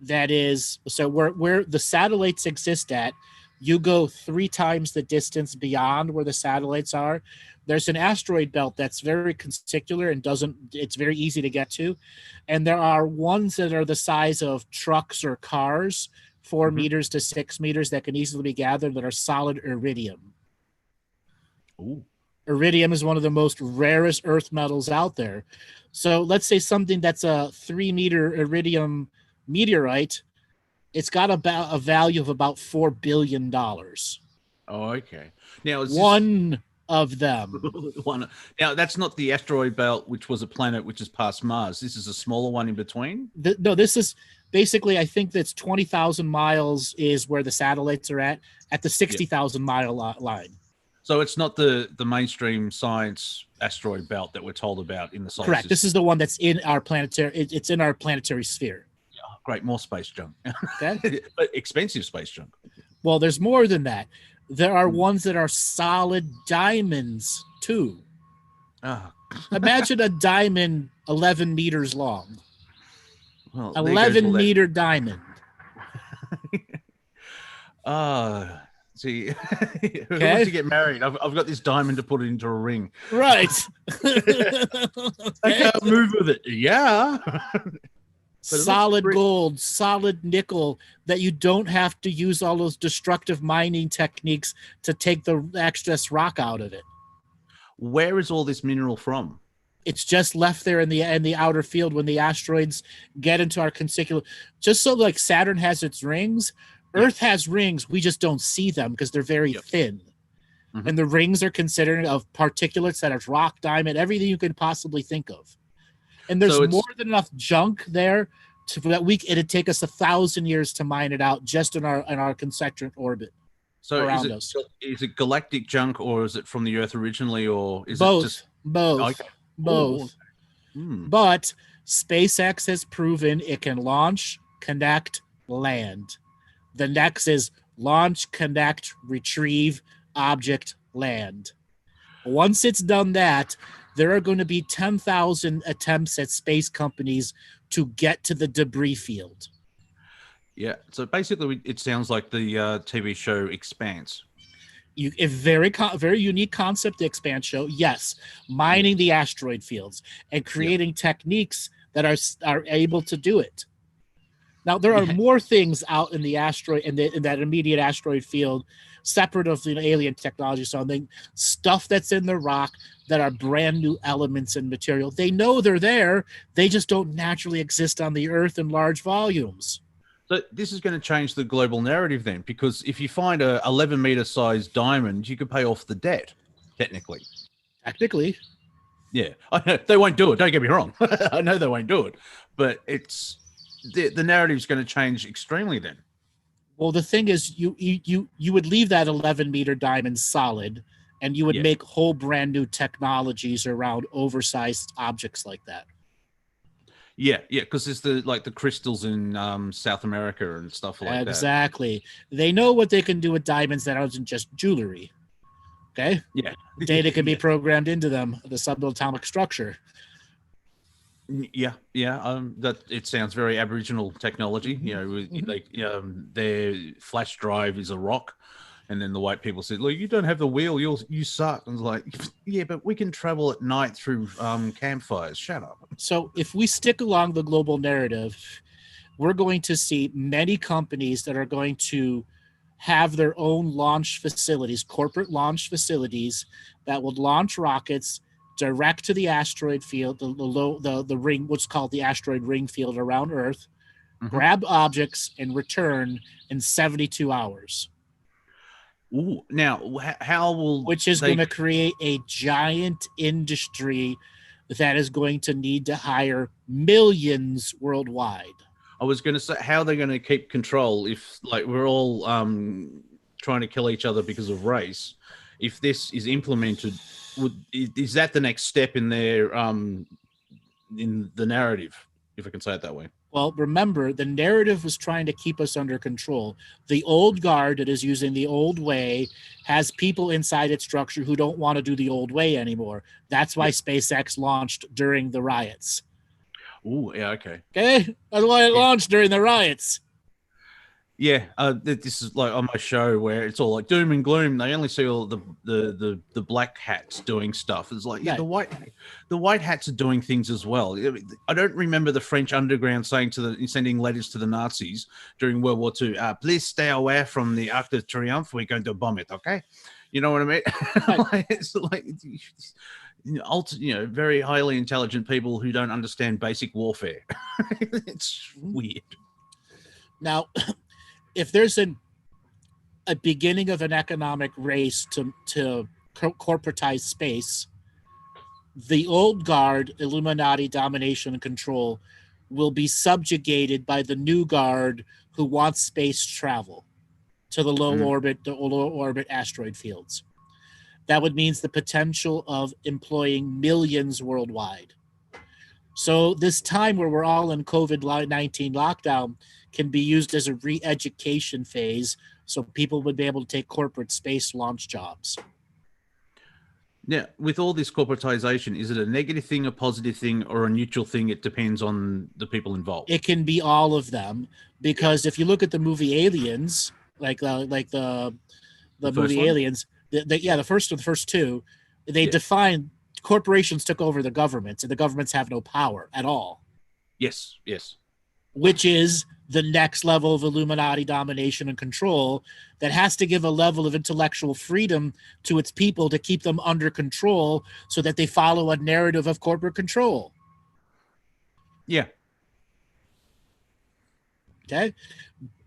that is, so where the satellites exist at, you go 3 times the distance beyond where the satellites are. There's an asteroid belt that's very conspicuous and it's very easy to get to. And there are ones that are the size of trucks or cars, 4 meters to 6 meters, that can easily be gathered, that are solid iridium. Ooh. Iridium is one of the most rarest earth metals out there. So let's say something that's a 3-meter iridium meteorite, it's got about a value of about $4 billion. Oh, okay. Now, one of them. One. Now, that's not the asteroid belt, which was a planet which is past Mars. This is a smaller one in between. No, this is basically, I think that's 20,000 miles is where the satellites are at the 60,000 mile line. So it's not the mainstream science asteroid belt that we're told about in the solar Correct. system. This is the one that's in our planetary. It's in our planetary sphere. Great, more space junk. Okay. But expensive space junk. Well, there's more than that. There are ones that are solid diamonds too. Oh. Imagine a diamond 11 meters long. Well, 11-meter diamond. See, who wants to get married? I've got this diamond to put into a ring. Right. I can't move with it. Yeah. Solid gold, solid nickel, that you don't have to use all those destructive mining techniques to take the excess rock out of it. Where is all this mineral from? It's just left there in the outer field when the asteroids get into our conspicuous. Just so like Saturn has its rings, Earth has rings. We just don't see them because they're very thin. And the rings are considered of particulates that are rock, diamond, everything you could possibly think of. And there's more than enough junk there that it'd take us 1,000 years to mine it out just in our concentric orbit. So around is it galactic junk, or is it from the Earth originally, or is both? it just Both. Okay. Both. But SpaceX has proven it can launch, connect, land. The next is launch, connect, retrieve, object, land. Once it's done that, there are going to be 10,000 attempts at space companies to get to the debris field. Yeah. So basically, it sounds like the TV show Expanse. A very unique concept, the Expanse show. Yes, mining the asteroid fields and creating techniques that are able to do it. Now, there are more things out in the asteroid in that immediate asteroid field, separate of the alien technology. So stuff that's in the rock that are brand new elements and material. They know they're there. They just don't naturally exist on the Earth in large volumes. So this is going to change the global narrative then, because if you find a 11-meter sized diamond, you could pay off the debt, technically. Technically. Yeah. I know they won't do it. Don't get me wrong. I know they won't do it. But it's the narrative is going to change extremely then. Well, the thing is, you would leave that 11-meter diamond solid, and you would make whole brand new technologies around oversized objects like that. Yeah, because there's the crystals in South America and stuff like that. Exactly. They know what they can do with diamonds that aren't just jewelry. Okay? Yeah. Data can be programmed into them, the subatomic structure. Yeah. That it sounds very Aboriginal technology. You know, their flash drive is a rock, and then the white people said, "Look, you don't have the wheel. You suck." And it's like, yeah, but we can travel at night through campfires. Shut up. So if we stick along the global narrative, we're going to see many companies that are going to have their own launch facilities, corporate launch facilities that would launch rockets direct to the asteroid field, the ring, what's called the asteroid ring field around Earth, grab objects and return in 72 hours. Ooh, now how will which is going to create a giant industry that is going to need to hire millions worldwide. I was going to say, how are they going to keep control if we're all trying to kill each other because of race? If this is implemented, is that the next step in their in the narrative, if I can say it that way? Well, remember, the narrative was trying to keep us under control. The old guard that is using the old way has people inside its structure who don't want to do the old way anymore. That's why SpaceX launched during the riots. Oh, yeah, okay. Okay? That's why it launched during the riots. Yeah, this is like on my show where it's all like doom and gloom. They only see all the black hats doing stuff. It's like, yeah, the white hats are doing things as well. I don't remember the French underground sending letters to the Nazis during World War II. Please stay away from the Arc de Triomphe. We're going to bomb it. Okay, you know what I mean? Right. It's like, very highly intelligent people who don't understand basic warfare. It's weird. Now, if there's a beginning of an economic race to corporatize space, the old guard, Illuminati domination and control, will be subjugated by the new guard who wants space travel to the low orbit asteroid fields. That would mean the potential of employing millions worldwide. So this time where we're all in COVID-19 lockdown can be used as a re-education phase, so people would be able to take corporate space launch jobs. Now, with all this corporatization, is it a negative thing, a positive thing, or a neutral thing? It depends on the people involved. It can be all of them, because if you look at the movie Aliens, like the movie one? Aliens, the first two, they define corporations took over the governments, and the governments have no power at all. Yes. Which is the next level of Illuminati domination and control that has to give a level of intellectual freedom to its people to keep them under control so that they follow a narrative of corporate control. Yeah. Okay.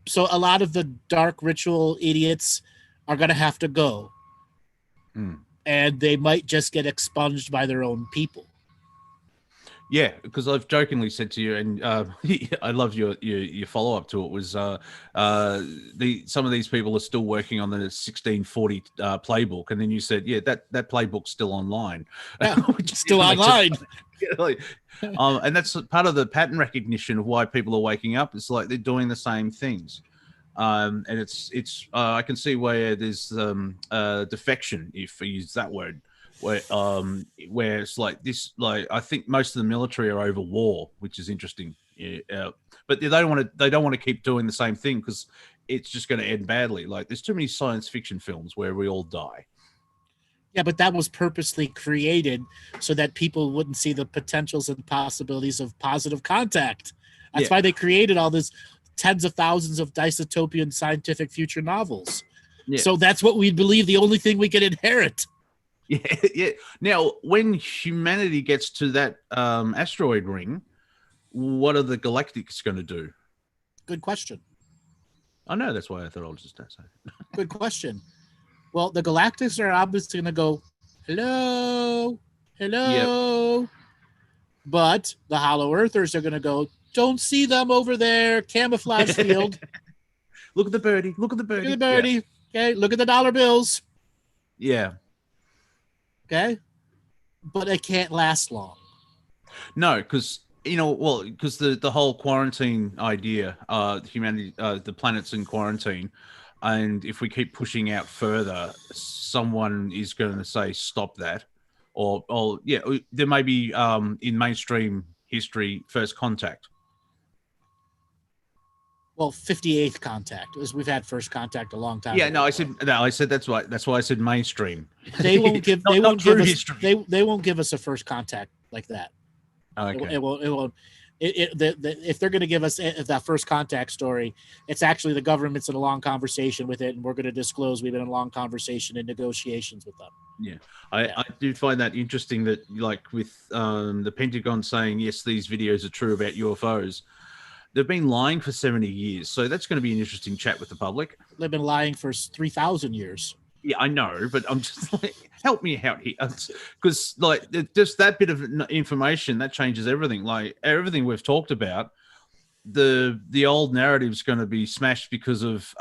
So a lot of the dark ritual idiots are going to have to go. And they might just get expunged by their own people. Yeah, because I've jokingly said to you, and I love your follow up to it was some of these people are still working on the 1640 playbook, and then you said, yeah, that playbook's still online. Yeah, still online. And that's part of the pattern recognition of why people are waking up. It's like they're doing the same things, and it's I can see where there's defection, if I use that word. Where it's like this, like I think most of the military are over war, which is interesting. Yeah, but they don't want to keep doing the same thing because it's just going to end badly. Like there's too many science fiction films where we all die. Yeah, but that was purposely created so that people wouldn't see the potentials and possibilities of positive contact. That's why they created all this tens of thousands of dystopian scientific future novels. Yeah. So that's what we believe the only thing we can inherit. Yeah. Now, when humanity gets to that asteroid ring, what are the Galactics going to do? Good question. I know, that's why I thought I'll just say. Good question. Well, the Galactics are obviously going to go, hello. Yep. But the Hollow Earthers are going to go, don't see them over there, camouflage field. Look at the birdie. Look at the birdie. Yeah. Okay, look at the dollar bills. Yeah. Okay, but it can't last long. No, because the whole quarantine idea, humanity, the planet's in quarantine, and if we keep pushing out further, someone is going to say stop that, or there may be in mainstream history first contact. Well, 58th contact, as we've had first contact a long time. Yeah, ago. I said that's why I said mainstream. They won't give they won't give us a first contact like that. Okay. It won't. If they're going to give us that first contact story, it's actually the government's in a long conversation with it, and we're going to disclose we've been in a long conversation and negotiations with them. Yeah, I do find that interesting that, like, with the Pentagon saying yes, these videos are true about UFOs. They've been lying for 70 years, so that's going to be an interesting chat with the public. They've been lying for 3,000 years. Yeah, I know, but I'm just like, help me out here, because like just that bit of information that changes everything. Like everything we've talked about, the old narrative is going to be smashed because of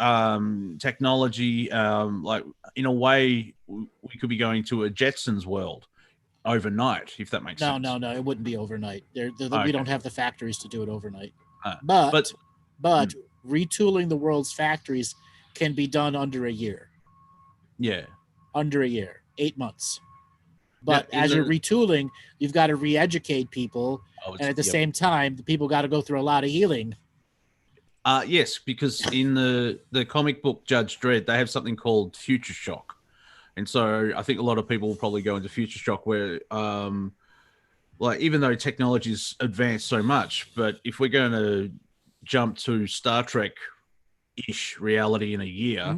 technology. Like in a way, we could be going to a Jetsons world overnight, if that makes sense. No, it wouldn't be overnight. We don't have the factories to do it overnight. But retooling the world's factories can be done under a year. Yeah. Under a year, 8 months. But as you're retooling, you've got to re-educate people. And at the same time, the people got to go through a lot of healing. Yes, because in the comic book Judge Dredd, they have something called Future Shock. And so I think a lot of people will probably go into Future Shock where, like, even though technology's advanced so much, but if we're going to jump to Star Trek-ish reality in a year,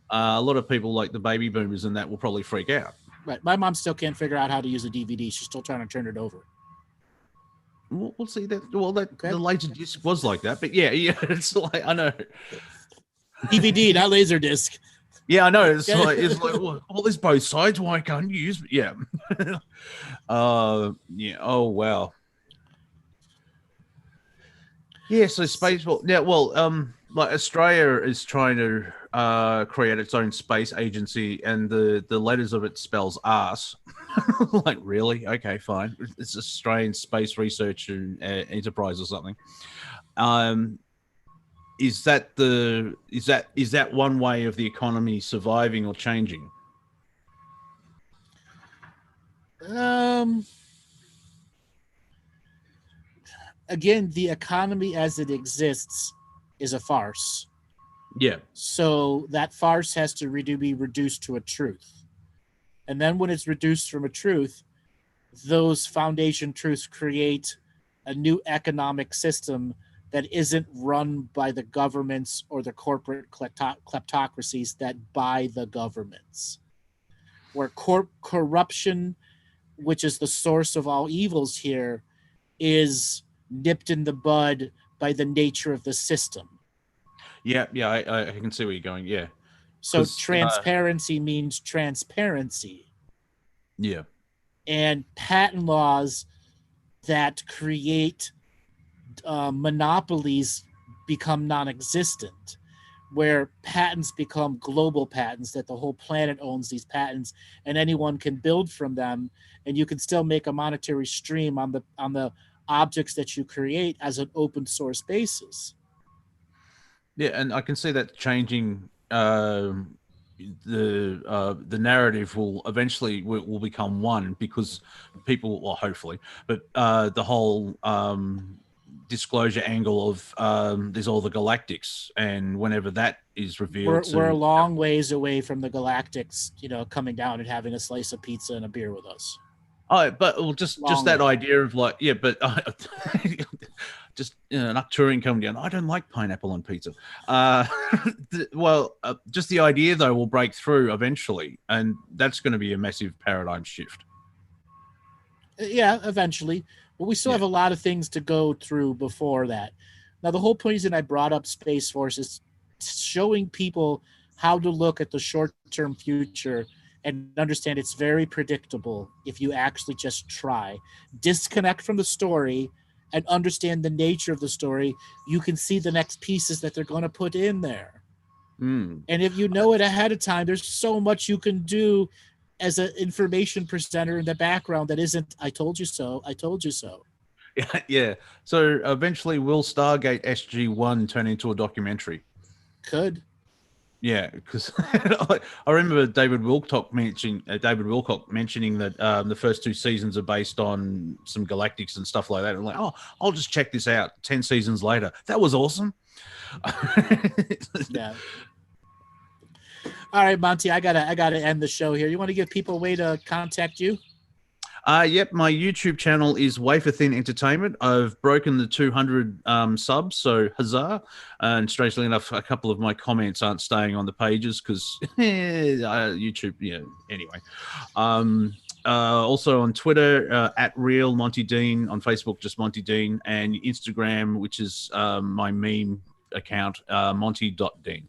a lot of people like the baby boomers and that will probably freak out. Right. My mom still can't figure out how to use a DVD. She's still trying to turn it over. We'll see that. Well, the laser disc was like that, but yeah, it's like I know. DVD, not laser disc. Yeah, I know. It's like well, there's both sides. Why can't you use? Yeah. Yeah. Oh wow. Yeah. So space. Well, yeah. Well, like Australia is trying to create its own space agency, and the letters of it spells arse. Like, really? Okay, fine. It's Australian Space Research and Enterprise or something. Is that one way of the economy surviving or changing? Again, the economy as it exists is a farce. Yeah. So that farce has to be reduced to a truth. And then when it's reduced from a truth, those foundation truths create a new economic system that isn't run by the governments or the corporate kleptocracies that buy the governments. Where corruption, which is the source of all evils here, is nipped in the bud by the nature of the system. Yeah, I can see where you're going. Yeah. So transparency means transparency. Yeah. And patent laws that create monopolies become non-existent, where patents become global patents, that the whole planet owns these patents and anyone can build from them, and you can still make a monetary stream on the objects that you create as an open source basis. Yeah, and I can see that changing. The narrative will eventually will become one because people, well, hopefully, but the whole disclosure angle of there's all the Galactics, and whenever that is revealed, we're a long ways away from the Galactics, coming down and having a slice of pizza and a beer with us. Oh, but well, just that idea of like, yeah, but just an Arcturian coming down. I don't like pineapple on pizza. Just the idea though will break through eventually, and that's going to be a massive paradigm shift. Yeah, eventually, but we still have a lot of things to go through before that. Now, the whole reason I brought up Space Force is showing people how to look at the short-term future and understand it's very predictable if you actually just try. Disconnect from the story and understand the nature of the story. You can see the next pieces that they're going to put in there. And if you know it ahead of time, there's so much you can do as an information presenter in the background that isn't, I told you so, I told you so. Yeah. So eventually will Stargate SG-1 turn into a documentary? Could. Yeah, because I remember David Wilcock mentioning that the first 2 seasons are based on some Galactics and stuff like that. I'm like, oh, I'll just check this out. 10 seasons later, that was awesome. Yeah. All right, Monty, I gotta end the show here. You want to give people a way to contact you? Yep, my YouTube channel is Wafer Thin Entertainment. I've broken the 200 subs, so huzzah. And strangely enough, a couple of my comments aren't staying on the pages because YouTube, anyway. Also on Twitter, at Real Monty Dean, on Facebook, just Monty Dean, and Instagram, which is my meme account, Monty.Dean.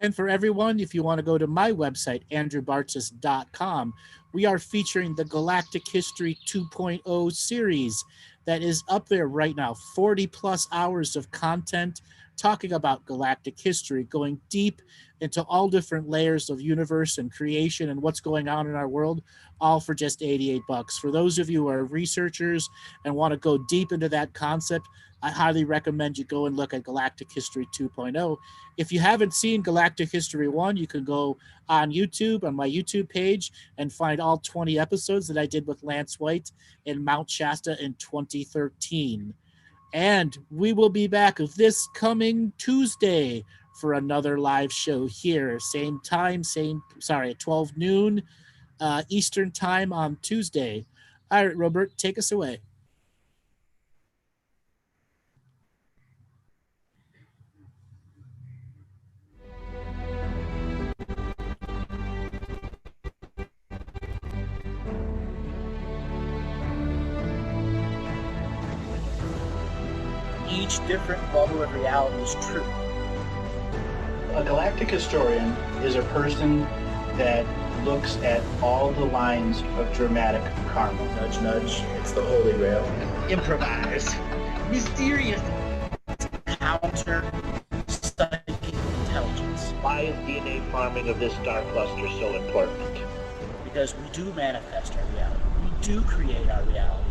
And for everyone, if you want to go to my website, andrewbartzis.com, we are featuring the Galactic History 2.0 series that is up there right now. 40 plus hours of content talking about galactic history, going deep into all different layers of universe and creation and what's going on in our world, all for just $88. For those of you who are researchers and want to go deep into that concept, I highly recommend you go and look at Galactic History 2.0. If you haven't seen Galactic History 1, you can go on YouTube, on my YouTube page, and find all 20 episodes that I did with Lance White in Mount Shasta in 2013. And we will be back this coming Tuesday for another live show here. Same time, at 12 noon Eastern time on Tuesday. All right, Robert, take us away. Each different bubble of reality is true. A galactic historian is a person that looks at all the lines of dramatic karma. Nudge, nudge, it's the Holy Grail. Improvise. Mysterious. Counter psychic intelligence. Why is DNA farming of this star cluster so important? Because we do manifest our reality. We do create our reality.